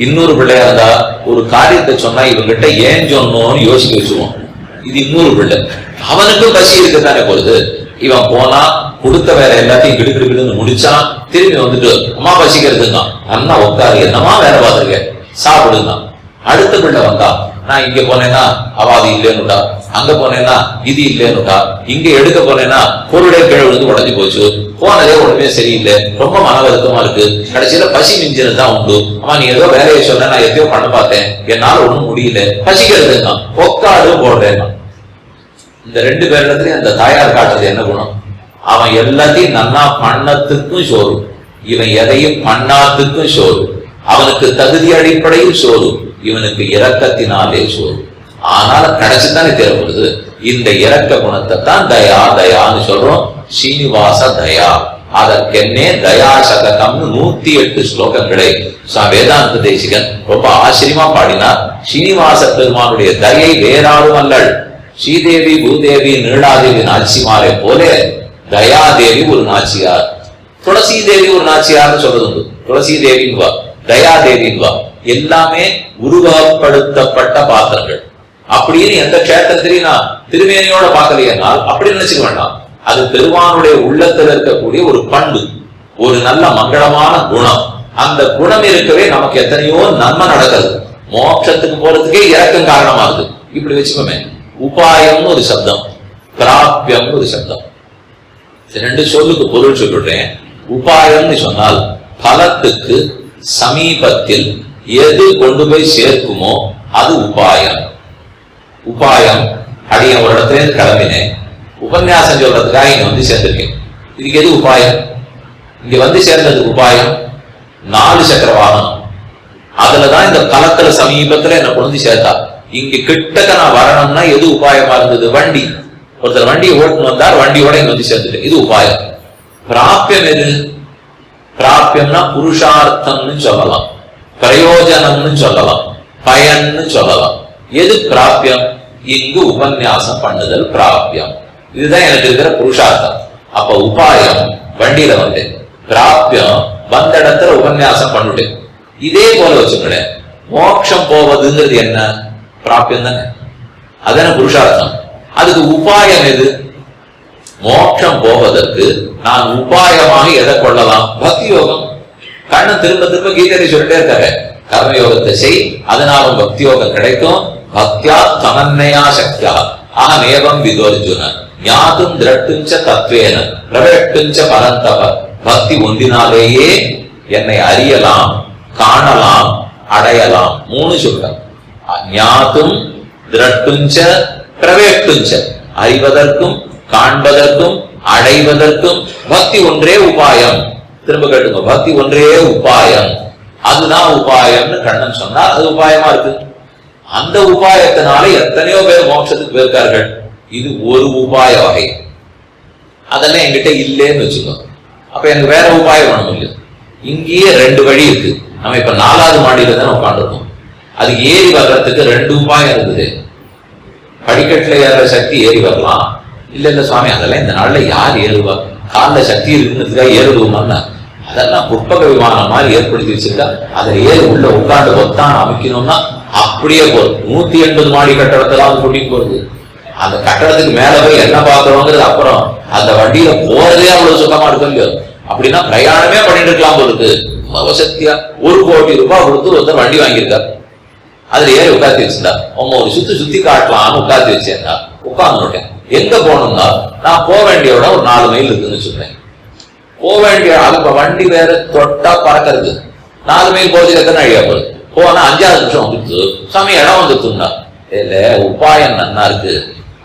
இன்னொரு பிள்ளையா இருந்தா ஒரு காரியத்தை சொன்னா இவங்கிட்ட ஏன் சொன்னோம்னு யோசிக்க வச்சுருவோம். இது இன்னொரு பிள்ளை, அவனுக்கும் பசி இருக்கத்தானே போகுது. இவன் போனா கொடுத்த வேலை எல்லாத்தையும் கிடுக்கிடுன்னு முடிச்சான், திரும்பி வந்துட்டு அம்மா பசிக்கிறதுங்க, அண்ணா உட்காரு, என்னமா வேலை பார்த்துருக்க, சாப்பிடுங்க. அடுத்த பிள்ளை வந்தா நான் இங்க போனேன்னா அவாது இல்லைன்னுட்டா, அங்க போனேன்னா இது இல்லைன்னுட்டா, இங்க எடுக்க போனேன்னா பொருளே கீழே விழுந்து உடஞ்சி போச்சு, போனதே ஒண்ணுமே சரியில்லை, ரொம்ப மன வருத்தமா இருக்கு, கடைசியில பசி மிஞ்சினது தான் உண்டு. அம்மா நீ ஏதோ வேலையை சொன்ன, நான் எதையோ பண்ண பார்த்தேன், என்னால ஒண்ணும் முடியல, பசிக்கிறதுங்க, உட்காரு போடுறேன். இந்த 2 பேரிடத்துலயும் அந்த தாயார் காட்டுறது என்ன குணம்? அவன் எல்லாத்தையும் நன்னா பண்ணத்துக்கும் சோறு, இவன் எதையும் பண்ணாத்துக்கும் சோறு. அவனுக்கு தகுதி அடிப்படையில் சோறு, இவனுக்கு இரக்கத்தினாலே சோறு. ஆனால கடைசித்தானே தேவைப்படுது. இந்த இரக்க குணத்தை தான் தயான்னு சொல்றோம். சீனிவாச தயா, அதற்கென்னே தயா சதகம்னு 108 ஸ்லோகங்களை வேதாந்த தேசிகன் ரொம்ப ஆச்சரியமா பாடினார். சீனிவாச பெருமானுடைய தயை வேறாலும் அல்லள். ஸ்ரீதேவி பூதேவி நீலாதேவி நாச்சிமாரை போல தயாதேவி ஒரு நாச்சியார், துளசி தேவி ஒரு நாச்சியார்னு சொல்றது உண்டு. துளசி தேவின்வா, தயாதேவின்வா, எல்லாமே உருவப்படுத்தப்பட்ட பாத்திரங்கள். அப்படின்னு எந்த கஷேத்திரத்திலையும் நான் திருமேனியோட பார்க்கலையானால் அப்படி நினைச்சுக்க வேண்டாம். அது பெருமானுடைய உள்ளத்துல இருக்கக்கூடிய ஒரு பண்பு, ஒரு நல்ல மங்களமான குணம். அந்த குணம் இருக்கவே நமக்கு எத்தனையோ நன்மை நடக்கிறது. மோட்சத்துக்கு போறதுக்கே இரக்கம் காரணமா இருக்கு. இப்படி வச்சுக்கோமே. உபாயம்னு ஒரு சப்தம், பிராப்யம்னு ஒரு சப்தம். 2 சொல்லுக்கு பொருள் சொல்லிடுறேன். உபாயம்னு சொன்னால் பலத்துக்கு சமீபத்தில் எது கொண்டு போய் சேர்க்குமோ அது உபாயம். உபாயம் அடிய ஒரு இடத்துல கிளம்பினேன், உபன்யாசம் சொல்றதுக்காக இங்க வந்து சேர்ந்திருக்கேன். இதுக்கு எது உபாயம்? இங்க வந்து சேர்ந்ததுக்கு உபாயம் 4 சக்கர வாகனம். அதுலதான் இந்த களத்துல சமீபத்துல என்ன கொண்டு சேர்த்தா. இங்க கிட்டக்க நான் வரணும்னா எது உபாயமா இருந்தது? வண்டி. ஒருத்தர் வண்டியை ஓட்டுன்னு வந்தார், வண்டியோட இங்க வந்து சேர்ந்துட்டேன், இது உபாயம். பிராப்யம் எது? பிராப்யம்னா புருஷார்த்தம்னு சொல்லலாம், பிரயோஜனம்னு சொல்லலாம், பயன்னு சொல்லலாம். எது பிராப்யம்? இங்கு உபன்யாசம் பண்ணுதல் பிராப்யம். இதுதான் எனக்கு இருக்கிற புருஷார்த்தம். அப்ப உபாயம் வண்டியில வந்தேன், பிராப்யம் வந்த இடத்துல உபன்யாசம் பண்ணிட்டேன். இதே போல வச்சுக்கேன். மோட்சம் போவதுங்கிறது என்ன? பிராப்யம் தானே, அதான புருஷார்த்தம். அதுக்கு உபாயம் எது? மோட்சம் போவதற்கு நான் உபாயமாக எதை கொள்ளலாம்? பக்தி யோகம். கண்ணன் திரும்ப திரும்ப கீதையை சொல்லிட்டே இருக்காரு, கர்மயோகத்தை செய், அதனாலும் பக்தி யோகம் கிடைக்கும். பக்தியா தமன்னையா சக்தியா அகமேவம் விதோர்ஜுன ஞாதும் திரட்டுஞ்ச தத்வேன பிரவேட்டுஞ்ச பரந்தவ. பக்தி ஒன்றினாலேயே என்னை அறியலாம், காணலாம், அடையலாம். 3 சொல்றார். ஞாதும் திரட்டுஞ்ச பிரவேட்டுஞ்ச, அறிவதற்கும் காண்பதற்கும் அடைவதற்கும் பக்தி ஒன்றே உபாயம். திரும்ப கேட்டுங்க, பக்தி ஒன்றே உபாயம், அதுதான் உபாயம்னு கண்ணன் சொன்னார். அது உபாயமா இருக்கு. அந்த உபாயத்தினால எத்தனையோ பேர் மோட்சத்துக்கு போயிருக்கார்கள். இது ஒரு உபாய வகை. அதெல்லாம் என்கிட்ட இல்லைன்னு வச்சுக்கோ, அப்ப எனக்கு வேற உபாயம் வேணும் இல்லை. இங்கேயே 2 வழி இருக்கு. நம்ம இப்ப 4வது மாடியில தானே உட்காந்துருக்கோம். அது ஏறி வர்றதுக்கு 2 உபாயம் இருக்குது. படிக்கட்டுல ஏற சக்தி ஏறி வரலாம். இல்ல சுவாமி, அதெல்லாம் இந்த நாள்ல யார் ஏறுவா? காலில் சக்தி இருக்குன்றதுக்காக ஏறுவோம்னா அதெல்லாம் புஷ்பக விமானம் மாதிரி ஏற்படுத்தி வச்சிருக்கா. அதை ஏறி உள்ள உட்காந்து ஒத்தான் அமைக்கணும்னா அப்படியே போகுது. 180 மாடி கட்டடத்தெல்லாம் கூட்டிட்டு போறது. அந்த கட்டடத்துக்கு மேல போய் என்ன பாக்குறோங்கிறது அப்புறம். அந்த வண்டியில போறதே அவ்வளவு சுத்தமா இருக்கும் இல்லையோ. அப்படின்னா பிரயாணமே பண்ணிட்டு இருக்கலாம் போருக்கு. வசதியா 1 கோடி ரூபாய் கொடுத்து ஒருத்தர் வண்டி வாங்கியிருக்காரு. அதுல ஏறி உட்காந்து வச்சிருந்தா ஒரு சுத்தி காட்டலாம்னு உட்காந்து வச்சேன்னா உட்கார்ந்துட்டேன். எங்க போகணும்னா நான் போக வேண்டிய விட ஒரு 4 மைல் இருக்குன்னு சொல்றேன். போக வேண்டிய இப்ப வண்டி வேற தொட்டா பறக்கிறது. 4 மைல் போச்சு எத்தனை அழியா போகுது. போனா 5வது நிமிஷம் வந்துட்டு சாமி இடம் வந்துட்டுன்னா இல்ல உபாயம் நன்னா இருக்கு,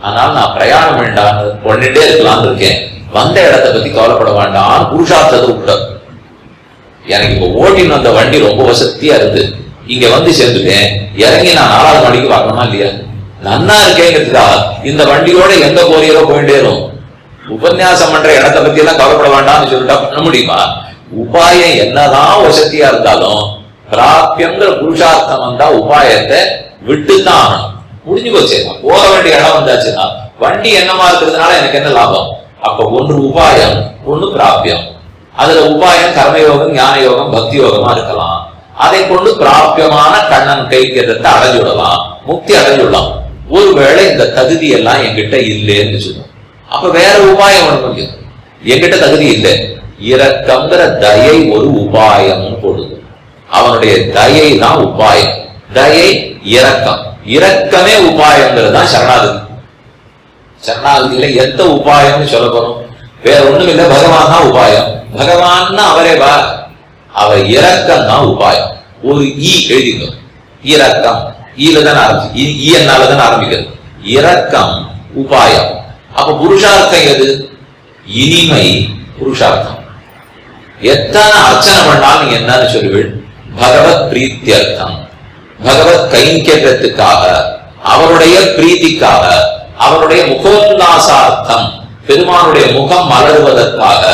அதனால நான் பிரயாணம் வேண்டாம் பண்ணிட்டே இருக்கலாம்னு இருக்கேன். வந்த இடத்தை பத்தி கவலைப்பட வேண்டாம். புருஷார்த்தத்தை விட்டார். எனக்கு இப்ப ஓட்டின்னு வந்த வண்டி ரொம்ப வசதியா இருக்கு. இங்க வந்து சேர்ந்துட்டேன். இறங்கி நான் 4வது மாடிக்கு பார்க்கணுமா இல்லையா? நன்னா இருக்கேங்கிறதுக்கா இந்த வண்டியோட எங்க போறீரோ போயிட்டேரும். உபன்யாசம் பண்ற இடத்தை பத்தி எல்லாம் கவலைப்பட வேண்டாம்னு சொல்லிட்டா பண்ண முடியுமா? உபாயம் என்னதான் வசதியா இருந்தாலும் பிராபியங்கிற புருஷார்த்தம் வந்தா உபாயத்தை விட்டுத்தான் ஆகணும். முடிஞ்சு போச்சு. போக வேண்டிய இடம் வந்தாச்சுன்னா வண்டி என்னமா இருக்கிறதுனால எனக்கு என்ன லாபம்? அப்ப 1 உபாயம் 1 பிராபியம். அதுல உபாயம் கர்மயோகம், ஞான யோகம், பக்தி யோகமா இருக்கலாம். அதை கொண்டு பிராபியமான கண்ணன் கைக்கிறத அடைஞ்சுடலாம், முக்தி அடைஞ்சுடலாம். ஒருவேளை இந்த தகுதி எல்லாம் என்கிட்ட இல்லைன்னு சொல்லுவோம். அப்ப வேற உபாயம் ஒண்ணு என்கிட்ட தகுதி இல்லை. இரக்கம்ங்கிற தயை ஒரு உபாயம் போடுது. அவனுடைய தயை தான் உபாயம். தயை இரக்கம், இரக்கமே உபாயங்கிறது தான் சரணாகதி. சரணாகதியில எந்த உபாயம்னு சொல்ல போறோம்? வேற ஒண்ணும் இல்லை, பகவான் தான் உபாயம். பகவான் அவரே வா, அவர் இரக்கம் தான் உபாயம். ஒரு எழுதிங்க, இரக்கம் ஈலதான் ஆரம்பிக்கிறது. இரக்கம் உபாயம். அப்ப புருஷார்த்தம் எது? இனிமை புருஷார்த்தம். எத்தனை அர்ச்சனை பண்ணாலும் நீங்க என்னன்னு சொல்லுவீள்? பகவத் பிரீத்தியர்த்தம், பகவத் கைங்கரியத்துக்காக, அவருடைய பிரீத்திக்காக, அவருடைய முகோல்லாசார்த்தம், பெருமானுடைய முகம் மலர்வதற்காக.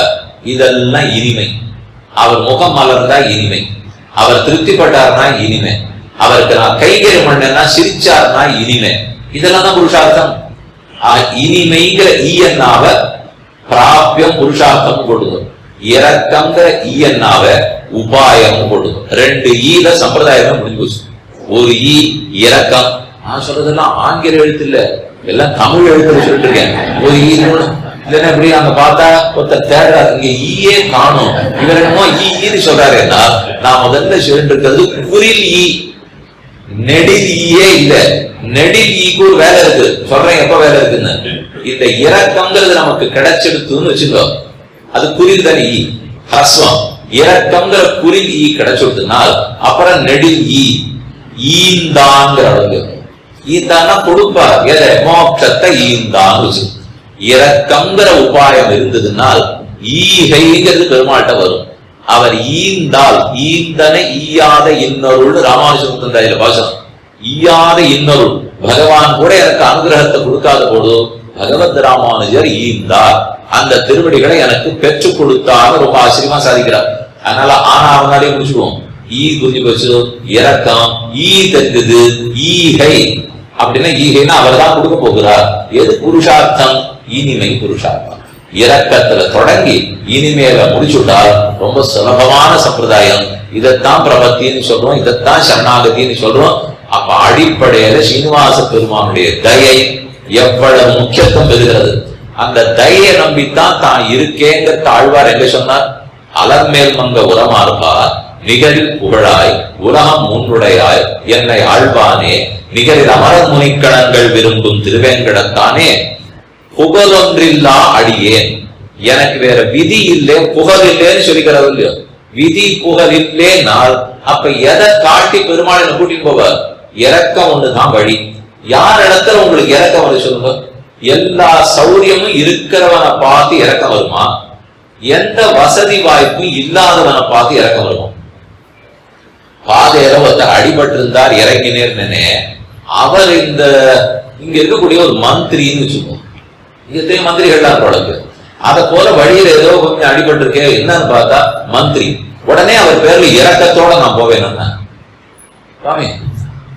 இதெல்லாம் இனிமை. அவர் முகம் மலர்ந்தா இனிமை, அவர் திருப்திப்பட்டார்னா இனிமை, அவருக்கு நான் கைகரியம் பண்ணேன்னா சிரிச்சார்னா இனிமை. இதெல்லாம் தான் புருஷார்த்தம். இனிமைங்கிற ஈயன்னாவ பிராபியம் புருஷார்த்தம் கொடுக்கும். இரக்கம்ங்கிற ஈயன்னாவ உபாயம் கொடுக்கும். 2 ஈல சம்பிரதாயமே முடிஞ்சு போச்சு. ஒரு இரக்கம். நான் சொல்றதெல்லாம் ஆங்கில எழுத்து இல்ல, எல்லாம் தமிழ் எழுத்துல சொல்லிட்டு இருக்கேன். ஒரு இல்லைன்னா இப்படி அங்க பார்த்தா ஒருத்தர் தேடுறாரு, இங்க ஈயே காணும், இவர் என்னமோ ஈன்னு சொல்றாருன்னா நான் முதல்ல சொல்லிட்டு இருக்கிறது குறில் ஈ, நெடில் ஈயே இல்ல. நெடில் ஈக்கு ஒரு வேலை இருக்கு. சொல்றேன் எப்ப வேலை இருக்குன்னு. இந்த இரக்கம்ங்கிறது நமக்கு கிடைச்செடுத்துன்னு வச்சுக்கோ, அது குறில் தான் ஈ ஹஸ்வம். இரக்கம்ங்கிற குறில் ஈ கிடைச்சுடுதுனால் அப்புறம் நெடில் ஈ ஈந்தாங்கிற அளவுக்கு. ஈந்தான்னா கொடுப்பார், எதை? மோட்சத்தை ஈந்தான்னு வச்சு. இரக்கம்ங்கிற உபாயம் இருந்ததுனால் ஈகைங்கிறது பெருமாள்கிட்ட வரும். அவர் ஈந்தால், ஈந்தனை ஈயாத இன்னொருள் ராமானுஜமுத்தந்தாயில பாசனம். ஈயாத இன்னொருள், பகவான் கூட எனக்கு அனுகிரகத்தை கொடுக்காத போது பகவத் ராமானுஜர் ஈந்தார், அந்த திருவடிகளை எனக்கு பெற்றுக் கொடுத்தார். ரொம்ப ஆச்சரியமா சாதிக்கிறார். அதனால ஆனா அவனாலே முடிச்சுடுவோம். ஈ புரிஞ்சு போச்சு. இரக்கம் ஈ தெரிஞ்சது. ஈகை அப்படின்னா ஈகைன்னா அவர் தான் கொடுக்க போகிறார். எது புருஷார்த்தம்? இனிமை புருஷார்த்தம். இரக்கத்துல தொடங்கி இனிமேல முடிச்சுட்டால் ரொம்ப சுலபமான சம்பிரதாயம். இதைத்தான் பிரபத்தின்னு சொல்றோம், இதைத்தான் சரணாகதின்னு சொல்றோம். அப்ப அடிப்படையில ஸ்ரீனிவாச பெருமானுடைய தயை எவ்வளவு முக்கியத்துவம் பெறுகிறது. அந்த தயை நம்பித்தான் தான் இருக்கேங்கிற ஆழ்வார் எங்க சொன்னார்? அலர்மேல் மங்க உரமார்பார் நிகரில் புகழாய் உலகம் முன்னுடையாய் என்னை ஆழ்வானே நிகரில் அமரர் முனிக்கணங்கள் விரும்பும் திருவேங்கடத்தானே புகழொன்றில்லா அடியேன். எனக்கு வேற விதி இல்லை புகழ் இல்லைன்னு சொல்லிக்கிறது இல்லையோ. விதி புகழ் இல்லேனால் அப்ப எதை காட்டி பெருமாள் கூட்டிட்டு போவார்? இறக்கம் ஒண்ணுதான் வழி. யார் இடத்துல உங்களுக்கு இறக்கம் வருது சொல்லுங்க? எல்லா சௌரியமும் இருக்கிறவனை பார்த்து இறக்கம் வருமா? எந்த வசதி வாய்ப்பும் இல்லாதவனை பார்த்து இறக்கம் வருமா? பாதையில ஒருத்தர் அடிபட்டு இருந்தார், இறங்கினேர்னே, அவர் இங்க இருக்கக்கூடிய ஒரு மந்திரின்னு வச்சுக்கோங்க. இங்க மந்திரிகள்லாம் தொடங்கு. அதை போல வழியில ஏதோ கொஞ்சம் அடிபட்டு இருக்கே, என்னன்னு பார்த்தா மந்திரி. உடனே அவர் பேர்ல இறக்கத்தோட நான் போவேன். சாமி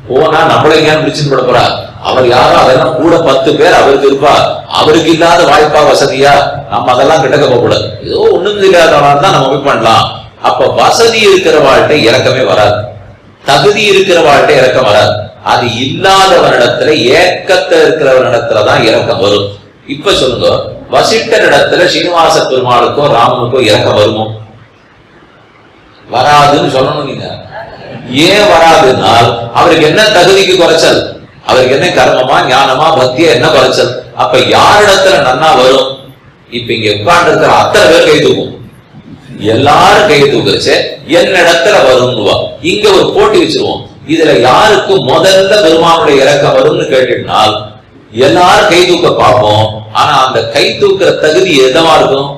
போனா நம்மள எங்கேயாவது பிடிச்சிட்டு போட போறா? அவர் யாரும் அதெல்லாம் கூட 10 பேர் அவருக்கு இருப்பா. அவருக்கு இல்லாத வாய்ப்பா வசதியா? நம்ம அதெல்லாம் கிட்டக்க போக கூடாது. ஏதோ ஒண்ணும் இல்லாதவனால தான் நம்ம போய் பண்ணலாம். அப்ப வசதி இருக்கிற வாழ்க்கை இறக்கமே வராது, தகுதி இருக்கிற வாழ்க்கை இறக்கம் வராது. அது இல்லாதவனிடத்துல ஏக்கத்தை இருக்கிறவனிடத்துலதான் இறக்கம் வரும். இப்ப சொல்லுங்க, வசிஷ்டர் இடத்துல ஸ்ரீனிவாச பெருமாளுக்கோ ராமனுக்கோ இறக்கம் வருமோ? வராதுன்னு சொல்லணும். நீங்க ஏன் வராதுனால் அவருக்கு என்ன தகுதிக்கு குறைச்சல்? அவருக்கு என்ன கர்மமா ஞானமா பக்தியா என்ன குறைச்சல்? அப்ப யாரிடத்துல நன்னா வரும்? இப்ப இங்க உட்கார்ந்து இருக்கிற அத்தனை பேர் கை தூக்கும், எல்லாரும் கை தூக்குச்சு என்னிடத்துல வரும்னுவா. இங்க ஒரு போட்டி வச்சிருவோம், இதுல யாருக்கு முதல்ல பெருமானுடைய இறக்கம் வரும்னு கேட்டுனால் எல்லாரும் கை தூக்க பார்ப்போம். ஆனா அந்த கை தூக்குற தகுதி எதமா இருக்கும்?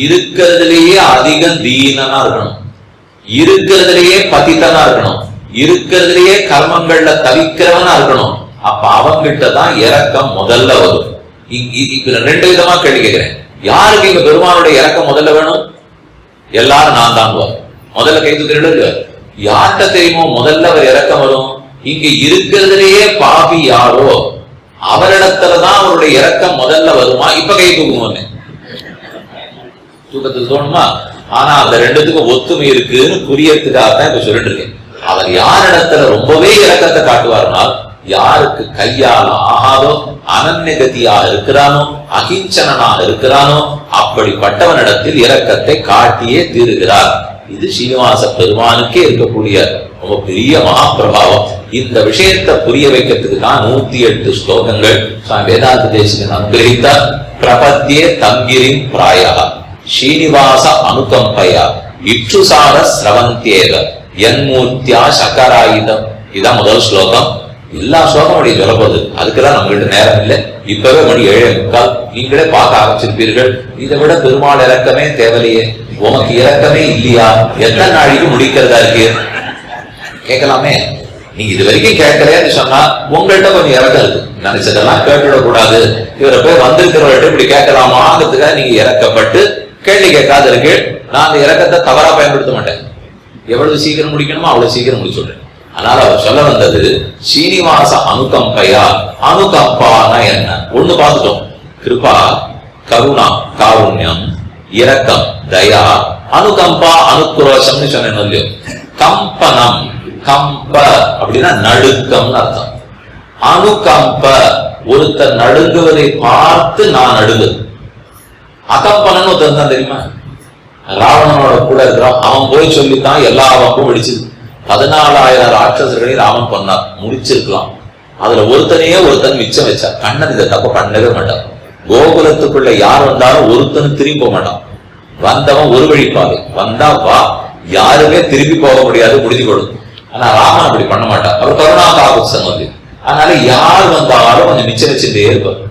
இருக்கிறதுலயே அதிகம் தீனனா இருக்கணும், இருக்கிறதுலயே பதித்தனா இருக்கணும், இருக்கிறதுலயே கர்மங்கள்ல தவிக்கிறவனா இருக்கணும். அப்ப அவங்கிட்டதான் இறக்கம் முதல்ல வரும். இப்ப 2 விதமா கேள்வி கேட்கிறேன். யாருக்கு இங்க பெருமானுடைய இறக்கம் முதல்ல வேணும்? எல்லாரும் நான் தான் முதல்ல கை தூக்கிற. யார்கிட்ட தெரியுமோ முதல்ல அவர் இறக்கம் வரும்? இங்க இருக்கிறதுலயே பாவி யாரோ அவரிடத்துலதான் அவருடைய இறக்கம் முதல்ல வருமா? இப்ப கை தூக்குவோன்னு தூக்கத்துக்கு தோணுமா? ஆனா அந்த 2த்துக்கும் ஒத்துமை இருக்குன்னு புரியறதுக்காகத்தான் இப்ப சொல்லிட்டு இருக்கேன். அவர் யாரிடத்துல ரொம்பவே இறக்கத்தை காட்டுவார்னால், யாருக்கு கையால் ஆகாதோ, அனன்யகதியாக இருக்கிறானோ, அகிஞ்சனாக இருக்கிறானோ, அப்படிப்பட்டவனிடத்தில் இரக்கத்தை காட்டியே தீருகிறார். இது ஸ்ரீனிவாச பெருமானுக்கே இருக்கக்கூடிய ரொம்ப பெரிய மகாபிரபாவம். இந்த விஷயத்தை புரிய வைக்கிறதுக்கு தான் 108 ஸ்லோகங்கள் சுவாமி வேதாந்த தேசிகன் அனுகிரகித்தார். பிரபத்தியே தங்கிரின் பிராயா ஸ்ரீனிவாச அனுகம்பயா இற்றுசார ஸ்ரவந்தியேக என்மூர்த்தியா சக்கராயுதம். இதான் முதல் ஸ்லோகம். எல்லா ஸ்லோகம் அப்படி சொல்லப்போகுது. அதுக்கெல்லாம் நம்மகிட்ட நேரம் இல்லை. இப்பவே மணி 7:45. நீங்களே பார்க்க ஆரம்பிச்சிருப்பீர்கள். இதை விட பெருமாள் இறக்கமே தேவையில்லையே, உனக்கு இறக்கமே இல்லையா, எத்தனை நாளைக்கு முடிக்கிறதா இருக்கு கேட்கலாமே. நீங்க இது வரைக்கும் கேட்கலன்னு சொன்னா உங்கள்கிட்ட கொஞ்சம் இறக்கம் இருக்கு. நினைச்சதெல்லாம் கேட்டுவிடக்கூடாது. இவரை போய் வந்திருக்கிறவர்கிட்ட இப்படி கேட்கலாமாங்கிறதுக்காக நீங்க இறக்கப்பட்டு கேள்வி கேட்காத இருக்கு. நான் அந்த இறக்கத்தை தவறா பயன்படுத்த மாட்டேன். எவ்வளவு சீக்கிரம் முடிக்கணுமோ அவ்வளவு சீக்கிரம் முடிச்சுடுறேன். அதனால அவர் சொல்ல வந்தது ஸ்ரீனிவாச அனுகம்பையா. அனுகம்பானா என்ன? ஒண்ணு பார்த்துட்டோம். கிருபா, கருணா, காருண்யம், இரக்கம், தயா. அனுகம்பா அனுக்ரோஷம்னு சொன்னேன் இல்லையோ. கம்பனம், கம்ப அப்படின்னா நடுக்கம்னு அர்த்தம். அனுகம்ப ஒருத்தர் நடுங்குவதை பார்த்து நான் நடுங்கு. அகம்பனன்னு ஒருத்தர் தான் தெரியுமா? ராவணனோட கூட இருக்கிறான். அவன் போய் சொல்லித்தான் எல்லா வம்பும் வெடிச்சது. 14,000 ராட்சசர்களையும் ராமன் பண்ணார், முடிச்சிருக்கலாம். அதுல ஒருத்தன் மிச்சம் வச்சார். கண்ணன் இதை தப்ப பண்ணவே மாட்டான். கோகுலத்துக்குள்ள யார் வந்தாலும் ஒருத்தனும் திரும்பி போக மாட்டான். வந்தவன் ஒரு வழிப்பாதை வந்தா வா, யாருமே திரும்பி போக முடியாது, முடிஞ்சு கொடுக்கும். ஆனா ராமன் அப்படி பண்ண மாட்டான். அவர் கருணா காபுசன் வந்து. அதனால யார் வந்தாலும் கொஞ்சம் மிச்சம் வச்சுட்டே இருப்பார்.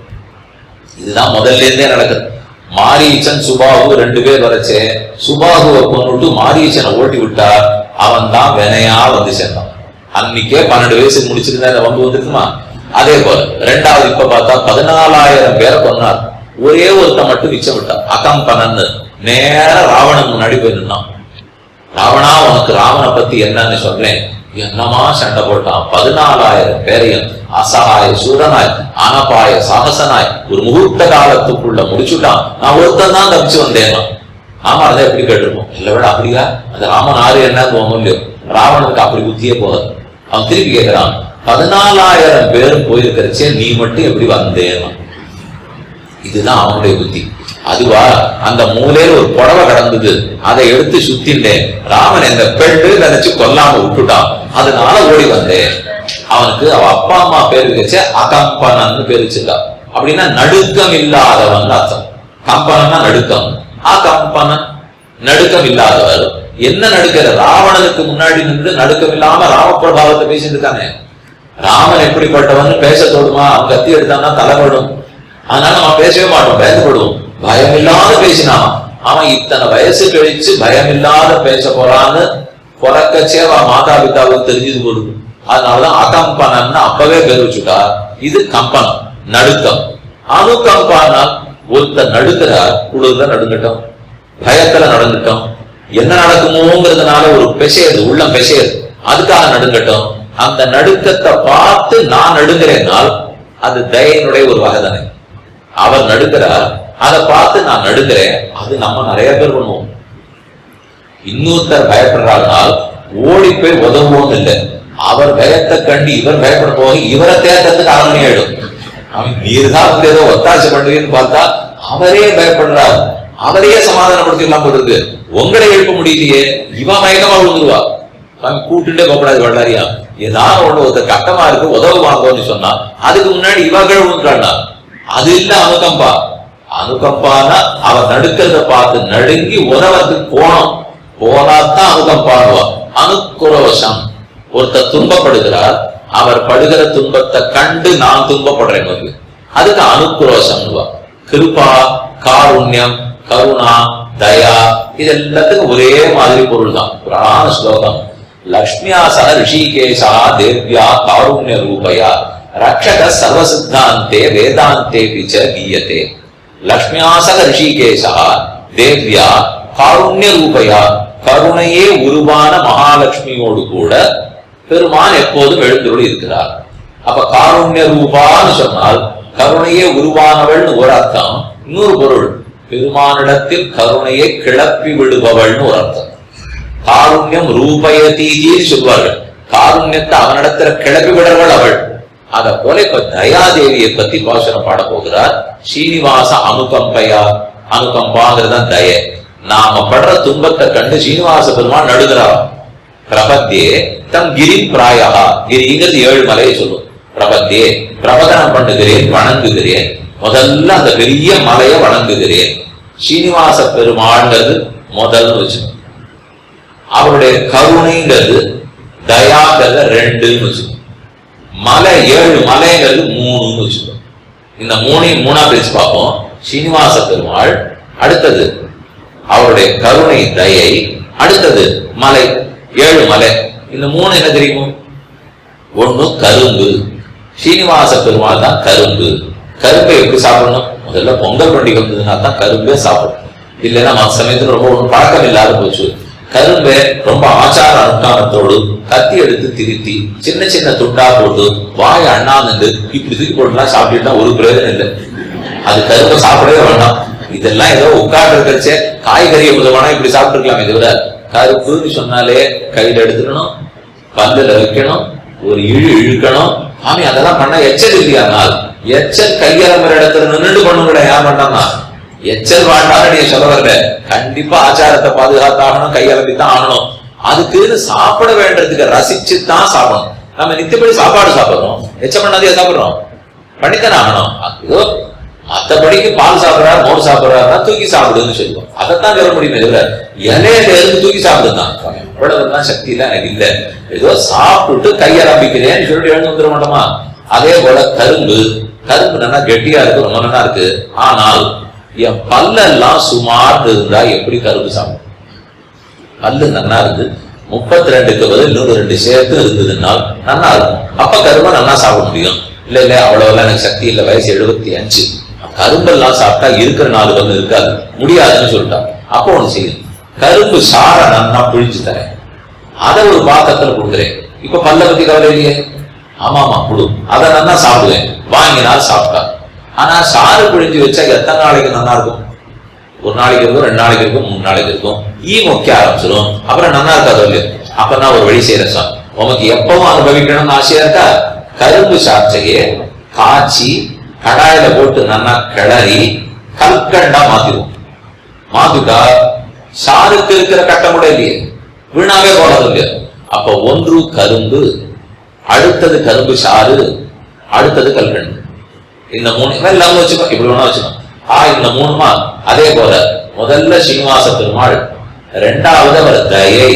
இதுதான் முதல்ல இருந்தே நடக்குது. மாரீச்சன் சுபாகு 2 பேர் வரச்சே, சுபாகுவை கொண்டுட்டு மாரீச்சனை ஓட்டி விட்டா அவன் தான் வினையா வந்து சேர்ந்தான். அன்னைக்கே 12 வயசுக்கு முடிச்சிருந்தா இந்த வம்பு வந்துருக்குமா? அதே போல 2வது இப்ப பார்த்தா 14,000 பேரை கொன்னார். ஒரே ஒருத்தன் மட்டும் மிச்சம் விட்டான். அகம்பனன்னு நேர ராவணன் முன்னாடி போய் நின்னான். ராவணா, உனக்கு ராவனை பத்தி என்னன்னு சொல்றேன். என்னமா சண்டை போட்டான். 14,000 பேரையும் அசகாய சூரனாய் அனபாய சாகசனாய் ஒரு முகூர்த்த காலத்துக்குள்ள முடிச்சுட்டான். நான் ஒருத்தன் தான் தப்பிச்சு வந்தேன். ஆமா, அதை எப்படி கேட்டிருப்போம். இல்லை விட அப்படியா, அந்த ராமன் ஆறு என்ன தோணும் இல்லையோ. ராவனுக்கு அப்படி புத்தியே போகாது. அவன் திருப்பி கேட்கிறான், 14,000 பேரும் போயிருக்கிறச்சே நீ மட்டும் எப்படி வந்தேன்? இதுதான் அவனுடைய புத்தி. அதுவா அந்த மூலையில ஒரு புடவை கடந்தது, அதை எடுத்து சுத்தின்றேன், ராமன் இந்த பெண்ணு நினைச்சு கொல்லாம விட்டுட்டான், அதனால ஓடி வந்தேன். அவனுக்கு அவ அப்பா அம்மா பேர் வச்ச அகம்பனன்னு பேர் வச்சிருக்கா. அப்படின்னா நடுக்கம் இல்லாதவன் அர்த்தம். கம்பனா நடுக்கம், அகம்பனன் நடுக்கம் இல்லாதவர். என்ன நடுக்கிற? ராவணனுக்கு முன்னாடி நின்று நடுக்கம் இல்லாம ராமபிரபாவத்தை பேசிட்டு இருக்கானே. ராமன் எப்படிப்பட்டவன் பேச தோடுமா? அவன் கத்தி எடுத்தான்னா தலைப்படும். அதனால நம்ம பேசவே மாட்டோம், பயந்துபடுவோம். பயம் இல்லாத பேசினான். அவன் இத்தனை வயசு கழிச்சு பயம் இல்லாத பேச போறான்னு பிறக்கச்சே அவன் மாதா பிதாவுக்கு தெரிஞ்சது போடுது. அதனாலதான் அகம்பனன்னு அப்பவே பேர் வச்சுட்டா. இது கம்பனம், நடுக்கம். அணுகம்பானால் ஒருத்த நடுக்கிறார், குளிர்ல நடுங்கட்டும், பயத்துல நடந்துட்டோம், என்ன நடக்குமோங்கிறதுனால ஒரு பெசையது, உள்ளம் பெசையது, அதுக்காக நடுங்கட்டும். அந்த நடுக்கத்தை பார்த்து நான் நடுங்கிறேனால் அது தயனுடைய ஒரு வகை தானே. அவர் நடுக்கிறார், அதை பார்த்து நான் நடுக்கிறேன். அது நம்ம நிறைய பேர் பண்ணுவோம். இன்னொருத்தர் பயப்படுறாருனால் ஓடி போய் உதவுவோம் இல்லை, அவர் பயத்தை கண்டு இவர் பயப்பட போக இவரை தேர்ந்ததுக்கு அரமணி ஆயிடும். அவன் நீர்தான் வந்து ஏதோ ஒத்தாசை பண்ணுவீன்னு பார்த்தா அவரே பயப்படுறாரு, அவரையே சமாதானப்படுத்திடலாம் போட்டு உங்களை எழுப்ப முடியலையே, இவன் மயக்கமா விழுந்துருவா. அவன் கூட்டுட்டே போகக்கூடாது வளரியா, ஏதாவது ஒண்ணு ஒருத்தர் கட்டமா இருக்கு உதவு வாங்கன்னு சொன்னா அதுக்கு முன்னாடி இவர்கள் விழுந்துட்டான்னா அது இல்ல அனுகம்பா. அனுகம்பானா அவன் நடுக்கிறத பார்த்து நடுங்கி உதவத்துக்கு போனோம், போனாத்தான் அனுகம்பானுவா. அனுக்குரோஷம், ஒருத்தர் துன்பப்படுகிறார், அவர் படுகிற துன்பத்தை கண்டு நான் துன்பப்படுறேன், அதுக்கு அனுக்குரோஷம். கிருபா, காருண்யம், கருணா, தயா, இது எல்லாத்துக்கும் ஒரே மாதிரி பொருள் தான். புராண ஸ்லோகம். லக்ஷ்மியா சக ரிஷிகேஷா தேவ்யா காருண்ய ரூபயா ரக்ஷக சர்வசித்தாந்தே வேதாந்தே பிச்ச கீயதே. லக்ஷ்மியா சக ரிஷிகேஷா தேவ்யா காருண்ய ரூபயா, கருணையே உருவான மகாலட்சுமியோடு கூட பெருமான் எப்போதும் எழுந்தருளி இருக்கிறார். அப்ப காருண்ய ரூபான்னு சொன்னால் கருணையே உருவானவள்னு ஒரு அர்த்தம். இன்னொரு பொருள், பெருமானிடத்தில் கருணையை கிளப்பி விடுபவள்னு ஒரு அர்த்தம். காருண்யம் ரூபயதீதின்னு சொல்வார்கள். காருண்யத்தை அவனிடத்துல கிளப்பி விடுறவள் அவள். அத போல இப்ப தயாதேவியை பத்தி பாசனம் பாட போகிறார். ஸ்ரீனிவாச அனுகம்பையா, அனுகம்பாங்கிறதான் தய. நாம படுற துன்பத்தை கண்டு ஸ்ரீனிவாச பெருமான் நடுகிறார். பிரபத்தியே தம் கிரி பிராயா, கிரிங்கிறது 7 மலையை சொல்லும். பிரபத்தியே பிரபதனம் பண்ணுகிறேன், வணங்குகிறேன். முதல்ல அந்த பெரிய மலையை வணங்குகிறேன். ஸ்ரீனிவாச பெருமாள்ங்கிறது முதல்னு வச்சுக்கணும். அவருடைய கருணைங்கிறது தயாங்கிறத 2ன்னு வச்சுக்கணும். மலை 7 மலைங்கிறது 3ன்னு வச்சுக்கணும். இந்த 3ஐயும் 3ஆ பிரிச்சு பார்ப்போம். ஸ்ரீனிவாச பெருமாள், அடுத்தது அவருடைய கருணை தயை, அடுத்தது மலை 7 மலை. இந்த 3 என்ன தெரியுமோ? ஒண்ணு கரும்பு. ஸ்ரீனிவாச பெருமாள் தான் கரும்பு. கரும்பை எப்படி சாப்பிடணும்? முதல்ல பொங்கல் பண்டிகை வந்ததுன்னா தான் கரும்பே சாப்பிடணும். இல்லைன்னா மற்ற சமயத்துல ரொம்ப ஒன்றும் பழக்கம் இல்லாத போச்சு. கரும்பை ரொம்ப ஆச்சார அனுஷ்டானத்தோடு கத்தி எடுத்து திருத்தி சின்ன சின்ன துண்டா போட்டு வாய் அண்ணாந்து இப்படி தூக்கி போட்டுலாம் சாப்பிட்டுட்டா ஒரு பிரயோஜனம் இல்லை. அது கரும்பை சாப்பிடவே வேண்டாம். இதெல்லாம் ஏதோ உட்கார்ந்து இருக்கச்சே காய்கறியை முதல்வானா இப்படி சாப்பிட்டு இருக்கலாமே தவிர, கருப்புன்னு சொன்னாலே கையில எடுத்துக்கணும், பல்லுல வைக்கணும், ஒரு இழுக்கணும். ஆமி அதெல்லாம் பண்ண எச்சல் இல்லையானால் எச்சல் கையலம்புற இடத்துல நின்று பண்ணுங்கடா. யார் பண்ணாமா எச்சல் வாண்டாலும் நீங்க சொல்ல வரல. கண்டிப்பா ஆச்சாரத்தை பாதுகாத்தாகணும், கையலம்பித்தான் ஆகணும். அதுக்குன்னு சாப்பிட வேண்டதுக்கு ரசிச்சுதான் சாப்பிடணும். நம்ம நித்தியப்படி சாப்பாடு சாப்பிடுறோம், எச்சம் பண்ணாதே சாப்பிடுறோம், பண்ணித்தானே ஆகணும். ஏதோ மற்றபடிக்கு பால் சாப்பிடறாரு, மோர் சாப்பிடறாருன்னா தூக்கி சாப்பிடுன்னு சொல்லுவோம். அதைத்தான் சொல்ல முடியுமே தவிர இலையில இருந்து தூக்கி சாப்பிடுதான். இவ்வளவுதான் சக்தி எல்லாம் எனக்கு இல்லை. ஏதோ சாப்பிட்டு கையலம்பிக்கிறேன்னு சொல்லிட்டு எழுந்து வந்துட மாட்டோமா? அதே போல கரும்பு, கரும்பு நல்லா கெட்டியா இருக்கு, ரொம்ப நல்லா இருக்கு. ஆனால் என் பல்லெல்லாம் சுமார் இருந்தா எப்படி கரும்பு சாப்பிடும்? பல்லு நல்லா இருக்கு, 32க்கு பதில் 102 சேர்த்து இருந்ததுனால் நல்லா இருக்கும். அப்ப கரும்பை நல்லா சாப்பிட முடியும். இல்ல இல்ல அவ்வளவுலாம் எனக்கு சக்தி இல்லை, வயசு 75, கரும்பெல்லாம் சாப்பிட்டா இருக்கிற 4 பல்லு இருக்காது, முடியாதுன்னு சொல்லிட்டான். அப்போ ஒண்ணு செய்யுது, கரும்பு சார நல்லா பிழிஞ்சு தரேன், அதை ஒரு பாத்திரத்துல கொடுக்குறேன். இப்ப பல்ல பத்தி கவலை இல்லையே. ஆமாமா கொடு, அதை நல்லா சாப்பிடுவேன், வாங்கினால் சாப்பிட்டா. ஆனா சாறு பிழிஞ்சு வச்சா எத்தனை நாளைக்கு நல்லா இருக்கும்? ஒரு நாளைக்கு இருக்கும், 2 நாளைக்கு இருக்கும், 3 நாளைக்கு இருக்கும். மொக்க ஆரம்பிச்சிடும், அப்புறம் நல்லா இருக்காது இல்லையா? அப்ப நான் ஒரு வழி செய்யறேன் சார், உனக்கு எப்பவும் அனுபவிக்கணும்னு ஆசையா இருக்கா? கரும்பு சாற்றையே காய்ச்சி கடாயில போட்டு நல்லா கிளறி கல்கண்டா மாத்திடுவோம். மாத்திட்டா சாருக்கு இருக்கிற கட்டம் கூட இல்லையே, வீணாவே போறது இல்லையா. அப்ப ஒன்று கரும்பு, அடுத்தது கரும்பு சாறு, அடுத்தது கல்கண்டு. இந்த மூணு எல்லாம் வச்சுக்கோ, இப்படி வேணா வச்சுக்கோ. இந்த மூணுமா அதே போல முதல்ல சீனிவாச பெருமாள், இரண்டாவது அவர் தயை,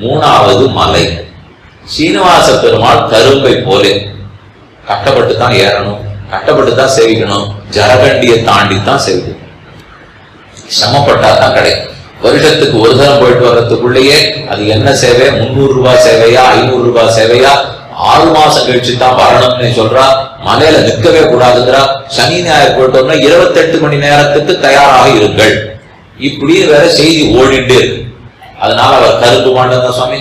மூணாவது மலை. சீனிவாச பெருமாள் கரும்பை போலே கஷ்டப்பட்டு தான் ஏறணும், கஷ்டப்பட்டு தான் சேவிக்கணும், ஜரகண்டியை தாண்டி தான் சேவிக்கணும். சிரமப்பட்டா தான் கிடைக்கும். வருஷத்துக்கு ஒரு தரம் போயிட்டு வர்றதுக்குள்ளேயே அது என்ன சேவை, 300 ரூபாய் சேவையா 500 ரூபாய் சேவையா, 6 மாசம் கழிச்சு தான் வரணும்னு சொல்றா. மலையில நிற்கவே கூடாதுங்கிறா. சனி ஞாயிறு போயிட்டு வரணும், 28 மணி நேரத்துக்கு தயாராக இருங்கள், இப்படி வேற செய்தி ஓடிட்டே இருக்கு. அதனால அவர் கரும்பு மாட்டேங்க சுவாமி,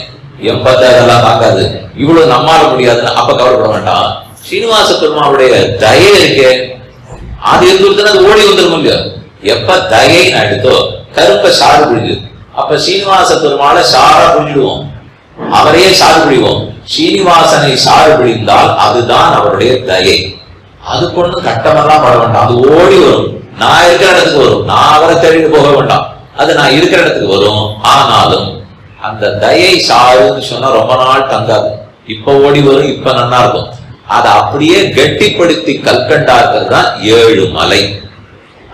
80 அதெல்லாம் தாக்காது, இவ்வளவு நம்மால முடியாதுன்னு அப்ப கவலைப்பட வேண்டாம். சீனிவாச பெருமாளுடைய தயை இருக்கே, அது எந்த அது ஓடி வந்துடும் இல்லையா. எப்ப தயைன்னு எடுத்தோ கருப்பை சாறு பிடிக்குது, அப்ப சீனிவாச பெருமாளை சாரா பிடிச்சிடுவோம், அவரையே சாறு பிடிவோம். சீனிவாசனை சாறு பிடிந்தால் அதுதான் அவருடைய தயை. அது கொண்டு கட்டமெல்லாம் பட வேண்டாம், அது ஓடி வரும். நான் இருக்கிற இடத்துக்கு வரும், நான் அவரை தேடிட்டு போக வேண்டாம், அது நான் இருக்கிற இடத்துக்கு வரும். ஆனாலும் அந்த தயை சாருன்னு சொன்னா ரொம்ப நாள் தங்காது, இப்ப ஓடி வரும், இப்ப நல்லா இருக்கும். அதை அப்படியே கெட்டிப்படுத்தி கல்கண்டா இருக்கிறது தான் 7 மலை.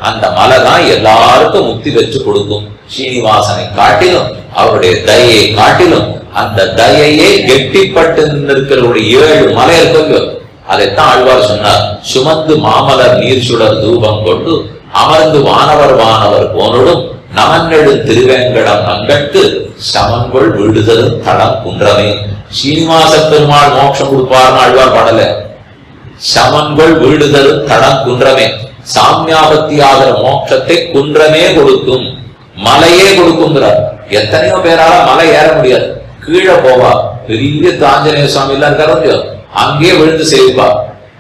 அந்த மலை தான் எல்லாருக்கும் முக்தி பெற்று கொடுக்கும். சீனிவாசனை காட்டிலும் அவருடைய தயையை காட்டிலும் அந்த தயையே கெட்டிப்பட்டு இருக்கிறவருடைய 7 மலை இருக்கோ, அதைத்தான் ஆழ்வார் சொன்னார். சுமந்து மாமலர் நீர் சுடர் தூபம் கொண்டு அமர்ந்து வானவர் போனோடும் நமன்னெடு திருவேங்கடம் நங்கட்டு சமன்கொள் விடுதலும் தடம் குன்றமே. சீனிவாச பெருமாள் மோட்சம் கொடுப்பார்னு ஆழ்வார் பாடல, சமன்கொள் விடுதலும் தடம் குன்றமே. சாமியாபத்தி ஆகிற மோட்சத்தை குன்றமே கொடுக்கும், மலையே கொடுக்குங்கிறார். எத்தனையோ பேரால மலை ஏற முடியாது, கீழே போவா. பெரிய ஆஞ்சநேய சுவாமி எல்லாம் இருக்காரு, அங்கே விழுந்து செய்வா.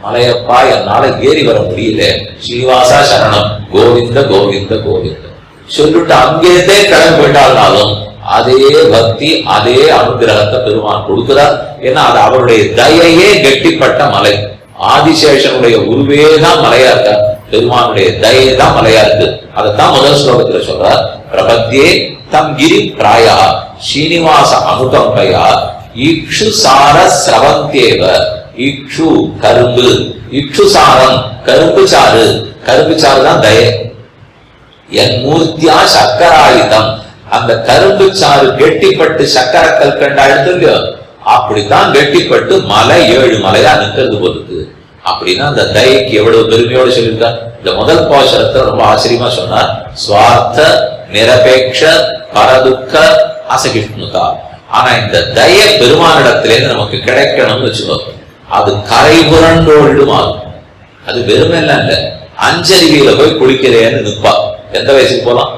மலையப்பா என்னால ஏறி வர முடியல, ஸ்ரீனிவாசா சரணம், கோவிந்த கோவிந்த கோவிந்த சொல்லிட்டு அங்கேருந்தே கிளம்பி போயிட்டாலும் அதே பக்தி அதே அனுகிரகத்தை பெருமான் கொடுக்கிறார். ஏன்னா அது அவருடைய தயையே கெட்டிப்பட்ட மலை. ஆதிசேஷனுடைய உருவேதான் மலையா இருக்க, பெருமானுடைய தயை தான் மலையா இருக்கு. அதைத்தான் முதல் ஸ்லோகத்துல சொல்றார். பிரபத்தியே தம் கிரி பிராயா ஸ்ரீனிவாச அனுகம்பையா இக்ஷு சார ஸ்ரவந்தேவ. இக்ஷு கரும்பு, இக்ஷு சாரம் கரும்பு சாறு, கரும்பு சாறு தான் தயை. என் மூர்த்தியா சக்கராயுதம், அந்த கரும்பு சாறு கெட்டிப்பட்டு சக்கர கல்கண்டா எடுத்து இல்லையோ, அப்படித்தான் கெட்டிப்பட்டு மலை 7 மலையா நிற்கிறது போலுக்கு. அப்படின்னா அந்த தயைக்கு எவ்வளவு பெருமையோடு சொல்லியிருக்கார். இந்த முதல் பாசுரத்தை ரொம்ப ஆச்சரியமா சொன்னார். சுவார்த்த நிரபேட்ச பரதுக்க அசகிஷ்ணுதா. ஆனா இந்த தய பெருமானிடத்திலேருந்து நமக்கு கிடைக்கணும்னு வச்சுக்கோ, அது கரை புரண்டோடுமாகும். அது வெறுமெல்லாம் இல்ல, அஞ்சருவியில போய் குளிக்கிறேன்னு நிற்பா. எந்த வயசுக்கு போலாம்?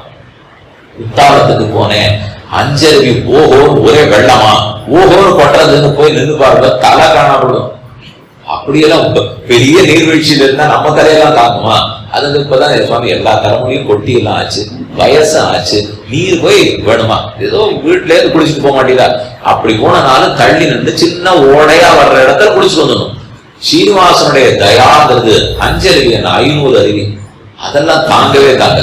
உத்தாரத்துக்கு போனேன், அஞ்சருவி ஓஹோன்னு ஒரே வெள்ளமா, ஓஹோன்னு கொட்டுறதுன்னு போய் நின்று பாருங்க, தலை காணப்படும். அப்படியெல்லாம் பெரிய நீர்வீழ்ச்சியில இருந்தா நம்ம தலையெல்லாம் தாங்குமா? அதுக்கு இப்பதான் சுவாமி எல்லா தலைமுறையும் கொட்டி எல்லாம் ஆச்சு, வயசும் ஆச்சு, நீர் போய் வேணுமா? ஏதோ வீட்டுல இருந்து குளிச்சுட்டு போக மாட்டீங்களா? அப்படி போனாலும் தள்ளி நின்று சின்ன ஓடையா வர்ற இடத்துல குளிச்சுட்டு வந்துடணும். சீனிவாசனுடைய தயாங்கிறது அஞ்சருவி, 500 அருவி, அதெல்லாம் தாங்கவே தாங்க.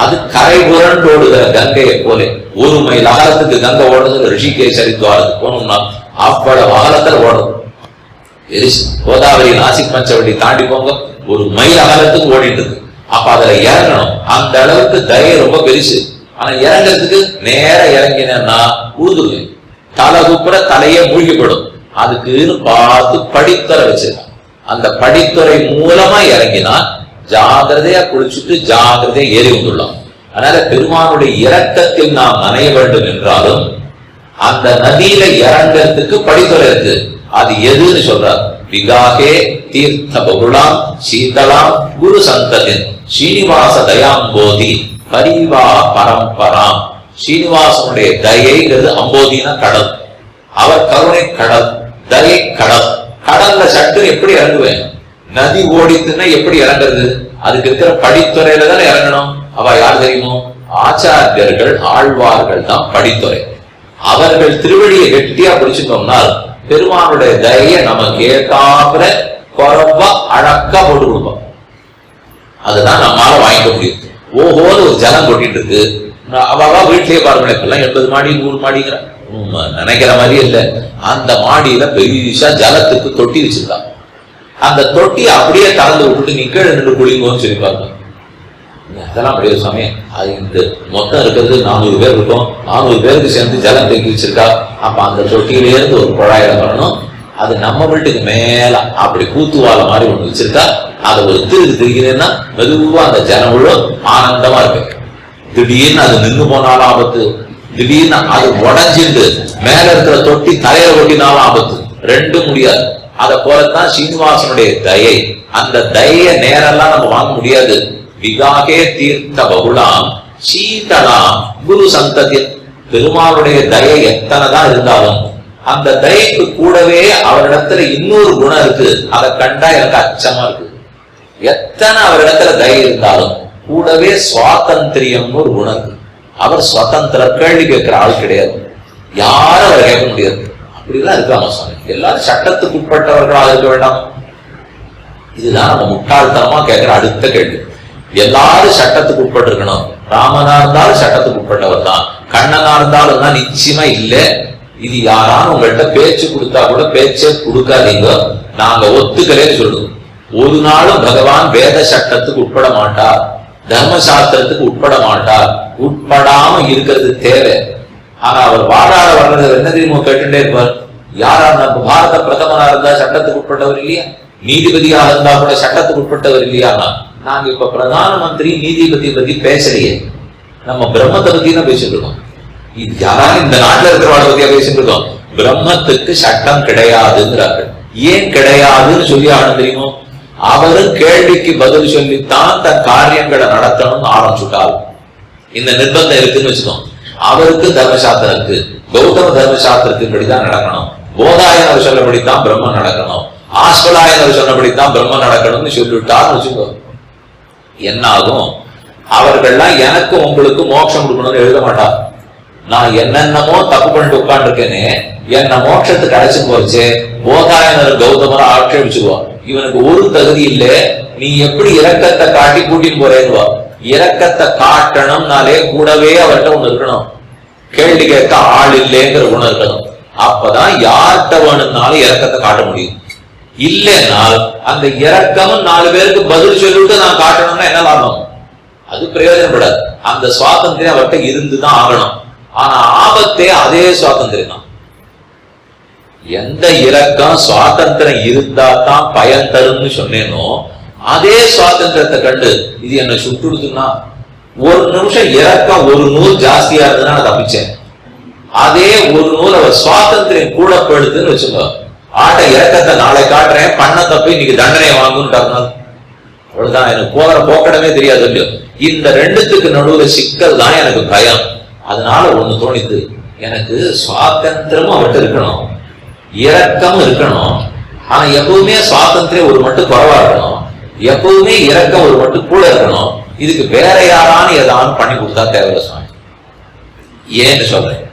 அது கரை புரண்டோடுகிற கங்கையை போல 1 மைல் அகலத்துக்கு கங்கை ஓடுறது. ரிஷிகேஷ் ஹரித்வாரத்துக்கு போனோம்னா அவ்வளவு அகலத்துல ஓடும். கோதாவரி நாசிக் பஞ்சவடி தாண்டி போங்க, 1 மைல் அகலத்துக்கு ஓடிட்டு இருக்கு. அப்ப அதுல இறங்கணும். அந்த அளவுக்கு தயை ரொம்ப பெருசு. ஆனா இறங்கிறதுக்கு நேர இறங்கினா உழுதுருவேன், தலை குப்புற தலையே மூழ்கிப்படும். அதுக்குன்னு பார்த்து படித்துறை வச்சிருக்கான். அந்த படித்துறை மூலமா இறங்கினா ஜாகிரதையா குளிச்சுட்டு ஜாகிரதையா ஏறி வந்துள்ளோம். அதனால பெருமானுடைய இரக்கத்தில் நாம் நனைய வேண்டும் என்றாலும் அந்த நதியில இறங்கிறதுக்கு படித்துறை இருக்கு. அது எதுன்னு சொல்றார். விகாகே தீர்த்த பகுலாம் சீதலாம் குரு சந்ததின் ஸ்ரீனிவாச தயாம்போதி பரிவா பரம்பராம். ஸ்ரீனிவாசனுடைய தயைங்கிறது அம்போதினா கடல், அவர் கருணை கடல், தயை கடல். கடல்ல சட்டு எப்படி இறங்குவேன்? நதி ஓடித்துன்னா எப்படி இறங்குறது? அதுக்கு இருக்கிற படித்துறையில தானே இறங்கணும். அவ யார் தெரியுமோ? ஆச்சாரியர்கள், ஆழ்வார்கள் தான் படித்துறை. அவர்கள் திருவடியை கெட்டியா பிடிச்சுட்டோம்னால் பெருமானுடைய தயை நமக்கு ஏற்காப்புல குறவா அழக்கா போட்டு கொடுப்போம். அதுதான் நம்மளால வாங்கிக்க முடியும். ஓஹோன்னு ஒரு ஜலம் கொட்டிட்டு இருக்கு. அவ வீட்லயே பாருங்களேன், இப்பெல்லாம் 80 மாடி 100 மாடிங்கிற நினைக்கிற மாதிரியே இல்லை. அந்த மாடியில பெருசா ஜலத்துக்கு தொட்டி வச்சிருக்காங்க. அந்த தொட்டி அப்படியே திறந்து விட்டுட்டு நீ கீழே நின்று குளிங்கன்னு சொல்லி பாருங்க. அதெல்லாம் அப்படியே சமயம். அது இந்த மொத்தம் இருக்கிறது 400 பேர் இருக்கும். 400 பேருக்கு சேர்ந்து ஜலம் தேக்கி வச்சிருக்கா. அப்ப அந்த தொட்டியிலேருந்து ஒரு குழாயில வரணும். அது நம்ம வீட்டுக்கு மேல அப்படி கூத்துவால மாதிரி ஒண்ணு வச்சிருக்கா. அதை ஒரு திரிக்கிறேன்னா மெதுவா அந்த ஜனம் உள்ள ஆனந்தமா இருக்கு. திடீர்னு அது நின்று போனாலும் ஆபத்து, திடீர்னு அது உடஞ்சிட்டு மேல இருக்கிற தொட்டி தலையில ஒட்டினாலும் ஆபத்து. ரெண்டும் முடியாது. அதை போலத்தான் சீனிவாசனுடைய தயை. அந்த தய நேரெல்லாம் நம்ம வாங்க முடியாது. விகாகே தீர்த்த பகுலாம் சீதலாம் குரு சந்ததி. பெருமாளுடைய தயை எத்தனைதான் இருந்தாலும் அந்த தயைக்கு கூடவே அவரிடத்துல இன்னொரு குணம் இருக்கு. அதை கண்டா எனக்கு அச்சமா இருக்கு. எத்தனை அவரிடத்துல தயை இருந்தாலும் கூடவே சுவாதந்திரியம்னு ஒரு குணம் இருக்கு. அவர் சுதந்திர கேள்வி கேட்கிற ஆள் கிடையாது. யாரும் அவரை கேட்க முடியாது. அப்படிதான் இருக்காம சுவாமி. எல்லாரும் சட்டத்துக்கு உட்பட்டவர்களாக இருக்க வேண்டாம். இதுதான் நம்ம முட்டாள்தனமா கேட்கிற அடுத்த கேள்வி. எல்லாரும் சட்டத்துக்கு உட்பட்டு இருக்கணும். ராமனா இருந்தாலும் சட்டத்துக்கு உட்பட்டவர் தான். கண்ணனா இருந்தாலும் தான் நிச்சயமா இல்லை. இது யாராலும் உங்கள்கிட்ட பேச்சு கொடுத்தா கூட பேச்சே கொடுக்காதீங்க, நாங்க ஒத்துக்கலேன்னு சொல்லுவோம். ஒரு நாளும் பகவான் வேத சட்டத்துக்கு உட்பட மாட்டார், தர்மசாஸ்திரத்துக்கு உட்பட மாட்டார். உட்படாம இருக்கிறது தேவை. ஆனா அவர் வாழாட வர்றது என்ன தெரியுமோ கேட்டுட்டே இருப்பார். யாரா நம்ம பாரத பிரதமரா இருந்தா சட்டத்துக்கு உட்பட்டவர் இல்லையா? நீதிபதியாக இருந்தா கூட சட்டத்துக்கு உட்பட்டவர் இல்லையா? நாங்க இப்ப பிரதான மந்திரி நீதிபதி பத்தி பேசலையே, நம்ம பிரம்மத்தை பத்தி தான் பேசிட்டு இருக்கோம். யாராலும் இந்த நாட்டுல இருக்கிறவளை பத்தியா பேசிட்டு இருக்கோம். பிரம்மத்துக்கு சட்டம் கிடையாதுங்கிறார்கள். ஏன் கிடையாதுன்னு சொல்லி ஆகணும் தெரியுமோ? அவரும் கேள்விக்கு பதில் சொல்லித்தான் தன் காரியங்களை நடத்தணும்னு ஆரம்பிச்சுட்டால் இந்த நிர்பந்தம் இருக்குன்னு வச்சுக்கோம். அவருக்கு தர்மசாஸ்திரம் இருக்கு, கௌதம தர்மசாஸ்திரத்துக்கு படிதான் நடக்கணும். போதாயனர் சொல்லப்படித்தான் பிரம்மன் நடக்கணும், ஆஸ்வலாயனர் சொன்னபடித்தான் பிரம்மன் நடக்கணும்னு சொல்லிவிட்டான்னு வச்சுக்கோ. என்ன ஆகும்? அவர்கள்லாம் எனக்கு உங்களுக்கு மோட்சம் கொடுக்கணும்னு எழுத மாட்டார். நான் என்னென்னமோ தப்பு பண்ணிட்டு உட்காந்துருக்கேனே, என்ன மோட்சத்துக்கு அழைச்சு போச்சு போதாயனர் கௌதமரை ஆட்சேபிச்சுருவான். இவனுக்கு ஒரு தகுதி இல்லை, நீ எப்படி இரக்கத்தை காட்டி கூட்டின்னு போறேன்னுவா. இரக்கத்தை காட்டணும்னாலே கூடவே அவர்கிட்ட ஒண்ணு இருக்கணும், கேள்வி கேட்க ஆள் இல்லைங்கிற குணம் இருக்கணும். அப்பதான் யார்கிட்ட வேணும்னாலும் இரக்கத்தை காட்ட முடியும். இல்லைன்னால் அந்த இரக்கமும் 4 பேருக்கு பதில் சொல்லிட்டு நான் காட்டணும்னா என்ன லாபம்? அது பிரயோஜனப்படாது. அந்த சுவாதந்திரம் அவர்கிட்ட இருந்துதான் ஆகணும். ஆனா ஆபத்தே அதே சுவாதந்திரம் தான். எந்த இரக்கம் சுவாதந்திரம் இருந்தா தான் பயன் தரும்னு சொன்னேனோ அதே சுவாதந்திரத்தை கண்டு இது என்ன சுட்டுடுதுன்னா, ஒரு நிமிஷம் இரக்கம் ஒரு நூல் ஜாஸ்தியா இருந்ததுன்னா நான் தப்பிச்சேன். அதே ஒரு நூல் அவர் சுவாதந்திரம் கூட போயிடுதுன்னு வச்சுக்கோ, ஆட்ட இறக்கத்தை நாளை காட்டுறேன், பண்ண தப்பு இன்னைக்கு தண்டனை வாங்குன்னு. அவ்வளவுதான். எனக்கு போகிற போக்கடமே தெரியாது இல்லையோ. இந்த ரெண்டுத்துக்கு நடுவுல சிக்கல் தான் எனக்கு பயம். அதனால ஒண்ணு தோணித்து, எனக்கு சுவாதந்திரமும் அவர்கிட்ட இருக்கணும், இரக்கமும் இருக்கணும். ஆனா எப்பவுமே சுவாதந்திரம் ஒரு மட்டும் குறைவா இருக்கணும், எப்பவுமே இரக்கம் ஒரு மட்டும் கூட இருக்கணும். இதுக்கு வேற யாரானு ஏதாவது பண்ணி கொடுத்தா தேவையில்ல சுவாமி. ஏன்னு சொல்றேன்,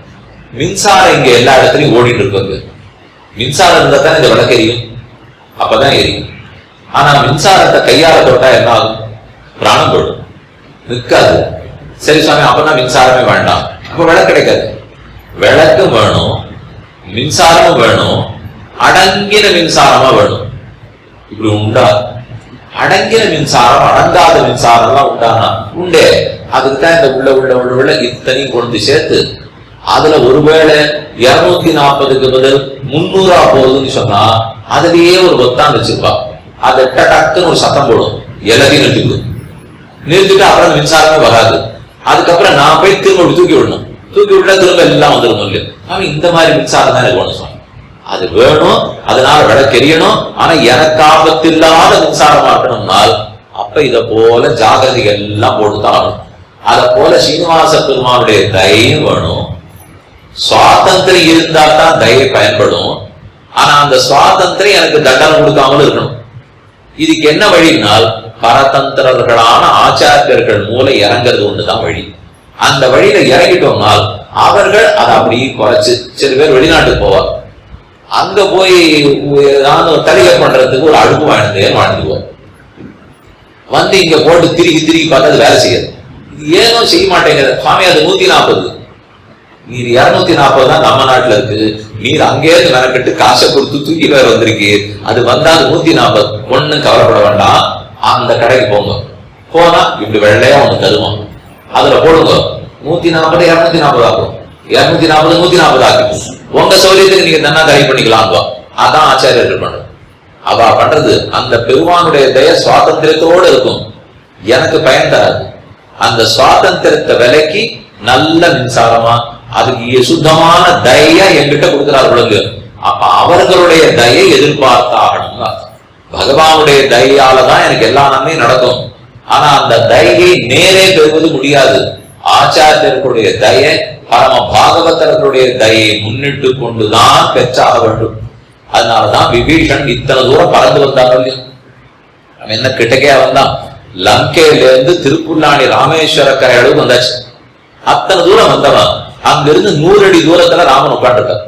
மின்சாரம் இங்க எல்லா இடத்துலயும் ஓடிட்டு இருக்கு. மின்சாரம் இருந்தா தான் இந்த விளக்கு எரியும், அப்பதான் எரியும். ஆனா மின்சாரத்தை கையால தொட்டா என்ன ஆகும்? பிராணம் போடும், நிற்காது. சரி சுவாமி, அப்பதான் மின்சாரமே வேண்டாம். அப்ப விளக்கு கிடைக்காது. விளக்கும் வேணும், மின்சாரமும் வேணும், அடங்கின மின்சாரமா வேணும். இப்படி உண்டா? அடங்கின மின்சாரம் அடங்காத மின்சாரம் எல்லாம் உண்டானா? உண்டே. அதுக்குதான் இந்த உள்ள உள்ள உள்ள உள்ள இத்தனையும் கொண்டு சேர்த்து அதுல ஒருவேளை 240க்கு பதில் 300 போகுதுன்னு சொன்னா அதுலயே ஒரு பொத்தான் வச்சிருப்பா. அதை டக்குன்னு ஒரு சத்தம் போடும், எல்லாத்தையும் நிறுத்திட்டு அப்புறம் மின்சாரமே வராது. அதுக்கப்புறம் நான் போய் திரும்ப தூக்கி விடணும். தூக்கி விட்டா திரும்ப எல்லாம் வந்துடும் இல்லையா? அவன் இந்த மாதிரி மின்சாரம் தான் எனக்கு வேணும் சுவாமி. அது வேணும், அதனால விளக்கெரியணும். ஆனா எனக்கு ஆபத்தில்லாத மின்சாரமா இருக்கணும்னால் அப்ப இத போல ஜாகிரதைகள் எல்லாம் போட்டுதான் ஆகணும். அத போல சீனிவாச பெருமானுடைய தயையும் வேணும். சுவாதந்திரம் இருந்தா தான் தயை பயன்படும். ஆனா அந்த சுவாதந்திரம் எனக்கு தண்டனை கொடுக்காமல் இருக்கணும். இதுக்கு என்ன வழினால், பரதந்திரர்களான ஆச்சாரியர்கள் மூலம் இறங்கிறது ஒண்ணுதான் வழி. அந்த வழியில இறங்கிட்டோம்னால் அவர்கள் அதை அப்படி குறைச்சு, சில பேர் வெளிநாட்டுக்கு போவார், அங்க போய் தலிகை பண்றதுக்கு ஒரு அடுப்பு வாழ்ந்துடுவோம். வந்து இங்க போட்டு திருப்பி திருப்பி பார்த்தா அது வேலை செய்யாது. இது ஏனோ செய்ய மாட்டேங்குது சுவாமி. அது 140, நீர் 240 தான் நம்ம நாட்டுல இருக்கு. நீர் அங்கேயிருந்து மெனக்கட்டு காசை கொடுத்து தூக்கி வேற வந்திருக்கு. அது வந்தா அது 140. ஒண்ணு கவலைப்பட வேண்டாம், அந்த கடைக்கு போங்க. போனா இப்படி வெள்ளையா ஒண்ணு தருவோம், அதுல போடுங்க. 140 240 ஆகும், 240 140 ஆகும். உங்க சௌரியத்துக்கு நீங்க தன்னா தடை பண்ணிக்கலாம். அதான் ஆச்சாரியர்கள் பண்றது. அவ பண்றது அந்த பெருமானுடைய தய சுவாதந்திரத்தோடு இருக்கும். எனக்கு பயன் தராது. அந்த சுவாதந்திரத்தை விலைக்கு நல்ல மின்சாரமா அதுக்கு சுத்தமான தய என்கிட்ட கொடுக்கிறார்கள். அப்ப அவர்களுடைய தயை எதிர்பார்த்தாகணும். பகவானுடைய தயாலதான் எனக்கு எல்லா நன்மையும் நடக்கும். ஆனா அந்த தயை நேரே பெறுவது முடியாது. ஆச்சாரியர்களுடைய தய, பரம பாகவதர்களுடைய தயை முன்னிட்டு கொண்டுதான் பெற்றாக வேண்டும். அதனாலதான் விபீஷன் இத்தனை தூரம் பறந்து வந்தாங்க. அவன் என்ன கிட்டக்கே வந்தான், லங்கையில இருந்து திருப்புல்லாணி ராமேஸ்வர கரை அளவு வந்தாச்சு. அத்தனை தூரம் வந்தவன் அங்கிருந்து 100 அடி தூரத்துல ராமன் உட்காந்துருக்கான்.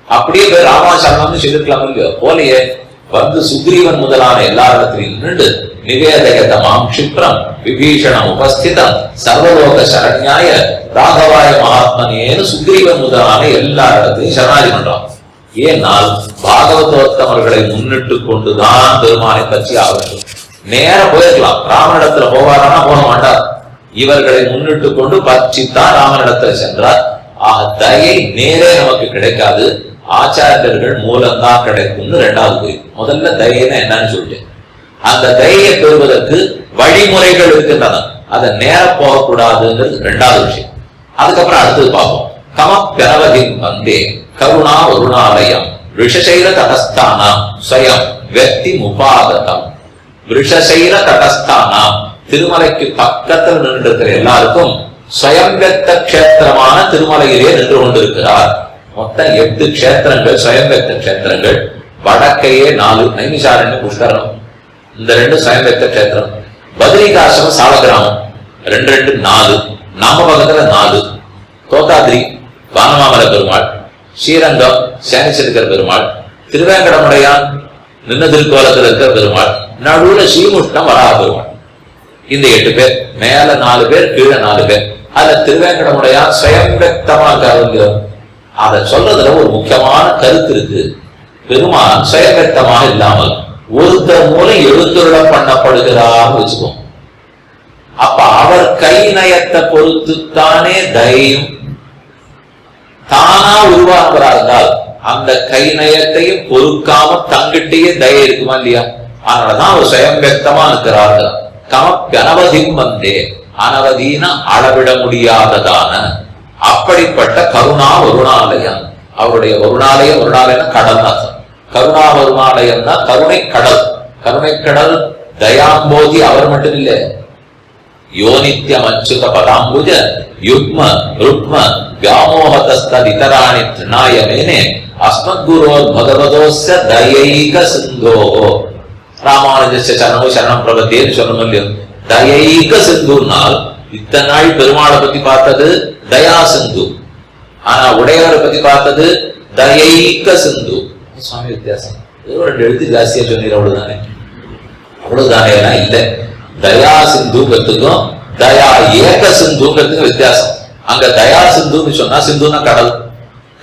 அப்படியே போய் ராமாசரணம்னு சொல்லிருக்கலாம் இல்லையோ, போலையே வந்து சுக்ரீவன் முதலான எல்லா இடத்திலையும் நின்று நிவேதகதமாம் க்ஷிப்ரம் விபீஷணம் உபஸ்திதம் சர்வலோக சரண்யாய ராகவாய மகாத்மனேன்னு சுக்ரீவன் முதலான எல்லா இடத்தையும் சரணாதி பண்றான். ஏனால் பாகவதோத்தமர்களை முன்னிட்டு கொண்டுதான் பெருமானை பற்றி ஆகட்டும். நேர போயிருக்கலாம், ராமனிடத்துல போவாரானா போக மாட்டார். இவர்களை முன்னிட்டு கொண்டு பற்றித்தான் ராமனிடத்துல சென்றார். ஆக தயை நேரே நமக்கு கிடைக்காது, ஆச்சாரியர்கள் மூலம்தான் கிடைக்கும்னு ரெண்டாவது போய். முதல்ல தயைன்னா என்னன்னு சொல்லிட்டு அந்த தயையை பெறுவதற்கு வழிமுறைகள் இருக்கின்றன. அதை நேர போகக்கூடாதுங்கிறது ரெண்டாவது விஷயம். அதுக்கப்புறம் அடுத்தது பார்ப்போம். கமப்பிரவதின் வந்தே கருணா வருணாலயம் ரிஷசைல தடஸ்தானம் ஸ்வயம் வெத்தி முபாகதம். ரிஷசைல தடஸ்தானம் திருமலைக்கு பக்கத்தில் நின்று இருக்கிற எல்லாருக்கும் ஸ்வயம் வெக்த கஷேத்திரமான திருமலையிலே நின்று கொண்டிருக்கிறார். மொத்தம் 8 கஷேத்திரங்கள், ஸ்வயம் வெக்த கஷேத்திரங்கள். வடக்கையே 4, நைமிசாரண்யம் புஷ்கரம், இந்த 2 ஸ்வயம் வெக்த கஷேத்திரம். பத்ரிகாசிரமம் சாலகிராமம் 2 2 4, நம்ம பக்கத்துல 4. தோத்தாத்ரி வானமாமல பெருமாள், ஸ்ரீரங்கம் சேனிச்சிருக்கிற பெருமாள், திருவேங்கடமுடையான் நின்ன திருக்கோலத்தில் இருக்கிற பெருமாள், நடுவுல ஸ்ரீமுஷ்டம் வராக பெருமாள். இந்த 8 பேர், மேல 4 பேர், கீழே 4 பேர். அதுல திருவேங்கடமுடையான் ஸ்வயம் வெக்தமா இருக்காருங்கிறோம். அதை சொல்றதுல ஒரு முக்கியமான கருத்து இருக்கு. பெருமான் ஸ்வயம் வெக்தமாக இல்லாமல் ஒருத்தர் மூலம் எழுந்துருள பண்ணப்படுகிறார்னு வச்சுக்கோம். அப்ப அவர் கை நயத்தை பொறுத்துத்தானே தையும் தானா உருவாக்குறா இருந்தால் அந்த கை நயத்தையும் பொறுக்காம தங்கிட்டே தயை இருக்குமா இல்லையா? அதனாலதான் அவர் சுயம் வெக்தமா இருக்கிறார்கள். கனவதிம் வந்தே அனவதீன அளவிட முடியாததான அப்படிப்பட்ட கருணா வருணாலயம். அவருடைய வருணாலயம், வருணாலயம் கடல் அர்த்தம். கருணா வருணாலயம் தான் கருணை கடல். கருணை கடல் தயாம்போதி அவர் மட்டும் இல்லை. யோனித்யம் அச்சுத பதாம்புஜ யுக்ம ருக்ம வியாமோகதஸ்ததிதராணி திருநாயமேனே அஸ்மத்குரோர் பகவதோஸ்ய தயைக சிந்தோஹோ. ராமானுஜஸ்ய சரணோ சரணம் பிரபத்தேன்னு சொல்லணும் இல்லையோ. தயைக சிந்துனால் இத்தனை நாள் பெருமாளை பத்தி பார்த்தது தயா சிந்து, ஆனா உடையவரை பத்தி பார்த்தது தயைக சிந்து. சுவாமி வித்தியாசம், 2 எழுத்து ஜாஸ்தியா சொன்னீர், அவ்வளவுதானே? அவ்வளவுதானே இல்லை. தயா சிந்துங்கிறதுக்கும் தயா ஏக சிந்துங்கிறதுக்கும் வித்தியாசம். அங்க தயா சிந்துன்னு சொன்னா, சிந்துன்னா கடல்.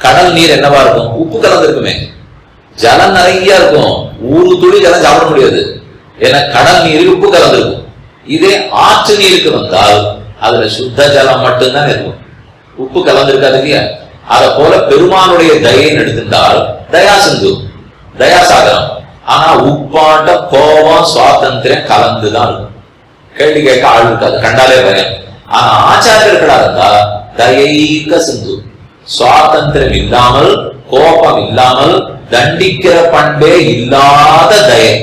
கடல் நீர் என்னவா இருக்கும்? உப்பு கலந்து இருக்குமே. ஜலம் நிறைய இருக்கும், ஒரு துளி ஜலம் சாப்பிட முடியாது. ஏன்னா கடல் நீர் உப்பு கலந்து இருக்கும். இதே ஆற்று நீருக்கு வந்தால் அதுல சுத்த ஜலம் மட்டும்தான் இருக்கும், உப்பு கலந்து இருக்காது இல்லையா? அதை போல பெருமானுடைய தயைன்னு எடுத்திருந்தால் தயா சிந்து, தயாசாகரம். ஆனா உப்பாட்ட கோபம் சுவாதந்திரம் கலந்துதான் இருக்கும். கேள்வி கேட்க ஆள் இருக்காது, கண்டாலே பயம். ஆனா ஆச்சாரியர்களா இருந்தா தயைக சிந்து, சுவாதந்திரம் இல்லாமல் கோபம் இல்லாமல் தண்டிக்கிற பண்பே இல்லாத தயை.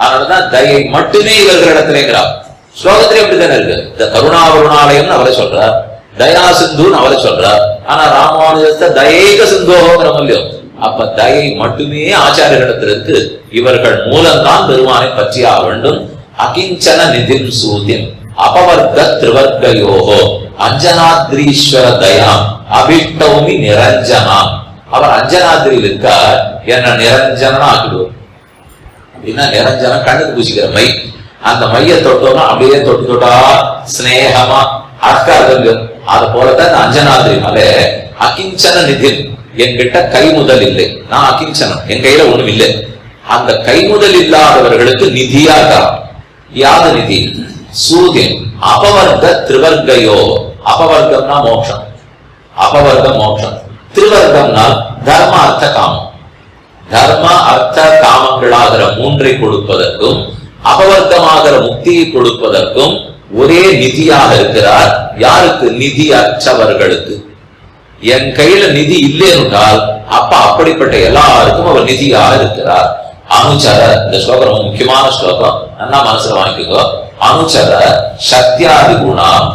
அதனாலதான் தயை மட்டுமே இவர்களிடத்திலேங்கிறார். ஸ்லோகத்திலே அப்படித்தானே இருக்கு. இந்த கருணாவருணாலயம்னு அவரை சொல்றார், தயா சிந்துன்னு அவரை சொல்றார். ஆனா ராமானுஜத்தை தயைக சிந்தோங்கிறோம் இல்லையோ. அப்ப தயை மட்டுமே ஆச்சாரியரிடத்தில் இருக்கு. இவர்கள் மூலம்தான் பெருமானை பற்றியாக வேண்டும். அகிஞ்சன நிதிம் சூதிம் அபவர்க்க திரிவர்க்கயோகோ அஞ்சனாத்ரீஸ்வர தயாம் அபிஷ்டௌமி நிரஞ்சனாம். அவர் அஞ்சனாத்ரியில் இருக்கார், என்ன நிரஞ்சனா ஆக்கிடுவார். அப்படின்னா நிரஞ்சனம் கண்ணுக்கு பூசிக்கிற மை. அந்த மைய தொட்டோம்னா அப்படியே தொட்டு தொட்டா ஸ்னேகமா அழகா இருக்கு. அது போலதான் இந்த அஞ்சனாதிரி மலை அகிஞ்சன நிதி. என்கிட்ட கை முதல் இல்லை, நான் அகிஞ்சனம், என் கையில ஒண்ணும் இல்லை. அந்த கை முதல் இல்லாதவர்களுக்கு நிதியாக யாது நிதி சூதின் அபவர்க்க திரிவர்க்கையோ. அபவர்க்கம்னா மோட்சம், அபவர்க்க மோட்சம். திரிவர்க்கம்னா தர்ம அர்த்த காமம். தர்ம அர்த்த காமங்களாகிற மூன்றை கொடுப்பதற்கும் அபவர்க்கமாகிற முக்தியை கொடுப்பதற்கும் ஒரே நிதியாக இருக்கிறார். யாருக்கு? நிதி அற்றவர்களுக்கு. என் கையில நிதி இல்லை என்றால் அப்ப அப்படிப்பட்ட எல்லாருக்கும் அவர் நிதியாக இருக்கிறார். அனுச்சர, இந்த ஸ்லோகம் ரொம்ப முக்கியமான ஸ்லோகம், நல்லா மனசுல வாங்கிக்கோ. அனுச்சர சக்தியாதி குணம்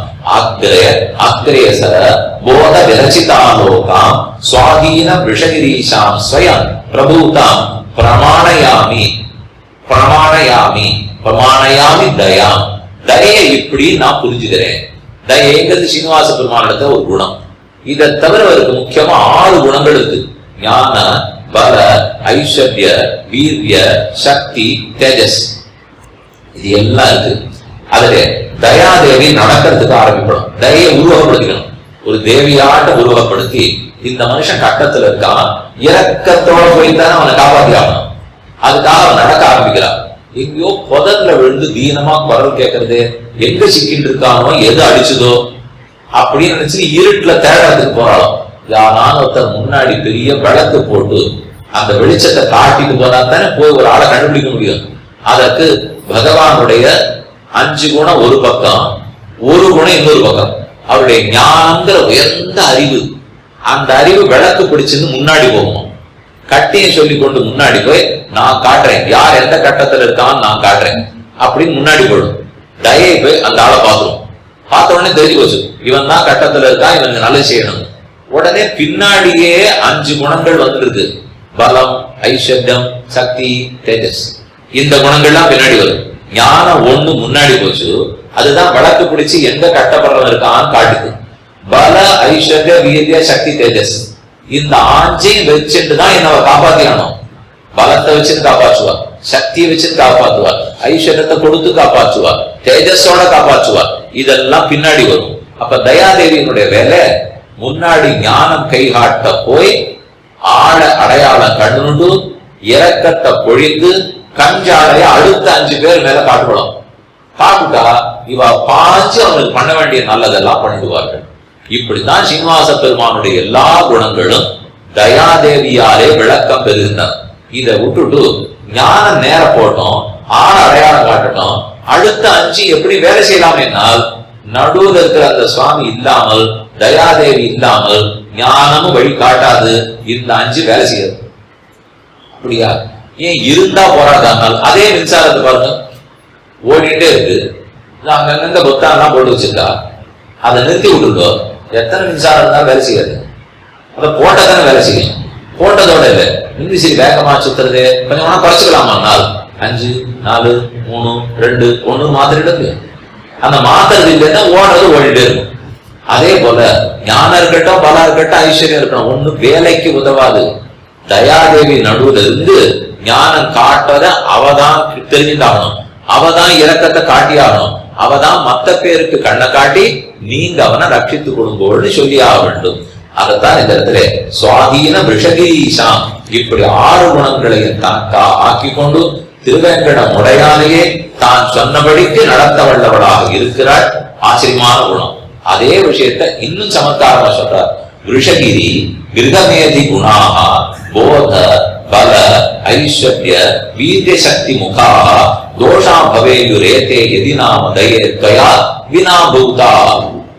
அக்ரேசர போத விரச்சிதாலோகாம் சுவாதீன விஷகிரீஷாம் ஸ்வயம் பிரபூதாம் பிரமாணயாமி. பிரமாணயாமி பிரமாணயாமி தயாம். தயை இப்படி நான் புரிஞ்சுக்கிறேன். தயைங்கிறது சீனிவாச பெருமானிடத்த ஒரு குணம். இதை தவிர அவருக்கு முக்கியமா 6 குணங்கள் இருக்கு. ஞான, பல, ஐஸ்வர்ய, வீரிய, சக்தி, தேஜஸ். இது எல்லாம் இருக்கு. அதுல தயாதேவி நடக்கிறதுக்கு ஆரம்பிப்படும். தயையை உருவப்படுத்திக்கணும். ஒரு தேவியாட்ட உருவப்படுத்தி இந்த மனுஷன் கட்டத்துல இருக்கான், இரக்கத்தோட போய்த்தானே அவனை காப்பாற்றி ஆகணும். அதுக்காக அவன் நடக்க ஆரம்பிக்கிறான். எங்கேயோ புதர்ல விழுந்து தீனமா குரல் கேட்கறது, எங்க சிக்கிட்டு இருக்கானோ, எது அடிச்சுதோ அப்படின்னு நினைச்சு இருட்டுல தேடுறதுக்கு போறாலும் யாரான ஒருத்தர் முன்னாடி பெரிய விளக்கு போட்டு அந்த வெளிச்சத்தை காட்டிட்டு போனா தானே போய் ஒரு ஆளை கண்டுபிடிக்க முடியும். அதற்கு பகவானுடைய 5 குணம் ஒரு பக்கம், ஒரு குணம் இன்னொரு பக்கம். அவருடைய ஞானங்கிற உயர்ந்த அறிவு, அந்த அறிவு விளக்கு பிடிச்சிருந்து முன்னாடி போகணும். கட்டியை சொல்லி கொண்டு முன்னாடி போய் நான் காட்டுறேன், யார் எந்த கட்டத்துல இருக்கான்னு நான் காட்டுறேன் அப்படின்னு முன்னாடி போயிடும். தயை போய் அந்த ஆளை பார்த்துரும். பார்த்த உடனே தெரிஞ்சு போச்சு, இவன் தான் கட்டத்துல இருக்கான், இவனுக்கு நல்லது செய்யணும். உடனே பின்னாடியே 5 குணங்கள் வந்துருக்கு. பலம், ஐஸ்வர்யம், சக்தி, தேஜஸ். இந்த குணங்கள்லாம் பின்னாடி வரும். ஞானம் 1 முன்னாடி போச்சு, அதுதான் விளக்கு பிடிச்சு எந்த கட்டப்படுறவன் இருக்கான்னு காட்டுது. பல, ஐஸ்வர்ய, வீரிய, சக்தி, தேஜஸ். இந்த 5ஐயும் வச்சுட்டுதான் என்னவ காப்பாத்திக்கணும். பலத்தை வச்சுன்னு காப்பாற்றுவார், சக்தியை வச்சுன்னு காப்பாற்றுவார், ஐஸ்வர்யத்தை கொடுத்து காப்பாற்றுவார், தேஜஸோட காப்பாற்றுவார். இதெல்லாம் பின்னாடி வரும். அப்ப தயாதேவியினுடைய வேலை முன்னாடி ஞானம் கைகாட்ட போய் ஆழ அடையாளம் கண்டுண்டு இரக்கத்தை பொழிந்து கஞ்சாலைய அடுத்த 5 பேர் மேல காட்டுப்படும். காட்டுட்டா இவ பாஞ்சு அவனுக்கு பண்ண வேண்டிய நல்லதெல்லாம் பண்ணிடுவார்கள். இப்படித்தான் சீனிவாச பெருமானுடைய எல்லா குணங்களும் தயாதேவியாலே விளக்கம் பெறுகின்றன. இதை விட்டுட்டு ஞானம் நேர போட்டோம், ஆழ அடையாளம் காட்டணும், அடுத்த 5 எப்படி வேலை செய்யலாம் என்னால் நடுவில் இருக்கிற அந்த சுவாமி இல்லாமல், தயாதேவி இல்லாமல் ஞானமும் வழி காட்டாது. இந்த 5 வேலை செய்யாது. அப்படியா? ஏன் இருந்தா போராடாமல் அதே மின்சாரத்தை பாருங்க, ஓடிட்டே இருக்கு. அங்கங்க பொத்தான்லாம் போட்டு வச்சிருக்கா, அதை நிறுத்தி விட்டுருக்கோ. எத்தனை மின்சாரம் இருந்தாலும் வேலை செய்யாது. அதை போட்டதானே வேலை செய்யும். போட்டதோட இல்லை, மின்விசிறி வேகமா சுத்துறது கொஞ்சம் வேணா குறைச்சிக்கலாமா? 4, 5, 4, 3, 2, 1 மாத்திரை. அந்த மாத்திரை இல்லைன்னா ஓடுறது ஓடிட்டே இருக்கும். அதே போல ஞானம் இருக்கட்டும், பலம் இருக்கட்டும், ஐஸ்வர்யம் இருக்கட்டும், ஒண்ணு வேலைக்கு உதவாது. தயாதேவி நடுவுல இருந்து ஞானம் காட்டுறத அவதான் தெரிஞ்சுட்டாகணும், அவதான் இரக்கத்தை காட்டியாகணும், அவதான் மத்த பேருக்கு கண்ணை காட்டி நீங்க அவனை ரட்சித்துக் கொடுங்கோன்னு சொல்லி ஆக வேண்டும். அதைத்தான் இந்த இடத்துல சுவாதீன விஷகீஷாம் இப்படி 6 குணங்களையும் தனக்கா ஆக்கி கொண்டு திருவேங்கட முடையாலேயே தான் சொன்னபடிக்கு நடத்த வல்லவளாக இருக்கிறாள். ஆச்சரியமான குணம். அதே விஷயத்தை இன்னும் சமத்காரமா சொல்றார். விஷகிரி கிருகமேதி குணாக போத பல ஐஸ்வர்ய வீரிய சக்தி முகாக தோஷா பவேயுரேதே எதி நாம தயே தயா வினா பூதா.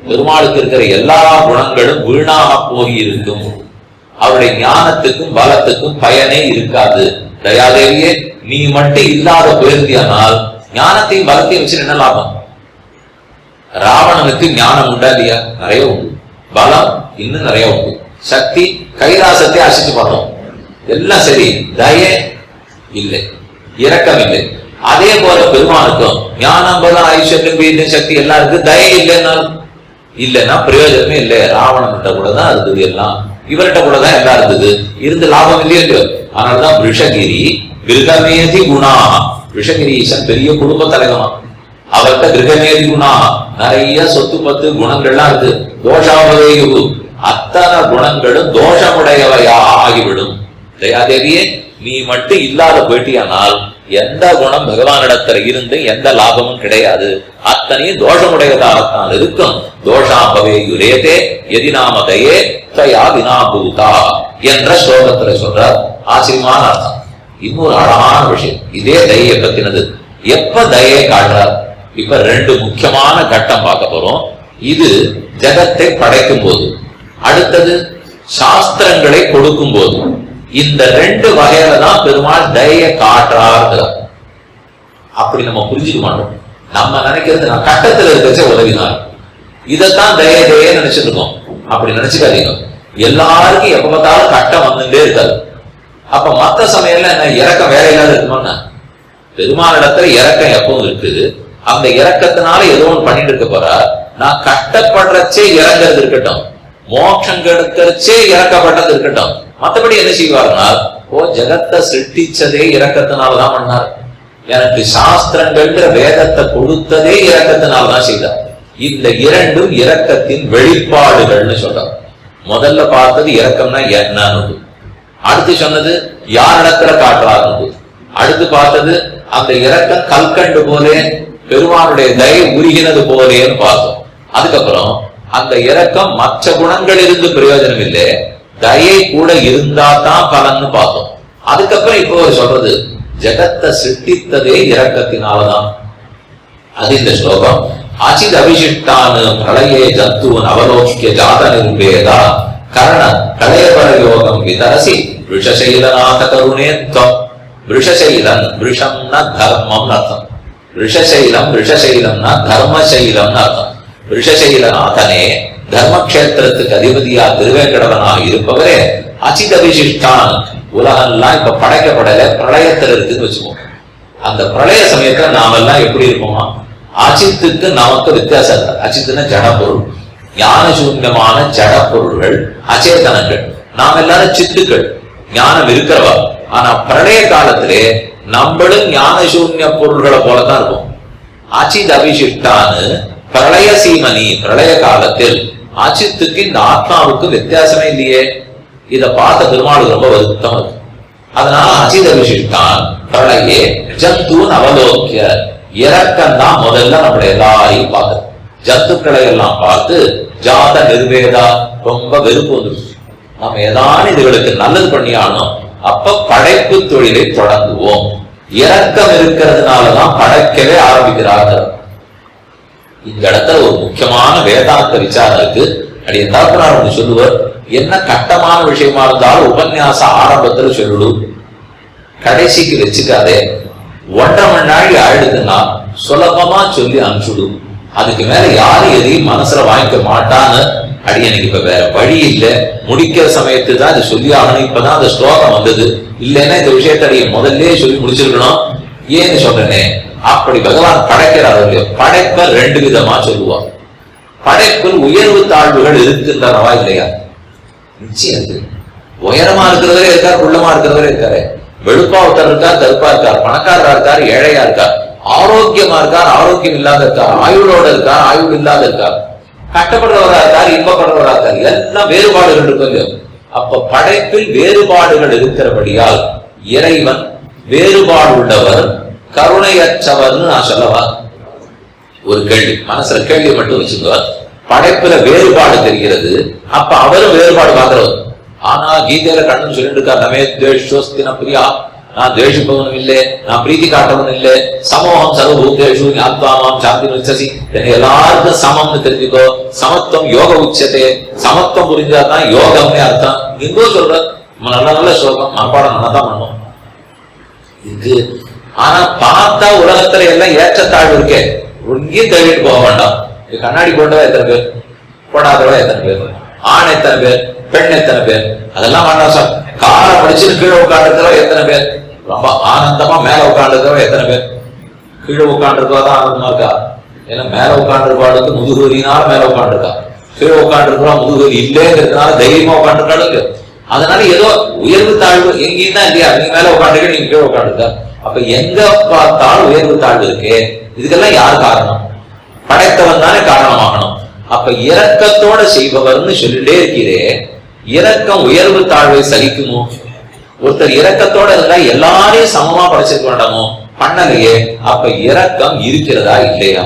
பெருமாளுக்கு இருக்கிற எல்லா குணங்களும் வீணாக போய் இருக்கும். அவருடைய ஞானத்துக்கும் பலத்துக்கும் பயனே இருக்காது. தயாதேவியே, நீ மட்டும் இல்லாத போயிருந்தியானால் ஞானத்தையும் பலத்தையும் வச்சு என்ன லாபம்? ராவணனுக்கு ஞானம் உண்டா இல்லையா? நிறைய உண்டு. பலம் இன்னும் நிறைய உண்டு. சக்தி, கைலாசத்தை அசிச்சு பார்த்தோம், எல்லாம் சரி. தய இல்லை, இரக்கம் இல்லை. அதே போல பெருமானுக்கும் ஞானம், பலம், ஐஸ்வர்யம், வீரியம், சக்தி எல்லாம் இருக்கு. தய இல்லைன்னா பிரயோஜனமே இல்லை. ராவணன்கிட்ட கூட தான் இருந்தது எல்லாம், இவர்கிட்ட கூட தான் எல்லாம் இருந்தது. இருந்து லாபம் இல்லையோ இல்லையோ. அதனாலதான் விஷகிரி கிருகமேதி குணா விஷகிரீசன் பெரிய குடும்ப தலைவனா, அவர்கிட்ட கிரகமேதி குணா நிறைய சொத்து பத்து குணங்கள்லாம் இருக்கு. தோஷாபவேயு அத்தனை குணங்களும் தோஷமுடையவையா ஆகிவிடும். தயாதேவியே நீ மட்டும் இல்லாத போயிட்டியானால் எந்த குணம் பகவானிடத்துல இருந்து எந்த லாபமும் கிடையாது, அத்தனையும் தோஷமுடையதாகத்தான் இருக்கும். தோஷாபவேயுரேதே எதினாமதையே தயா வினாபூதா என்ற ஸ்லோகத்துல சொல்றார். ஆச்சரியமான அர்த்தம். இன்னொரு அழகான விஷயம் இதே தயையை பத்தினது. எப்ப தயை காட்டுறார்? இப்ப ரெண்டு முக்கியமான கட்டம் பார்க்க போறோம். இது ஜகத்தை படைக்கும் போது, அடுத்தது சாஸ்திரங்களை கொடுக்கும் போது. இந்த ரெண்டு வகையில தான் பெருமாள் தயை காட்டுறார். அப்படி நம்ம புரிஞ்சுக்க மாட்டோம். நம்ம நினைக்கிறது நான் கட்டத்துல இருக்கச்ச உதவினார், இதைத்தான் தயை தயை நினைச்சிட்டு இருக்கோம். அப்படி நினைச்சுக்காதீங்க. எல்லாருக்கும் எப்ப பார்த்தாலும் கட்டம் வந்துட்டே இருக்காது. அப்ப மத்த சமயம்ல என்ன இறக்கம் வேற இல்லாத இருக்குமா? பெருமாளிடத்துல இறக்கம் எப்பவும் இருக்குது. அந்த இறக்கத்தினால ஏதோ ஒன்று பண்ணிட்டு இருக்க போறா. நான் கட்டப்படுறச்சே இறங்கிறது இருக்கட்டும், மோட்சம் கெடுக்கிறச்சே இறக்கப்பட்டது இருக்கட்டும். மற்றபடி என்ன செய்வார்னா, ஜகத்தை சிருஷ்டிச்சதே இறக்கத்தினாலதான் பண்ணார். எனக்கு சாஸ்திரங்கள்ன்ற வேதத்தை கொடுத்ததே இறக்கத்தினால்தான் செய்தார். இந்த இரண்டும் இரக்கத்தின் வெளிப்பாடுகள்னு சொல்றார். முதல்ல பார்த்தது இரக்கம்னா என்னன்னு, அடுத்து சொன்னது யாரிடத்துல காட்டுறாரு, அடுத்து பார்த்தது அந்த இரக்கம் கல்கண்டு போலே பெருமானுடைய தயை உருகினது போலேன்னு பார்த்தோம். அதுக்கப்புறம் அந்த இரக்கம் மற்ற குணங்கள் இருந்து பிரயோஜனம் இல்லை, தயை கூட இருந்தா தான் பலன்னு பார்த்தோம். அதுக்கப்புறம் இப்போ சொல்றது ஜகத்தை சிருஷ்டித்ததே இரக்கத்தினாலதான். அது இந்த ஸ்லோகம். அச்சித் அபிஷிஷ்டானு பிரளயே ஜந்துவன் அவலோக்கிய ஜாத நிருபேதா கரண களையபர யோகம் விதரசி விஷசைலநாத கருணேத்வம். விஷசைலன் விஷம்னா தர்மம் அர்த்தம். விஷசைலம்னா தர்மசைலம்னு அர்த்தம். விஷசைலநாதனே தர்மக்ஷேத்திரத்துக்கு அதிபதியா திருவேங்கடவனா இருப்பவரே அச்சித் அபிஷிஷ்டான். உலகம்லாம் இப்ப படைக்கப்படல, பிரளயத்துல இருக்குன்னு வச்சுக்கோம். அந்த பிரளய சமயத்துல நாமெல்லாம் எப்படி இருப்போமா? அச்சித்துக்கு நமக்கு வித்தியாசம் இல்லை. அச்சித்துன்னா ஜடப்பொருள், ஞான சூன்யமான ஜடப்பொருள்கள், அச்சேதனங்கள். நாம் எல்லாரும் சித்துக்கள், ஞானம் இருக்கிறவா. ஆனா பிரளய காலத்திலே நம்மளும் ஞான சூன்ய பொருள்களை போலதான் இருக்கும். அச்சித் அபிஷிஷ்டான்னு பிரளய சீமனி, பிரளய காலத்தில் அச்சித்துக்கு இந்த ஆத்மாவுக்கு வித்தியாசமே இல்லையே. இதை பார்த்த பெருமாளுக்கு ரொம்ப வருத்தம் இருக்கு. அதனால அச்சித் அபிஷிஷ்டான் பிரளயே ஜந்துன் அவலோக்கிய. இறக்கம் தான் முதல்ல நம்மளை எல்லாரையும் பார்க்குது. ஜந்துக்களை எல்லாம் பார்த்து ஜாத நிர்வேதா ரொம்ப வெறுப்பு வந்துருக்கு. நம்ம ஏதான இதுகளுக்கு நல்லது பண்ணியானோம், அப்ப படைப்பு தொழிலை தொடங்குவோம். இறக்கம் இருக்கிறதுனாலதான் படைக்கவே ஆரம்பிக்கிறார்கள். இந்த இடத்துல ஒரு முக்கியமான வேதாந்த விசாரம் இருக்கு. அப்படி தரப்பினார் சொல்லுவார், என்ன கட்டமான விஷயமா இருந்தாலும் உபன்யாச ஆரம்பத்துல சொல்லிடு, கடைசிக்கு வச்சுக்காதே. 1.5 மணி நாள் ஆயிடுதுன்னா சுலபமா சொல்லி அனுப்பிச்சுடு. அதுக்கு மேல யாரும் எதையும் மனசுல வாங்கிக்க மாட்டான்னு அடி எனக்கு இப்ப வேற வழி இல்லை, முடிக்கிற சமயத்து தான் இது சொல்லி ஆகணும். இப்பதான் அந்த ஸ்லோகம் வந்தது, இல்லைன்னா இந்த விஷயத்த அடிய முதல்ல சொல்லி முடிச்சிருக்கணும். ஏன்னு சொல்றேனே, அப்படி பகவான் படைக்கிறார். படைப்ப 2 விதமா சொல்லுவார். படைப்பில் உயர்வு தாழ்வுகள் இருக்கின்றனவா இல்லையா? நிச்சயம் இருக்கு. உயரமா இருக்கிறவரே இருக்கார், உள்ளமா இருக்கிறவரே இருக்காரு. வெளுப்பா ஒருத்தர் இருக்கார், கருப்பா இருக்கார், பணக்காரரா இருக்கார், ஏழையா இருக்கார், ஆரோக்கியமா இருக்கார், ஆரோக்கியம் இல்லாத இருக்கார், ஆயுளோட இருக்கார், ஆயுள் இல்லாத இருக்கார், கட்டப்படுறவரா இருக்கார், இன்பப்படுறவரா இருக்கார். எல்லாம் வேறுபாடுகள் இருக்கு. அப்ப படைப்பில் வேறுபாடுகள் இருக்கிறபடியால் இறைவன் வேறுபாடு உள்ளவர், கருணையற்றவர்னு நான் சொல்லவா? ஒரு கேள்வி மனசுல கேள்வி மட்டும் வச்சுங்க. படைப்புல வேறுபாடு தெரிகிறது, அப்ப அவரும் வேறுபாடு பார்க்கிறவர். ஆனா கீதையில கண்ணன் சொல்லிட்டு இருக்கார், நமே துவேஷோஸ்தின பிரியா, நான் துவேஷிப்பவனும் இல்லை, நான் பிரீத்தி காட்டவனும் இல்லை, சமோகம் சர்வபூதேஷு ஆத்மாவாம் சாந்தி நிச்சசி. எல்லாருக்கும் சமம்னு தெரிஞ்சுக்கோ. சமத்துவம் யோக உச்சத்தை. சமத்துவம் புரிஞ்சாதான் யோகம்னே அர்த்தம். இங்கோ சொல்ற நல்ல நல்ல ஸ்லோகம் மனப்பாடம் நல்லா தான் பண்ணும் இருக்கு. ஆனா பார்த்தா உலகத்துல எல்லாம் ஏற்றத்தாழ்வு இருக்கே, ஒன்றையும் தள்ளிட்டு போக வேண்டாம். கண்ணாடி போட்டவா எத்தனை பேர், போடாதவா எத்தனை பேர், ஆண் எத்தனை பேர், பெண் எத்தனை பேர், அதெல்லாம் வேண்டாம் சார். காலை படிச்சுட்டு கீழே உட்காந்துருக்கிறவா எத்தனை பேர், ரொம்ப ஆனந்தமா மேல உட்காந்துருக்கிறவா எத்தனை பேர். கீழே உட்காந்துருக்கவா தான் ஆனந்தமா இருக்கா? ஏன்னா மேல உட்காந்துருப்பாளுக்கு முதுகுவலினால மேல உட்காந்துருக்கா, கீழே உட்காந்துருக்கிறவா முதுகுவலி இல்லைங்கிறதுனால தைரியமா உட்காந்துருக்காளுங்க. அதனால ஏதோ உயர்வு தாழ்வு எங்கேயும் தான் இல்லையா, நீங்க மேல உட்காந்துருக்க, நீங்க கீழே உட்காந்துருக்க. அப்ப எங்க பார்த்தாலும் உயர்வு தாழ்வு இருக்கு. இதுக்கெல்லாம் யார் காரணம்? படைத்தவன் தானே காரணமாகணும். அப்ப இரக்கத்தோட செய்பவர்னு சொல்லிட்டே இருக்கிறே, இரக்கம் உயர்வு தாழ்வை சகிக்குமோ? ஒருத்தர் இரக்கத்தோட இருந்தா எல்லாரையும் சமமா படைச்சிருக்க வேண்டாமோ? பண்ணலையே. அப்ப இரக்கம் இருக்கிறதா இல்லையா?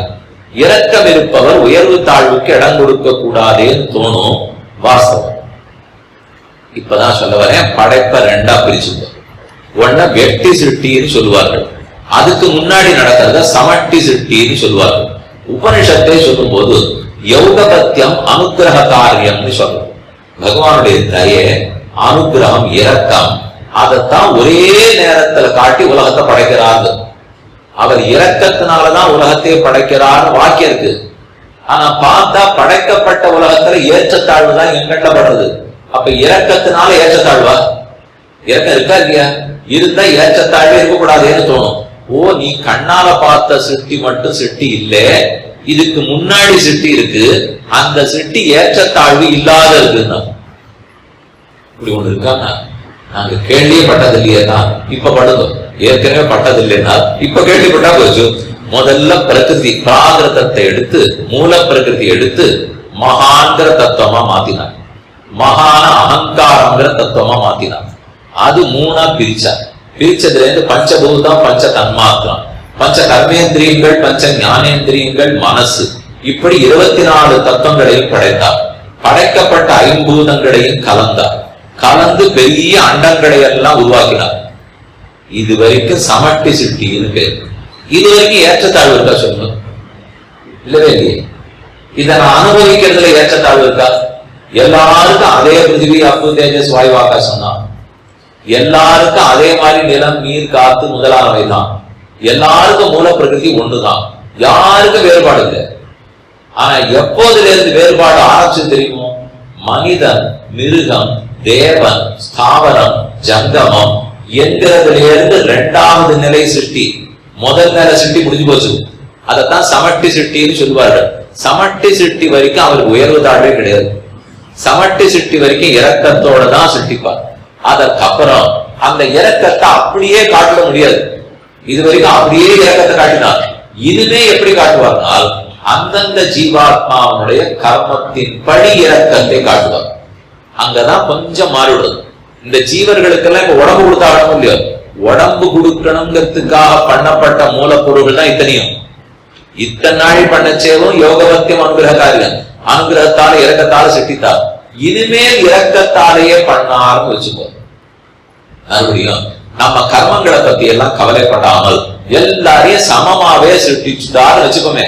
இரக்கம் இருப்பவர் உயர்வு தாழ்வுக்கு இடம் கொடுக்க கூடாதுன்னு தோணும். வாஸ்தவம். இப்பதான் சொல்ல வரேன், படைப்ப ரெண்டா பிரிச்சுங்க. ஒன்ன வெட்டி சிட்டின்னு சொல்லுவார்கள், அதுக்கு முன்னாடி நடக்கிறத சமட்டி சிட்டின்னு சொல்லுவார்கள். உபனிஷத்தை சொல்லும் போது யோகபத்தியம் அனுகிரக காரியம்னு சொல்றோம். பகவானுடைய தயே, அனுகிரகம், இரக்கம், அதைத்தான் ஒரே நேரத்துல காட்டி உலகத்தை படைக்கிறாரு. அவர் இரக்கத்தினாலதான் உலகத்தை படைக்கிறார் வாக்கியம் இருக்கு. ஆனா பார்த்தா படைக்கப்பட்ட உலகத்துல ஏற்றத்தாழ்வு தான் எங்கண்ட படுறது. அப்ப இரக்கத்தினால ஏற்றத்தாழ்வா? இரக்கம் இருக்கா இல்லையா? இருந்தா ஏற்றத்தாழ்வே இருக்கக்கூடாதுன்னு தோணும். ஓ, நீ கண்ணால பார்த்த சிருஷ்டி மட்டும் சிருஷ்டி இல்ல, இதுக்கு முன்னாடி சிருஷ்டி இருக்கு, அந்த சிருஷ்டி ஏற்றத்தாழ்வு இல்லாத இருக்குன்னா இப்படி ஒண்ணு இருக்காங்க. நாங்க கேள்வியே பட்டது இல்லையா, இப்ப படுதோம். ஏற்கனவே பட்டது இல்லைன்னா இப்ப கேள்விப்பட்டா போச்சு. முதல்ல பிரகிருதி பிராகிருதத்தை எடுத்து, மூல பிரகிருதி எடுத்து மகாங்கிற தத்துவமா மாத்தினார். மகான அகங்காரங்கிற தத்துவமா மாத்தினார். அது மூணா பிரிச்சார். பிரிச்சதுல இருந்து பஞ்சபூதம், பஞ்ச தன்மாத்திரம், பஞ்ச கர்மேந்திரியங்கள், பஞ்ச ஞானேந்திரியங்கள், மனசு, இப்படி 24 தத்துவங்களையும் படைத்தார். படைக்கப்பட்ட ஐம்பூதங்களையும் கலந்தார். கலந்து பெரிய அண்டங்களை எல்லாம் உருவாக்கினார். இது வரைக்கும் சமட்டி சிட்டின்னு பேர். இது வரைக்கும் ஏற்றத்தாழ்வு இருக்கா சொல்லுங்க? இல்லவே இல்லையே. இதை நான் அனுபவிக்கிறதுல ஏற்றத்தாழ்வு இருக்கா? எல்லாருக்கும் அதே பிருத்திவி, அப்பு, தேஜஸ், வாயு, ஆகாசம் தான். எல்லாருக்கும் அதே மாதிரி நிலம், நீர், காத்து முதலானவை தான். எல்லாருக்கும் மூல பிரகிருதி ஒண்ணுதான். யாருக்கும் வேறுபாடு இல்லை. ஆனா எப்போதுல இருந்து வேறுபாடு ஆரம்பிச்சு தெரியுமோ? மனிதன், மிருகம், தேவன், ஸ்தாவரம், ஜங்கமம் என்கிறதுல இருந்து 2வது நிலை சிருஷ்டி. முதல் நிலை சிருஷ்டி முடிஞ்சு போச்சு. அதைத்தான் சமட்டி சிருஷ்டின்னு சொல்லுவார்கள். சமட்டி சிருஷ்டி வரைக்கும் அவருக்கு உயர்வு தாழ்வே கிடையாது. சமட்டி சிருஷ்டி வரைக்கும் இரக்கத்தோட தான் சிருஷ்டிப்பார். அதற்கப்புறம் அந்த இரக்கத்தை அப்படியே காட்ட முடியாது. இது வரைக்கும் அப்படியே இரக்கத்தை காட்டினார். இதுவே எப்படி காட்டுவார்னால் அந்தந்த ஜீவாத்மாவுடைய கர்மத்தின் படி இரக்கத்தை காட்டுவார். அங்கதான் கொஞ்சம் மாறிவிடுது. இந்த ஜீவர்களுக்கெல்லாம் இப்ப உடம்பு கொடுத்தாகணும் இல்லையோ, உடம்பு கொடுக்கணுங்கிறதுக்காக பண்ணப்பட்ட மூலப்பொருள்கள் தான் இத்தனையும். இத்தனை நாள் பண்ண சேவும் யோகவத்தியம் அனுகிரக காரியம். அனுகிரகத்தால இரக்கத்தால சிட்டித்தார். இனிமேல் இரக்கத்தாலேயே பண்ணாருன்னு வச்சுக்கோ. மறுபடியும் நம்ம கர்மங்களை பத்தி எல்லாம் கவலைப்படாமல் எல்லாரையும் சமமாவே சிருஷ்டிச்சுட்டாருன்னு வச்சுக்கோமே.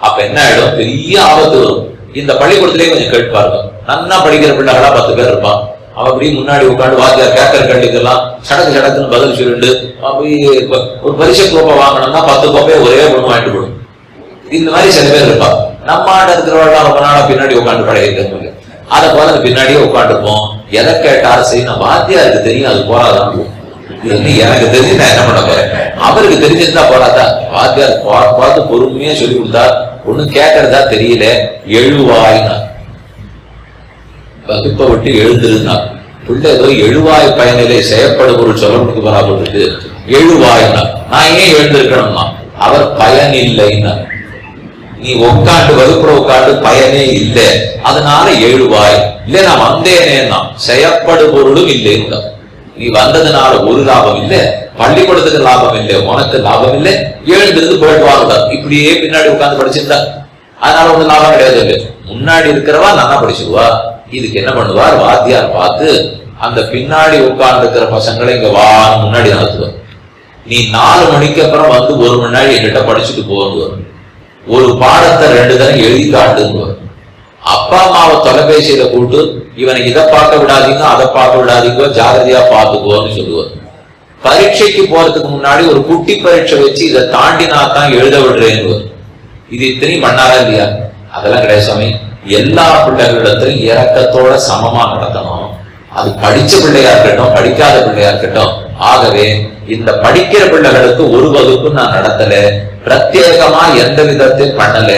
அப்ப என்ன ஆயிடும்? பெரிய ஆபத்து வரும். இந்த பள்ளிக்கூடத்திலேயே கொஞ்சம் கேட்பாருங்க. நல்லா படிக்கிற பிள்ளைகளா 10 பேர் இருப்பான். அவன் அப்படி முன்னாடி உட்காந்து வாத்தியார் கேட்கற கேள்விக்கெல்லாம் சடக்கு சடக்குன்னு பதில் சொல்லிட்டு ஒரு பரிசு கோப்பை வாங்கணும்னா 10 கோப்பையை ஒரே ஒண்ணு வாங்கிட்டு போடும். இந்த மாதிரி சில பேர் இருப்பான். நம்ம ஆண்டு இருக்கிறவர்கள் ரொம்ப நாளா பின்னாடி உட்காந்து பழகிட்டு அதை போல பின்னாடியே உட்காந்துருப்போம். எதை கேட்டாலும் சரி, நான் வாத்தியாருக்கு தெரியும் அது போறாதான். எனக்கு தெரிஞ்சு நான் என்ன பண்ண போறேன், அவருக்கு தெரிஞ்சிருந்தா போறாதா? வாத்தியார் பார்த்து பொறுமையா சொல்லி கொடுத்தா ஒண்ணும் கேட்கறதா தெரியல. எழுவாய்னா வகுப்பை விட்டு எழுந்திருந்தார். பிள்ளை ஏதோ எழுவாய் பயனிலை செய்யப்படும் ஒரு சொல்லப்பட்டு வராபட்டு எழுவாய்னா நான் ஏன் எழுந்திருக்கணும்னா அவர் பயன் இல்லைன்னா. நீ உட்காந்து வகுப்புற உட்காந்து பயனே இல்லை, அதனால எழுவாய் இல்லை. நான் வந்தேனேன்னா செய்யப்படு பொருளும் இல்லைன்னா. நீ வந்ததுனால ஒரு லாபம் இல்லை, பள்ளிக்கூடத்துக்கு லாபம் இல்லை, உனக்கு லாபம் இல்லை, எழுந்திருந்து போயிட்டு வாங்க. இப்படியே பின்னாடி உட்காந்து படிச்சிருந்தா அதனால ஒண்ணு லாபம் கிடையாது. முன்னாடி இருக்கிறவா நல்லா படிச்சிருவா. இதுக்கு என்ன பண்ணுவார்? வாத்தியார் பார்த்து அந்த பின்னாடி உட்கார்ந்து இருக்கிற பசங்களை இங்க வா முன்னாடி நடத்துவார். நீ 4 மணிக்கு அப்புறம் வந்து 1 மணி நேரம் என்கிட்ட படிச்சுட்டு போவார். ஒரு பாடத்தை 2 தரம் எழுதி காட்டுங்குவார். அப்பா அம்மாவை தொலைபேசியில கூட்டு இவனை இதை பார்க்க விடாதீங்க, அதை பார்க்க விடாதீங்க, ஜாகிரதையா பார்த்துக்கோன்னு சொல்லுவார். பரீட்சைக்கு போறதுக்கு முன்னாடி ஒரு குட்டி பரீட்சை வச்சு இதை தாண்டினா தான் எழுத விடுறேன்னு. இது இத்தனையும் பண்ணாரா இல்லையா? அதெல்லாம் கிடையாது சுவாமி. எல்லா பிள்ளைகளிடத்திலும் இரக்கத்தோட சமமா நடத்தணும். அது படிச்ச பிள்ளையா இருக்கட்டும், படிக்காத பிள்ளையா இருக்கட்டும். ஆகவே இந்த படிக்கிற பிள்ளைகளுக்கு ஒரு வகுப்பு நான் நடத்தல, பிரத்யேகமா எந்த விதத்தையும் பண்ணல.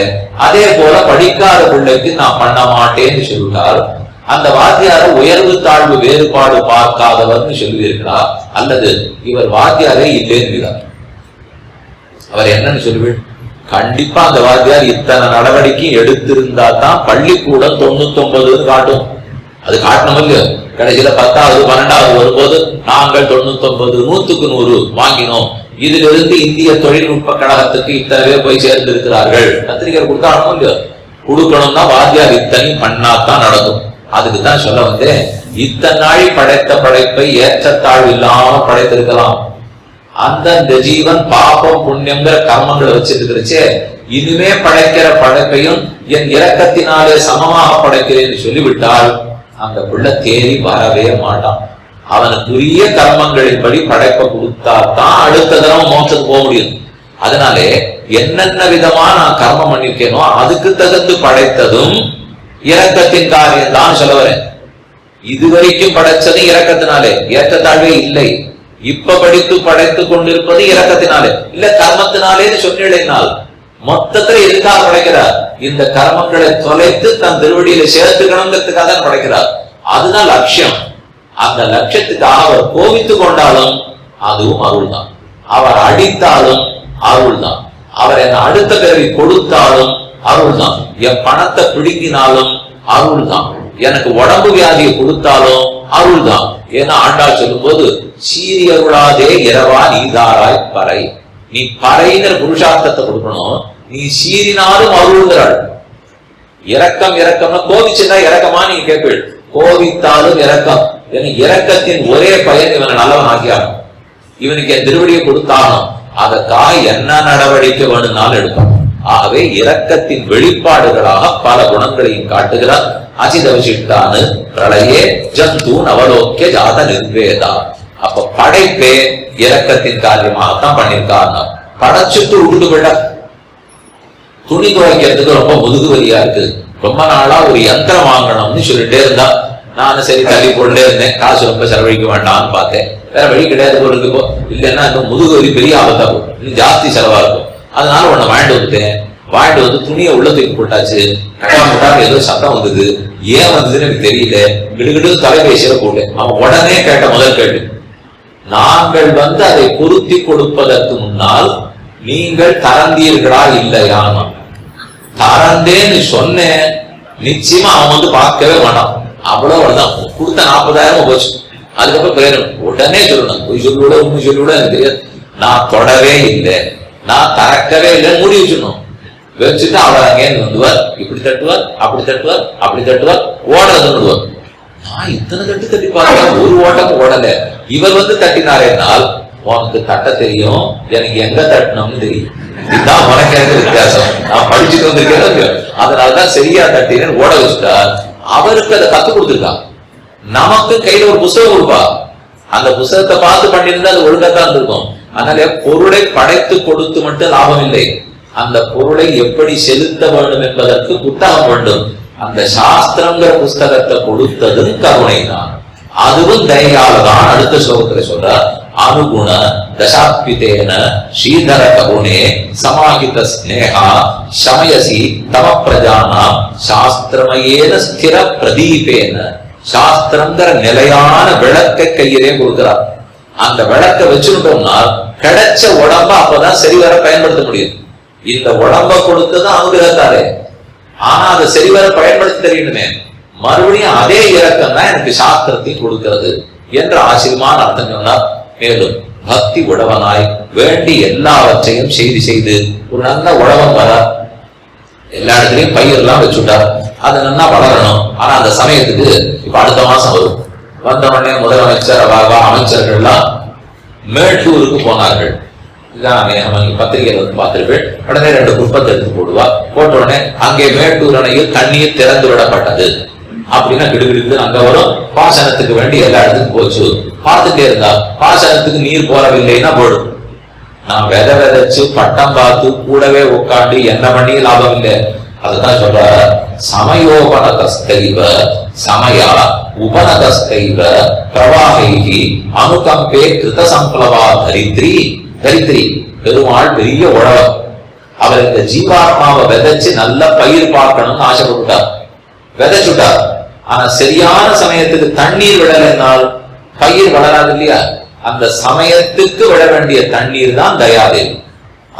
அதே போல படிக்காத பிள்ளைக்கு நான் பண்ண மாட்டேன்னு சொல்லிட்டார். அந்த வாத்தியார உயர்வு தாழ்வு வேறுபாடு பார்க்காதவர்னு சொல்லுவீர்களா, அல்லது இவர் வாத்தியாரே இல்லைன்னு அவர் என்னன்னு சொல்லுவீள்? கண்டிப்பா அந்த வாத்தியார் இத்தனை நடவடிக்கை எடுத்திருந்தா தான் பள்ளிக்கூடம் 99 காட்டும். அது காட்டணும் இல்லையோ? கடைசியில 10வது 12வது வரும்போது நாங்கள் 99 100க்கு 100 வாங்கினோம், இதிலிருந்து இந்திய தொழில்நுட்ப கழகத்துக்கு இத்தனை பேர் போய் சேர்ந்து இருக்கிறார்கள், பத்திரிகை கொடுத்தாலும் இல்லையோ? கொடுக்கணும்னா வாத்தியார் இத்தனை பண்ணாதான் நடக்கும். அதுக்கு தான் சொல்ல வந்தேன், இத்தனை நாள் படைத்த படைப்பை ஏற்றத்தாழ்வு இல்லாம படைத்திருக்கலாம். அந்த ஜீவன் பாபம் புண்ணியங்கிற கர்மங்களை வச்சிருக்கிறச்சே, இனிமே படைக்கிற படைப்பையும் என் இரக்கத்தினாலே சமமாக படைக்கிறேன்னு சொல்லிவிட்டால் அந்த பிள்ளை தேடி வரவே மாட்டான். அவனுக்குரிய கர்மங்களின்படி படைப்பை கொடுத்தா தான் அடுத்த தடவை மோட்சத்துக்கு போக முடியும். அதனாலே என்னென்ன விதமா நான் கர்மம் பண்ணிருக்கேனோ அதுக்கு தகுந்து படைத்ததும் இரக்கத்தின் காரியம் தான் சொல்ல வரேன். இதுவரைக்கும் படைச்சது இரக்கத்தினாலே, ஏற்றத்தாழ்வே இல்லை. இப்ப படித்து படைத்துக் கொண்டிருப்பது இரக்கத்தினாலே, இல்ல கர்மத்தினாலே சொன்னால் மொத்தத்துல எதுக்காக படைக்கிறார்? இந்த கர்மங்களை தொலைத்து தன் திருவடியில சேர்த்துக்கணுங்கிறதுக்காக தான் படைக்கிறார். அதுதான் லட்சியம். அந்த லட்சியத்துக்காக அவர் கோபித்துக் கொண்டாலும் அதுவும் அருள் தான், அவர் அடித்தாலும் அருள் தான், அவர் என்ன அடுத்த பிறவி கொடுத்தாலும் அருள் தான், என் பணத்தை பிடுங்கினாலும் அருள் தான், எனக்கு உடம்பு வியாதியை கொடுத்தாலும் அருள் தான். ஏன்னா ஆண்டாள் சொல்லும் போது, சீரியருளாதே இரவா நீதாராய் பறை, நீ பறைங்கிற புருஷார்த்தத்தை கொடுக்கணும், நீ சீரினாலும் அருள்கிறாள். இரக்கம் இரக்கம்னா கோபிச்சுன்னா இரக்கமா நீங்க கேட்பீள், கோபித்தாலும் இரக்கம். இரக்கத்தின் ஒரே பயன் இவனை நல்லவன் ஆகியாகும், இவனுக்கு என் திருவடியை கொடுத்தாலும் அதற்காக என்ன நடவடிக்கை வேணும்னாலும் எடுக்கணும். ஆகவே இரக்கத்தின் வெளிப்பாடுகளாக பல குணங்களையும் காட்டுகிறார். அசித விசிஷ்டானு பிரளயே ஜந்து நவலோக்கிய ஜாத நிர்வேதா. அப்ப படைப்பே இரக்கத்தின் காரியமாகத்தான் பண்ணிருக்காங்க. படைச்சுட்டு விட்டு விட துணி துவைக்கிறதுக்கு ரொம்ப முதுகு வலியா இருக்கு, ரொம்ப நாளா ஒரு யந்திரம் வாங்கணும்னு சொல்லிட்டே இருந்தா, நானும் சரி தள்ளி போட்டுட்டே இருந்தேன், காசு ரொம்ப செலவழிக்க வேண்டாம்னு பார்த்தேன். வேற வழி கிடையாது போல இருக்கு, இல்லைன்னா இன்னும் முதுகு வலி பெரிய ஆபத்தா போகும், இன்னும் ஜாஸ்தி செலவா இருக்கும். அதனால உன்னை வாங்கிட்டு வந்துட்டேன். வாங்கிட்டு வந்து துணியை உள்ள தூக்கி போட்டாச்சு, கட்டாமட்டாக ஏதோ சத்தம் வந்தது, ஏன் வந்ததுன்னு எனக்கு தெரியல, கிடுகிடு தொலைபேசியில போட்டேன். அவன் உடனே கேட்ட முதல் கேள்வி, நாங்கள் வந்து அதை பொருத்தி கொடுப்பதற்கு முன்னால் நீங்கள் தரந்தீர்களா இல்லையானா? தரந்தேன்னு சொன்னேன், நிச்சயமா அவன் வந்து பார்க்கவே வேண்டாம், அவ்வளவுதான். கொடுத்த 40,000 போச்சு. அதுக்கப்புறம் பேரு உடனே சொல்லணும், பொய் சொல்லிவிட உண்மை சொல்லிவிட எனக்கு தெரியாது, நான் தொடவே இல்லை, நான் திறக்கவே இல்லைன்னு மூடி வச்சிடணும். வச்சுட்டு அவர் அங்கேன்னு வந்துவார், இப்படி தட்டுவார், அப்படி தட்டுவார், அப்படி தட்டுவார், ஓடுறதுன்னுடுவார். நான் இத்தனை தட்டு தட்டி பார்த்தேன், ஒரு ஓட்டம் ஓடல. இவர் வந்து தட்டினாரேனால், உனக்கு தட்ட தெரியும், எனக்கு எங்க தட்டணும்னு தெரியும், இதுதான் உனக்கு எனக்கு வித்தியாசம், நான் படிச்சுட்டு வந்திருக்கேன், அதனாலதான் சரியா தட்டினேன்னு ஓட வச்சுட்டா. அவருக்கு அதை கத்து கொடுத்துருக்கா, நமக்கு கையில ஒரு புத்தகம் கொடுப்பா, அந்த புத்தகத்தை பார்த்து பண்ணியிருந்தா அது ஒழுங்காத்தான் இருந்திருக்கும். அதனால பொருளை படைத்து கொடுத்து மட்டும் லாபம் இல்லை, அந்த பொருளை எப்படி செலுத்த வேண்டும் என்பதற்கு புத்தகம் வேண்டும். அந்த சாஸ்திரங்கிற புஸ்தகத்தை கொடுத்ததும் கருணை தான், அதுவும் தயாலதான். அடுத்த ஸ்லோகத்துல சொல்றார், அனுகுண தசாத்விதேன ஸ்ரீதர கருணே சமாஹித ஸ்நேகா சமயசி தம பிரஜானா சாஸ்திரமயேன ஸ்திர பிரதீபேன. சாஸ்திரங்கிற நிலையான விளக்கை கையிலே கொடுக்கிறார். அந்த விளக்கை வச்சுட்டோம்னா கிடைச்ச உடம்ப அப்பதான் சரிவர பயன்படுத்த முடியும். இந்த உடம்ப கொடுத்ததான் அனுகிரகத்தாரே, ஆனா அதை சரிவர பயன்படுத்தி தெரியணுமே. மறுபடியும் அதே இரக்கம் தான் எனக்கு சாஸ்திரத்தையும் கொடுக்கிறது என்ற ஆச்சரியமான அர்த்தம் சொன்னார். மேலும் பக்தி உழவனாய் வேண்டி எல்லாவற்றையும் செய்து ஒரு நல்ல உழவன் வர எல்லா இடத்துலயும் பயிரெல்லாம் வச்சுட்டார், அது நல்லா வளரணும். ஆனா அந்த சமயத்துக்கு இப்ப அடுத்த மாசம் வரும். வந்த உடனே முதலமைச்சர் அமைச்சர்கள் எல்லாம் மேட்டூருக்கு போனார்கள். பத்திரிகையில் வந்து பார்த்திருப்பேன். உடனே 2 குப்பத்தை எடுத்து போடுவா. போட்ட உடனே அங்கே மேட்டூர் அணையில் தண்ணீர் திறந்து விடப்பட்டது அப்படின்னா கிடுகிடுக்கு அங்க வரும். பாசனத்துக்கு வேண்டி எல்லா இடத்துக்கும் போச்சு. பார்த்துட்டே இருந்தா பாசனத்துக்கு நீர் போறவில்லைன்னா போடும். நான் விதைச்சு பட்டம் பார்த்து கூடவே உட்காந்து என்ன பண்ணி லாபம் இல்லை. அதுதான் சொல்ற, சமயோபனதஸ்தைவ சமயா உபனதஸ்தைவ பிரவாகைகி அனுகம்பே கிருத சம்பளவா தரித்ரி. தரித்திரி பெருமாள் பெரிய உழவர். அவர் இந்த ஜீவாத்மாவை விதைச்சு நல்ல பயிர் பார்க்கணும்னு ஆசைப்பட்டுட்டார். விதைச்சுட்டார். ஆனா சரியான சமயத்துக்கு தண்ணீர் விடலைனால் பயிர் வளராது இல்லையா? அந்த சமயத்துக்கு விட வேண்டிய தண்ணீர் தான் தயாதேவி.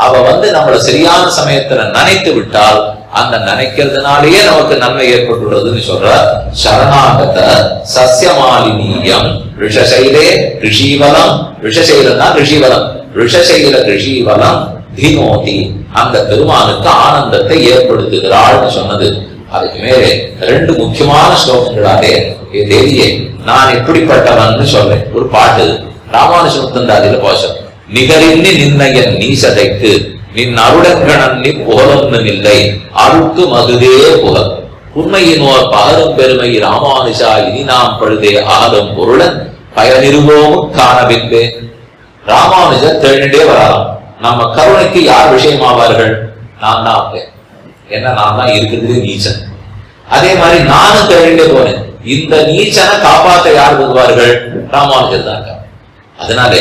அவ நம்மள சரியான சமயத்துல நனைத்து விட்டால் அந்த நினைக்கிறதுனாலேயே நமக்கு நன்மை ஏற்பட்டுள்ளதுன்னு சொல்ற. சரணாகத சஸ்யமாலினியம் ரிஷசைலே ரிஷிவலம், ரிஷசைலம் தான் ரிஷிவலம், ரிஷசைல ரிஷிவலம் தீனோதி, அந்த பெருமானுக்கு ஆனந்தத்தை ஏற்படுத்துகிறாள்னு சொன்னது. அதுக்கு மேலே 2 முக்கியமான ஸ்லோகங்களாலே தேவியே நான் எப்படிப்பட்டவன் சொல்றேன். ஒரு பாட்டு ராமானுஜமுத்தந்தாதியில போஷம். நிகரின்னி நிர்ணயன் நீசதைக்கு நின் அருடங்கணன் நீ புகழொன்னு இல்லை அருட்டு மதுதே புகழ் உண்மையினோர் பகரும் பெருமை ராமானுஷா இனி நாம் பழுதே ஆகும் பொருளன் பயனிருவோமும் காணவில்லை. ராமானுஜர் தேடிண்டே வரலாம். நம்ம கருணைக்கு யார் விஷயமாவார்கள்? நான் தான். என்ன நான் தான் இருக்கிறதுலே நீச்சன். அதே மாதிரி நானும் தேடிண்டே போனேன். இந்த நீச்சனை காப்பாற்ற யார் வருவார்கள்? ராமானுஜர் தான். அதனாலே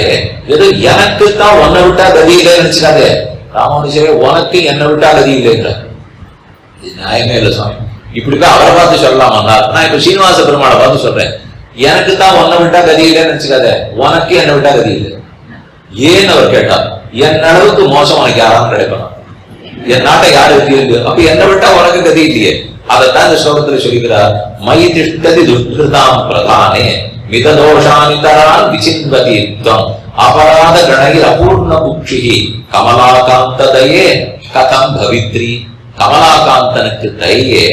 ஏதோ எனக்கு தான் உன்னை விட்டா கதி இல்லைன்னு நினைச்சுக்காதே. ராமானுஜரே உனக்கு என்னை விட்டா கதி இல்லைன்ற இது நியாயமே இல்லை சுவாமி. இப்படிதான் அவரை பார்த்து சொல்லலாமா? நான் இப்ப சீனிவாச பெருமாளை பார்த்து சொல்றேன், எனக்கு தான் உன்னை விட்டா கதி இல்லைன்னு நினைச்சுக்காத, உனக்கு என்னை விட்டா கதி இல்லை. ஏன்னு அவர் கேட்டார். என் அளவுக்கு மோசம் உனக்கு யாராலும் கிடைப்பான்? என் நாட்டை யாரு இருக்கு? அப்ப என்னை விட்டா உனக்கு கதி இல்லையே. அதைத்தான் இந்த ஸ்லோகத்துல சொல்லிக்கிறார். மயி திஷ்டதி துஷ்கிருதாம் பிரதானே மிததோஷானிதரான் விசின்வதி த்வம் அபராத கணகிர் அபூர்ண புக்ஷிஹி கமலாகாந்த தயே கதம் பவித்ரி. கமலாகாந்தனுக்கு தயே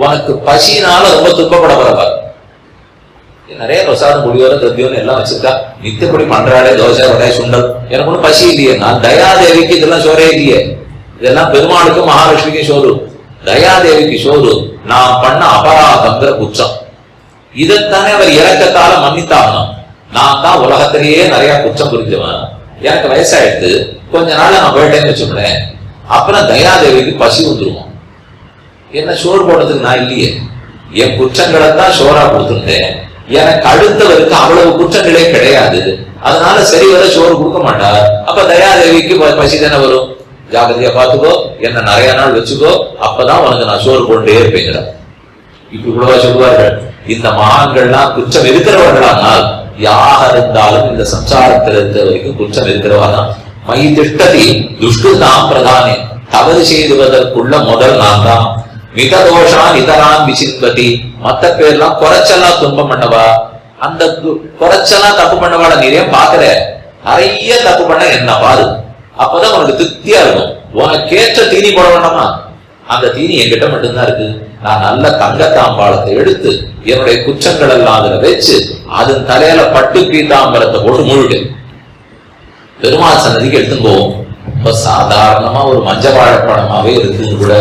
உனக்கு பசினால ரொம்ப துக்கப்பட பரவார். நிறைய பிரசாதம் புளியோர தத்தியோன்னு எல்லாம் வச்சிருக்கா. நித்தியப்படி பண்றாளே தோசை வடை சுண்டல், எனக்கு ஒன்றும் பசி இல்லையே. நான் தயாதேவிக்கு இதெல்லாம் சோரே இல்லையே. இதெல்லாம் பெருமாளுக்கும் மகாலட்சுமிக்கும் சோறு, தயாதேவிக்கு சோறு. நான் பண்ண அபராதங்கிற குற்றம் இதைத்தானே அவர் இறக்கத்தால மன்னித்தாகணும். நான் தான் உலகத்திலேயே நிறைய குற்றம் புரிஞ்சவன். எனக்கு வயசாயிடுத்து, கொஞ்ச நாள் நான் போயிட்டேன்னு வச்சுக்கிறேன். அப்புறம் தயாதேவிக்கு பசி வந்துருவோம். என்ன சோறு போடுறதுக்கு நான் இல்லையே. என் குற்றங்களை தான் சோறா கொடுத்துருந்தேன். எனக்கு அடுத்தவருக்கு அவ்வளவு குற்றங்களே கிடையாது. அதனால சரி வர சோறு கொடுக்க மாட்டார். அப்ப தயாதேவிக்கு பசி தானே வரும். ஜாகிரதையா பார்த்துக்கோ, என்ன நிறைய நாள் வச்சுக்கோ, அப்பதான் உனக்கு நான் சோறு கொண்டே இருப்பேங்கிற. இப்படி கூடவா சொல்லுவார்கள்? இந்த மகான்கள்லாம் குற்றம் இருக்கிறவர்களானால் யார் இருந்தாலும் இந்த சம்சாரத்தில் இருந்த வரைக்கும் குற்றம் இருக்கிறவா. மயி திஷ்டதி துஷ்கிருதாம் பிரதானே, தவறு செய்துவதற்குள்ள முதல் நான் தான். மிததோஷான் இதரான் விசின்பதி, மத்த பேர்லாம் குறைச்செல்லாம் துன்பம் பண்ணவா. அந்த குறைச்செல்லாம் தப்பு பண்ணவாட நிறைய பாக்குற. நிறைய தப்பு பண்ண என்ன பாரு, அப்பதான் உனக்கு திருப்தியா இருக்கும். உனக்கேற்ற தீனி போட வேண்டாமா? அந்த தீனி என்கிட்ட மட்டும்தான் இருக்கு. நான் நல்ல தங்கத்தாம்பாளத்தை எடுத்து என்னுடைய குற்றங்கள் எல்லாம் அதுல வச்சு அதன் தலையில பட்டு பீதாம்பரத்தை போட்டு முழுடு பெருமாள் சன்னதிக்கு எடுத்துன்னு போவோம். இப்ப சாதாரணமா ஒரு மஞ்ச வாழைப்பழமாவே இருக்குன்னு கூட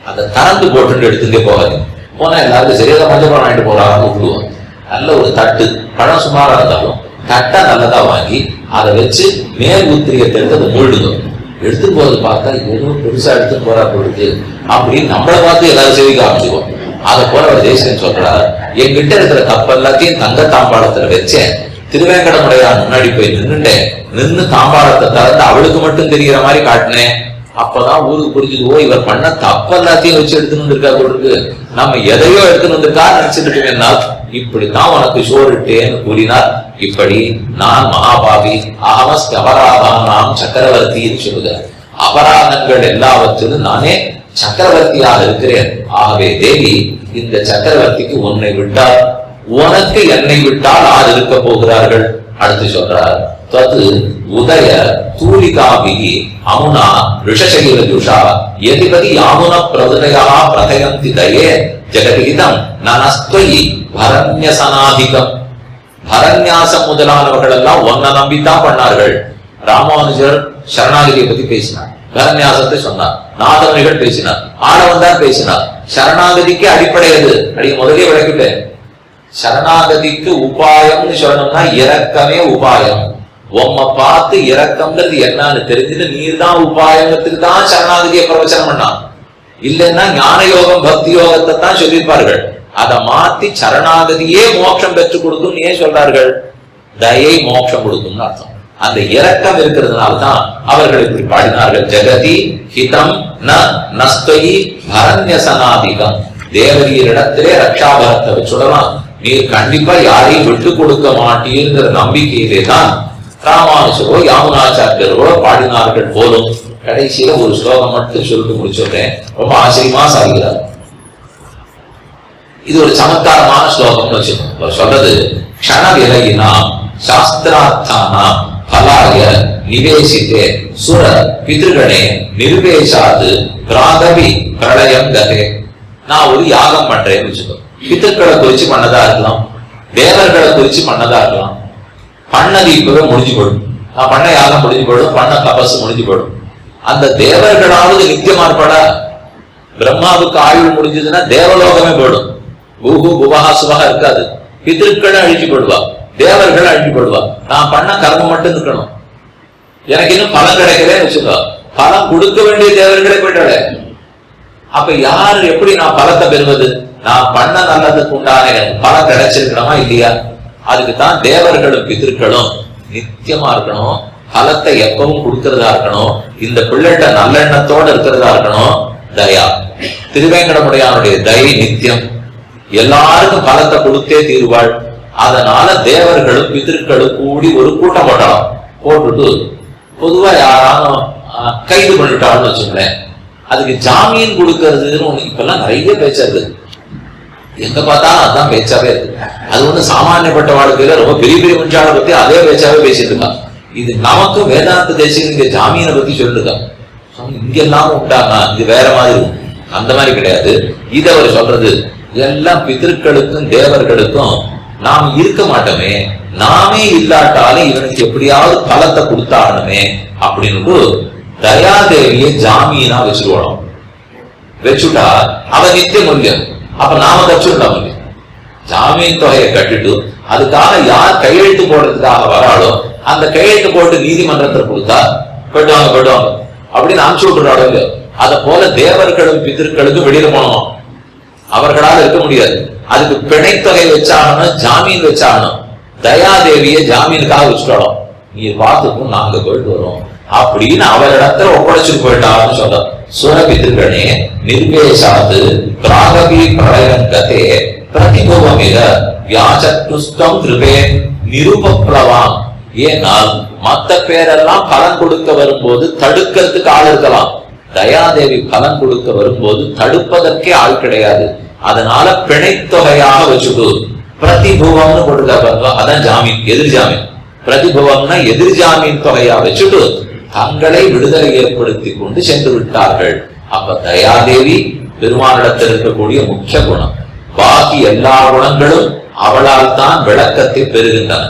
அதை கறந்து போட்டு எடுத்துட்டே போகாது. போனா எல்லாருக்கும் சரியாக மஞ்சள் பழம் வாங்கிட்டு போறாங்க விடுவோம். நல்ல ஒரு தட்டு, பழம் சுமாரா இருந்தாலும் தட்டா நல்லதா வாங்கி அதை வச்சு மேல் உத்திரியத்தை எடுத்து அதை முழுடுதோம். எடுத்து போறது பார்த்தா ஏதோ பெருசா எடுத்துன்னு போறா பொழுது அப்படின்னு நம்மளை பார்த்து எல்லாரும் செய்திக்க ஆரம்பிச்சுவோம். அதை போல அவர் தேசிகன் சொல்றார், என்கிட்ட இருக்கிற தப்பு எல்லாத்தையும் தங்க தாம்பாளத்துல வச்சேன். திருவேங்கடமுடையான் முன்னாடி போய் நின்னுட்டேன். நின்று தாம்பாளத்தை திறந்து அவளுக்கு மட்டும் தெரிகிற மாதிரி காட்டினேன். அப்பதான் ஊருக்கு புரிஞ்சுதுவோ இவர் பண்ண தப்பு எல்லாத்தையும் வச்சு எடுத்துன்னு வந்திருக்கா போட்டு, நம்ம எதையோ எடுத்துன்னு வந்திருக்கா நினைச்சிட்டு இருக்கேன். இப்படித்தான் உனக்கு சோறுட்டேன்னு கூறினார். இப்படி நான் மகாபாவி அகமஸ்தி அபராதானாம் சக்கரவர்த்தின்னு சொல்லுகிறார். அபராதங்கள் எல்லாவற்றிலும் நானே சக்கரவர்த்தியாக இருக்கிறேன். ஆகவே தேவி, இந்த சக்கரவர்த்திக்கு உன்னை விட்டால், உனக்கு என்னை விட்டால் யார் இருக்க போகிறார்கள்? அடுத்து சொல்றார், தது உதய தூலிகாபிகி அமுனா ரிஷசைல துஷா எதிபதி யாமுன பிரதுரையா பிரதயந்தி தயே ஜெகதிகிதம் நனஸ்துயி பரண்யசனாதிகம். பரண்யாசம் முதலானவர்கள் எல்லாம் ஒன்ன நம்பித்தான் பண்ணார்கள். ராமானுஜர் சரணாகதியை பத்தி பேசினார், பரண்யாசத்தை சொன்னார். நாதமணிகள் பேசினார், ஆடவன் தான் பேசினார். சரணாகதிக்கு அடிப்படை எது? அடி முதலே விளக்கிட்டேன். சரணாகதிக்கு உபாயம்னு சொல்லணும்னா இரக்கமே உபாயம். உம்மை பார்த்து இரக்கம்ன்றது என்னன்னு தெரிஞ்சுட்டு நீர் தான் உபாயத்துக்கு தான் சரணாகதியை பிரவச்சனம் பண்ணான். இல்லைன்னா ஞான யோகம் பக்தி யோகத்தை தான் சொல்லியிருப்பார்கள். அதை மாத்தி சரணாகதியே மோட்சம் பெற்றுக் கொடுக்கும் ஏன் சொல்றார்கள்? தயை மோட்சம் கொடுக்கும்னு அர்த்தம். அந்த இரக்கம் இருக்கிறதுனால்தான் அவர்கள் இப்படி பாடினார்கள். ஜெகதி ஹிதம் ந நஸ்தயி பரண்யசனாதிகம். தேவரீரிடத்திலே ரக்ஷாபரத்தை வச்சுடலாம். நீர் கண்டிப்பா யாரையும் விட்டு கொடுக்க மாட்டீங்கிற நம்பிக்கையிலே தான் ராமானுஜரோ யாமுனாச்சாரியரோ பாடினார்கள் போலும். கடைசியில ஒரு ஸ்லோகம் மட்டும் சொல்லிட்டு முடிச்சுட்டேன். ரொம்ப ஆச்சரியமா சாதிக்கிறார். இது ஒரு சமத்காரமான ஸ்லோகம்னு வச்சுக்கோங்க. சொல்றது க்ஷண விலகினா சாஸ்திரார்த்தானா பலாய நிவேசித்தே சுர பிதிருகணே நிர்வேசாது பிராகவி பிரளயம் கதே. நான் ஒரு யாகம் பண்றேன்னு வச்சுக்கோ. பிதர்களை குறிச்சு பண்ணதா இருக்கலாம், தேவர்களை குறிச்சு பண்ணதா இருக்கலாம். பண்ணது இப்பவே முடிஞ்சு போடும். நான் பண்ண யாகம் முடிஞ்சு போடும், பண்ண தபசு முடிஞ்சு போடும். அந்த தேவர்களாவது நித்தியமா இருப்பாடா? பிரம்மாவுக்கு ஆயுள் முடிஞ்சதுன்னா தேவலோகமே போயிடும். பூகு புவகா சுவகா இருக்காது. பிதற்களை அழிச்சு போடுவா, தேவர்கள் அழிச்சு போடுவா. நான் பண்ண கர்மம் மட்டும் இருக்கணும். எனக்கு இன்னும் பலன் கிடைக்கலன்னு வச்சுக்கோ. பலம் கொடுக்க வேண்டிய தேவர்களே போயிட்டாள. அப்ப யாரு எப்படி நான் பலத்தை பெறுவது? நான் பண்ண நல்லதுக்கு உண்டான பலம் கிடைச்சிருக்கணுமா இல்லையா? அதுக்குத்தான் தேவர்களும் பிதர்களும் நித்தியமா இருக்கணும். பலத்தை எப்பவும் கொடுக்கறதா இருக்கணும். இந்த பிள்ளைகிட்ட நல்லெண்ணத்தோட இருக்கிறதா இருக்கணும். தயா, திருவேங்கடமுடையானுடைய தயை நித்தியம். எல்லாருக்கும் பலத்தை கொடுத்தே தீர்வாள். அதனால தேவர்களும் பிதர்களும் கூடி ஒரு கூட்டம் போட்டலாம். போட்டுட்டு பொதுவா யாராலும் கைது பண்ணிட்டாள்னு வச்சுங்களேன், அதுக்கு ஜாமீன் கொடுக்கறதுன்னு ஒண்ணு இப்பெல்லாம் நிறைய பேச்சாது. எங்க பார்த்தாலும் அதுதான் பேச்சாவே இருக்கு. அது ஒண்ணு சாமானியப்பட்ட வாழ்க்கையில ரொம்ப பெரிய பெரிய மனுஷாவை பத்தி அதே பேச்சாவே பேசிட்டு இருக்கான். இது நமக்கு வேதாந்த தேசியம் இங்க ஜாமீனை பத்தி சொல்லிருக்கான். இங்க எல்லாம் உண்டாங்க, இது வேற மாதிரி அந்த மாதிரி கிடையாது. இதை அவர் சொல்றது எல்லாம் பிதர்களுக்கும் தேவர்களுக்கும் நாம் இருக்க மாட்டோமே, நாமே இல்லாட்டாலும் இவனுக்கு எப்படியாவது பலத்தை கொடுத்தாகணுமே அப்படின்னு தயாதேவியை ஜாமீனா வச்சுருவோம். வச்சுட்டா அவ நித்திய மூல்யம். அப்ப நாம கச்சுட்டா முடியும். ஜாமீன் தொகையை கட்டிட்டு அதுக்காக யார் கையெழுத்து போடுறதுக்காக வராளோ அந்த கையெழுத்து போட்டு நீதிமன்றத்தில் கொடுத்தா போயிடுவாங்க அப்படின்னு அனுப்பிச்சு விட்டுறாளோ. அத போல தேவர்களும் பிதர்களுக்கும் வெளியில போனோம். அவர்களால் இருக்க முடியாது. அதுக்கு பிணைத்தொகை வச்சாகணும், ஜாமீன் வச்சாகணும். தயாதேவியை ஜாமீனுக்காக வச்சுட்டோம். நீ பார்த்துக்கும் நாங்க போயிட்டு வரோம் அப்படின்னு அவரிடத்துல ஒப்படைச்சுட்டு போயிட்டான்னு சொல்றோம். சுரபிதிர்களே நிர்வேசாது பிராகவி பிரளயம் கதே பிரதிபவமித வியாசத்துஸ்தம் கிருபே நிருபப்ளவாம். ஏனால் மத்த பேரெல்லாம் பலன் கொடுக்க வரும்போது தடுக்கிறதுக்கு ஆள் இருக்கலாம். தயாதேவி பலன் கொடுக்க வரும்போது தடுப்பதற்கே ஆள் கிடையாது. அதனால பிணைத்தொகையாக வச்சுட்டு பிரதிபுவம்னு கொடுக்க, அதான் ஜாமீன், எதிர் ஜாமீன். பிரதிபுவம்னா எதிர் ஜாமீன் தொகையா வச்சுட்டு தங்களை விடுதலை ஏற்படுத்தி கொண்டு சென்று விட்டார்கள். அப்ப தயாதேவி பெருமானிடத்தில் இருக்கக்கூடிய முக்கிய குணம். பாக்கி எல்லா குணங்களும் அவளால் தான் விளக்கத்தை பெறுகின்றன.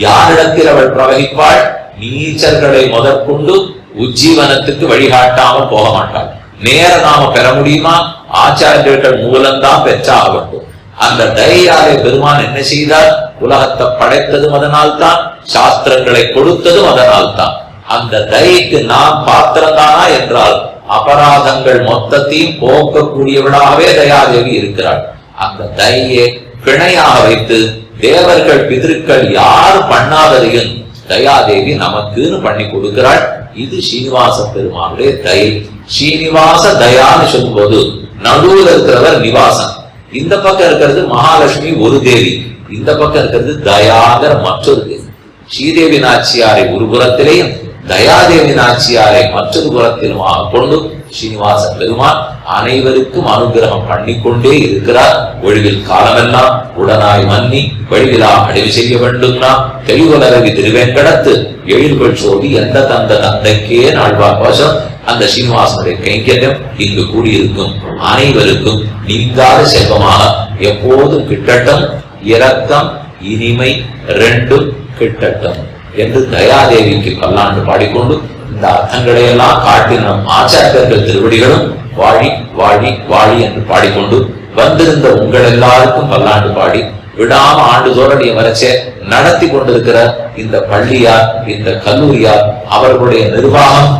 யாரிடத்தில் அவள் பிரவகிப்பாள்? நீச்சர்களை முதற்கொண்டு உஜ்ஜீவனத்துக்கு வழிகாட்டாமல் போக மாட்டாள். நேர நாம பெற முடியுமா? ஆச்சாரியர்கள் மூலம்தான் பெற்றாக வேண்டும். அந்த தயையாலே பெருமான் என்ன செய்தார்? உலகத்தை படைத்ததும் அதனால்தான், சாஸ்திரங்களை கொடுத்ததும் அதனால்தான். அந்த தயைக்கு நாம் பாத்திரந்தானா என்றால் அபராதங்கள் மொத்தத்தையும் போக்கக்கூடியவளாகவே தயாதேவி இருக்கிறாள். அந்த தயையை பிணையாக வைத்து தேவர்கள் பிதர்கள் யார் பண்ணாததையும் தயாதேவி நமக்குன்னு பண்ணி கொடுக்கிறாள். இது ஸ்ரீனிவாச பெருமானுடைய தயை. ஸ்ரீனிவாச தயான்னு சொல்லும் போது நடுவில் இருக்கிறவர் நிவாசன், இந்த பக்கம் இருக்கிறது மகாலட்சுமி ஒரு தேவி, இந்த பக்கம் இருக்கிறது தயாகர் மற்றொரு தேவி. ஸ்ரீதேவி நாச்சியாரை ஒரு புறத்திலேயும் தயாதேவி நாச்சியாரை மற்றொரு புறத்திலுமாக கொண்டு ஸ்ரீனிவாச பெருமான் அனைவருக்கும் அனுகிரகம் பண்ணிக்கொண்டே இருக்கிறார். ஒழிவில் காலமெல்லாம் உடனாய் மன்னி வழிவிலா அடைவு செய்ய வேண்டும்னா தெளிவலரவி திருவேங்கடத்து எழில்கள் சோதி எந்த தந்த தந்தைக்கே நாழ்வார் கோஷம். அந்த ஸ்ரீனிவாசனுடைய கைங்கரியம் இங்கு கூடியிருக்கும் அனைவருக்கும் நீங்காத செல்வமாக எப்போதும் கிட்டட்டும். இரக்கம் இனிமை ரெண்டும் கிட்டட்டும் என்று தயாதேவிக்கு பல்லாண்டு பாடிக்கொண்டு இந்த அர்த்தங்களை எல்லாம் காட்டின ஆச்சாரியர்கள் திருவடிகளும் வாழி வாழி வாழி என்று பாடிக்கொண்டு வந்திருந்த உங்கள் எல்லாருக்கும் பல்லாண்டு பாடி விடாம ஆண்டுதோறும் வரைச்சே நடத்தி கொண்டிருக்கிற இந்த பள்ளியார், இந்த கல்லூரியார், அவர்களுடைய நிர்வாகம்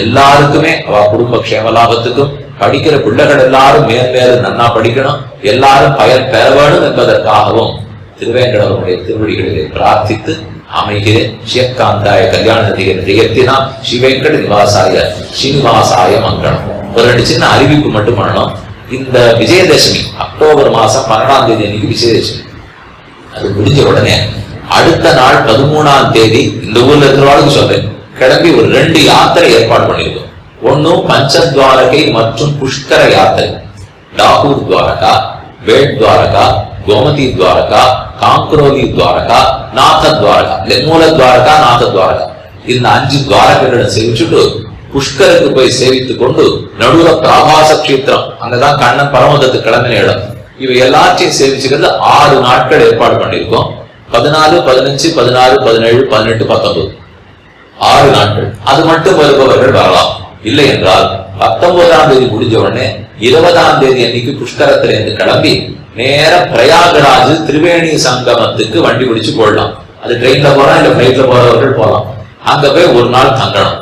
எல்லாருக்குமே அவ குடும்ப க்ஷேமலாபத்துக்கும் படிக்கிற பிள்ளைகள் எல்லாரும் மேலும் நன்னா படிக்கணும், எல்லாரும் பயன் பெற வேண்டும் என்பதற்காகவும் திருவேங்கடவருடைய திருவடிகளிலே பிரார்த்தித்து அமைகிறேன். சிவகாந்தாய கல்யாண நிகழ்த்தினா ஸ்ரீ வெங்கட நிவாசாய ஸ்ரீனிவாசாய மங்களம். ஒரு ரெண்டு சின்ன அறிவிப்பு மட்டும் பண்ணணும். இந்த விஜயதசமி அக்டோபர் மாசம் 12ஆம் தேதி அன்னைக்கு விஜயதசமி. அது முடிஞ்ச உடனே அடுத்த நாள் 13ஆம் தேதி இந்த ஊர்ல இருக்கிறவாளுக்கு சொல்றேன், கிளம்பி ஒரு 2 யாத்திரை ஏற்பாடு பண்ணிருக்கோம். ஒன்னும் பஞ்சத்வாரகை மற்றும் புஷ்கர யாத்திரை. டாகூர் துவாரகா, பேட் துவாரகா, கோமதி துவாரகா, காங்க்ரோலி துவாரகா, நாத துவாரகா, மூல துவாரகா, நாத துவாரகா, இந்த 5 துவாரகைகளை சேவிச்சுட்டு புஷ்கருக்கு போய் சேவித்துக் கொண்டு நடுவுல பிராபாச கஷேத்திரம், அங்கதான் கண்ணன் பரமதத்துக்கு கிளம்பின இடம், இவை எல்லாத்தையும் சேவிச்சுக்கிறது 6 நாட்கள் ஏற்பாடு பண்ணிருக்கோம். 14, 15, 16, 17, 18, 19 6 நாட்கள். அது மட்டும் வருபவர்கள் வரலாம். இல்லை என்றால் 19ஆம் தேதி முடிஞ்ச உடனே 20ஆம் தேதி அன்னைக்கு புஷ்கரத்திலிருந்து கிளம்பி நேர பிரயாகராஜ் திரிவேணி சங்கமத்துக்கு வண்டி பிடிச்சு போடலாம். அது ட்ரெயின்ல போறோம், இல்ல பிளைட்ல போறவர்கள் போகலாம். அங்க போய் ஒரு நாள் தங்கணும்.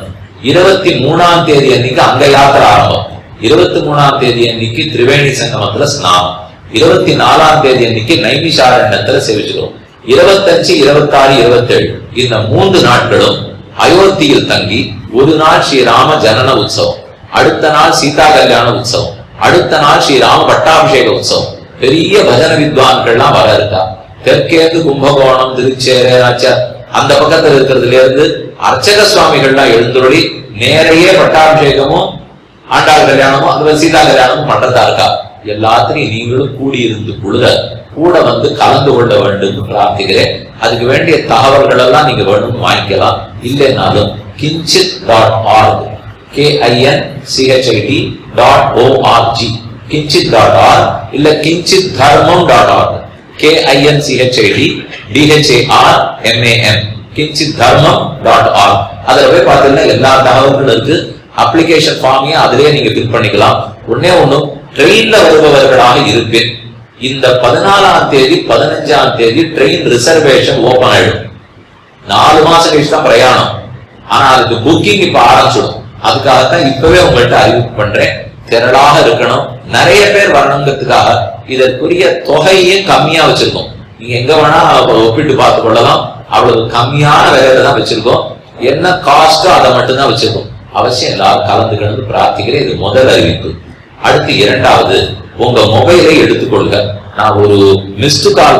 23ஆம் தேதி அன்னைக்கு அங்க யாத்திரை ஆரம்பம். 23ஆம் தேதி அன்னைக்கு திரிவேணி சங்கமத்துல ஸ்நானம். 24ஆம் தேதி அன்னைக்கு நைமிஷாரண்யத்துல சேவிச்சுக்கிறோம். 25, 26, 27 இந்த 3 நாட்களும் அயோத்தியில் தங்கி ஒரு நாள் ஸ்ரீராம ஜனன உற்சவம், அடுத்த நாள் சீதா கல்யாண உற்சவம், அடுத்த நாள் ஸ்ரீராம பட்டாபிஷேக உற்சவம். பெரிய பஜன வித்வான்கள்லாம் வர இருக்கா. தெற்கேந்து கும்பகோணம், திருச்சேரை, அந்த பக்கத்துல இருக்கிறதுல இருந்து அர்ச்சக சுவாமிகள்லாம் எழுந்துள்ளி நேரையே பட்டாபிஷேகமும் ஆண்டாள் கல்யாணமும் அந்த சீதா கல்யாணமும் பண்றதா இருக்கா. எல்லாத்திலையும் நீங்களும் கூடியிருந்து கூட வந்து கலந்து கொள்ள வேண்டும் பிரார்த்திக்கிறேன். அதுக்கு வேண்டிய தகவல்கள் எல்லாம் நீங்க வேணும் வாங்கிக்கலாம். இல்லைனாலும் kinchit.org kinchit.org kinchit.org இல்ல kinchitdharmam.org kinchitdharmam kinchitdharmam.org அதுல போய் பார்த்தீங்கன்னா எல்லா தகவல்களும் இருக்கு. அப்ளிகேஷன் ஃபார்மையும் அதிலேயே நீங்க ஃபில் பண்ணிக்கலாம். ஒண்ணு ட்ரெயின்ல வருபவர்களாக இருப்பேன். இந்த 14ஆம் தேதி 15ஆம் தேதி ட்ரெயின் ரிசர்வேஷன் ஓபன் ஆயிடும். 4 மாசம் கழிச்சு தான் பிரயாணம். ஆனா அதுக்கு புக்கிங் இப்ப ஆரம்பிச்சிடும். அதுக்காகத்தான் இப்பவே உங்கள்கிட்ட அறிவிப்பு பண்றேன். திரளாக இருக்கணும், நிறைய பேர் வரணுங்கிறதுக்காக இதற்குரிய தொகையும் கம்மியா வச்சிருக்கோம். நீங்க எங்க வேணா ஒப்பிட்டு பார்த்து கொள்ளலாம். அவ்வளவு கம்மியான விலையில தான் வச்சிருக்கோம். என்ன காஸ்டோ அதை மட்டும்தான் வச்சிருக்கோம். அவசியம் எல்லாரும் கலந்துக்கணும் பிரார்த்திக்கிறேன். இது முதல் அறிவிப்பு. அடுத்து 2வது, உங்க மொபைலை எடுத்துக்கொள்க. நான் ஒரு மிஸ்டு கால்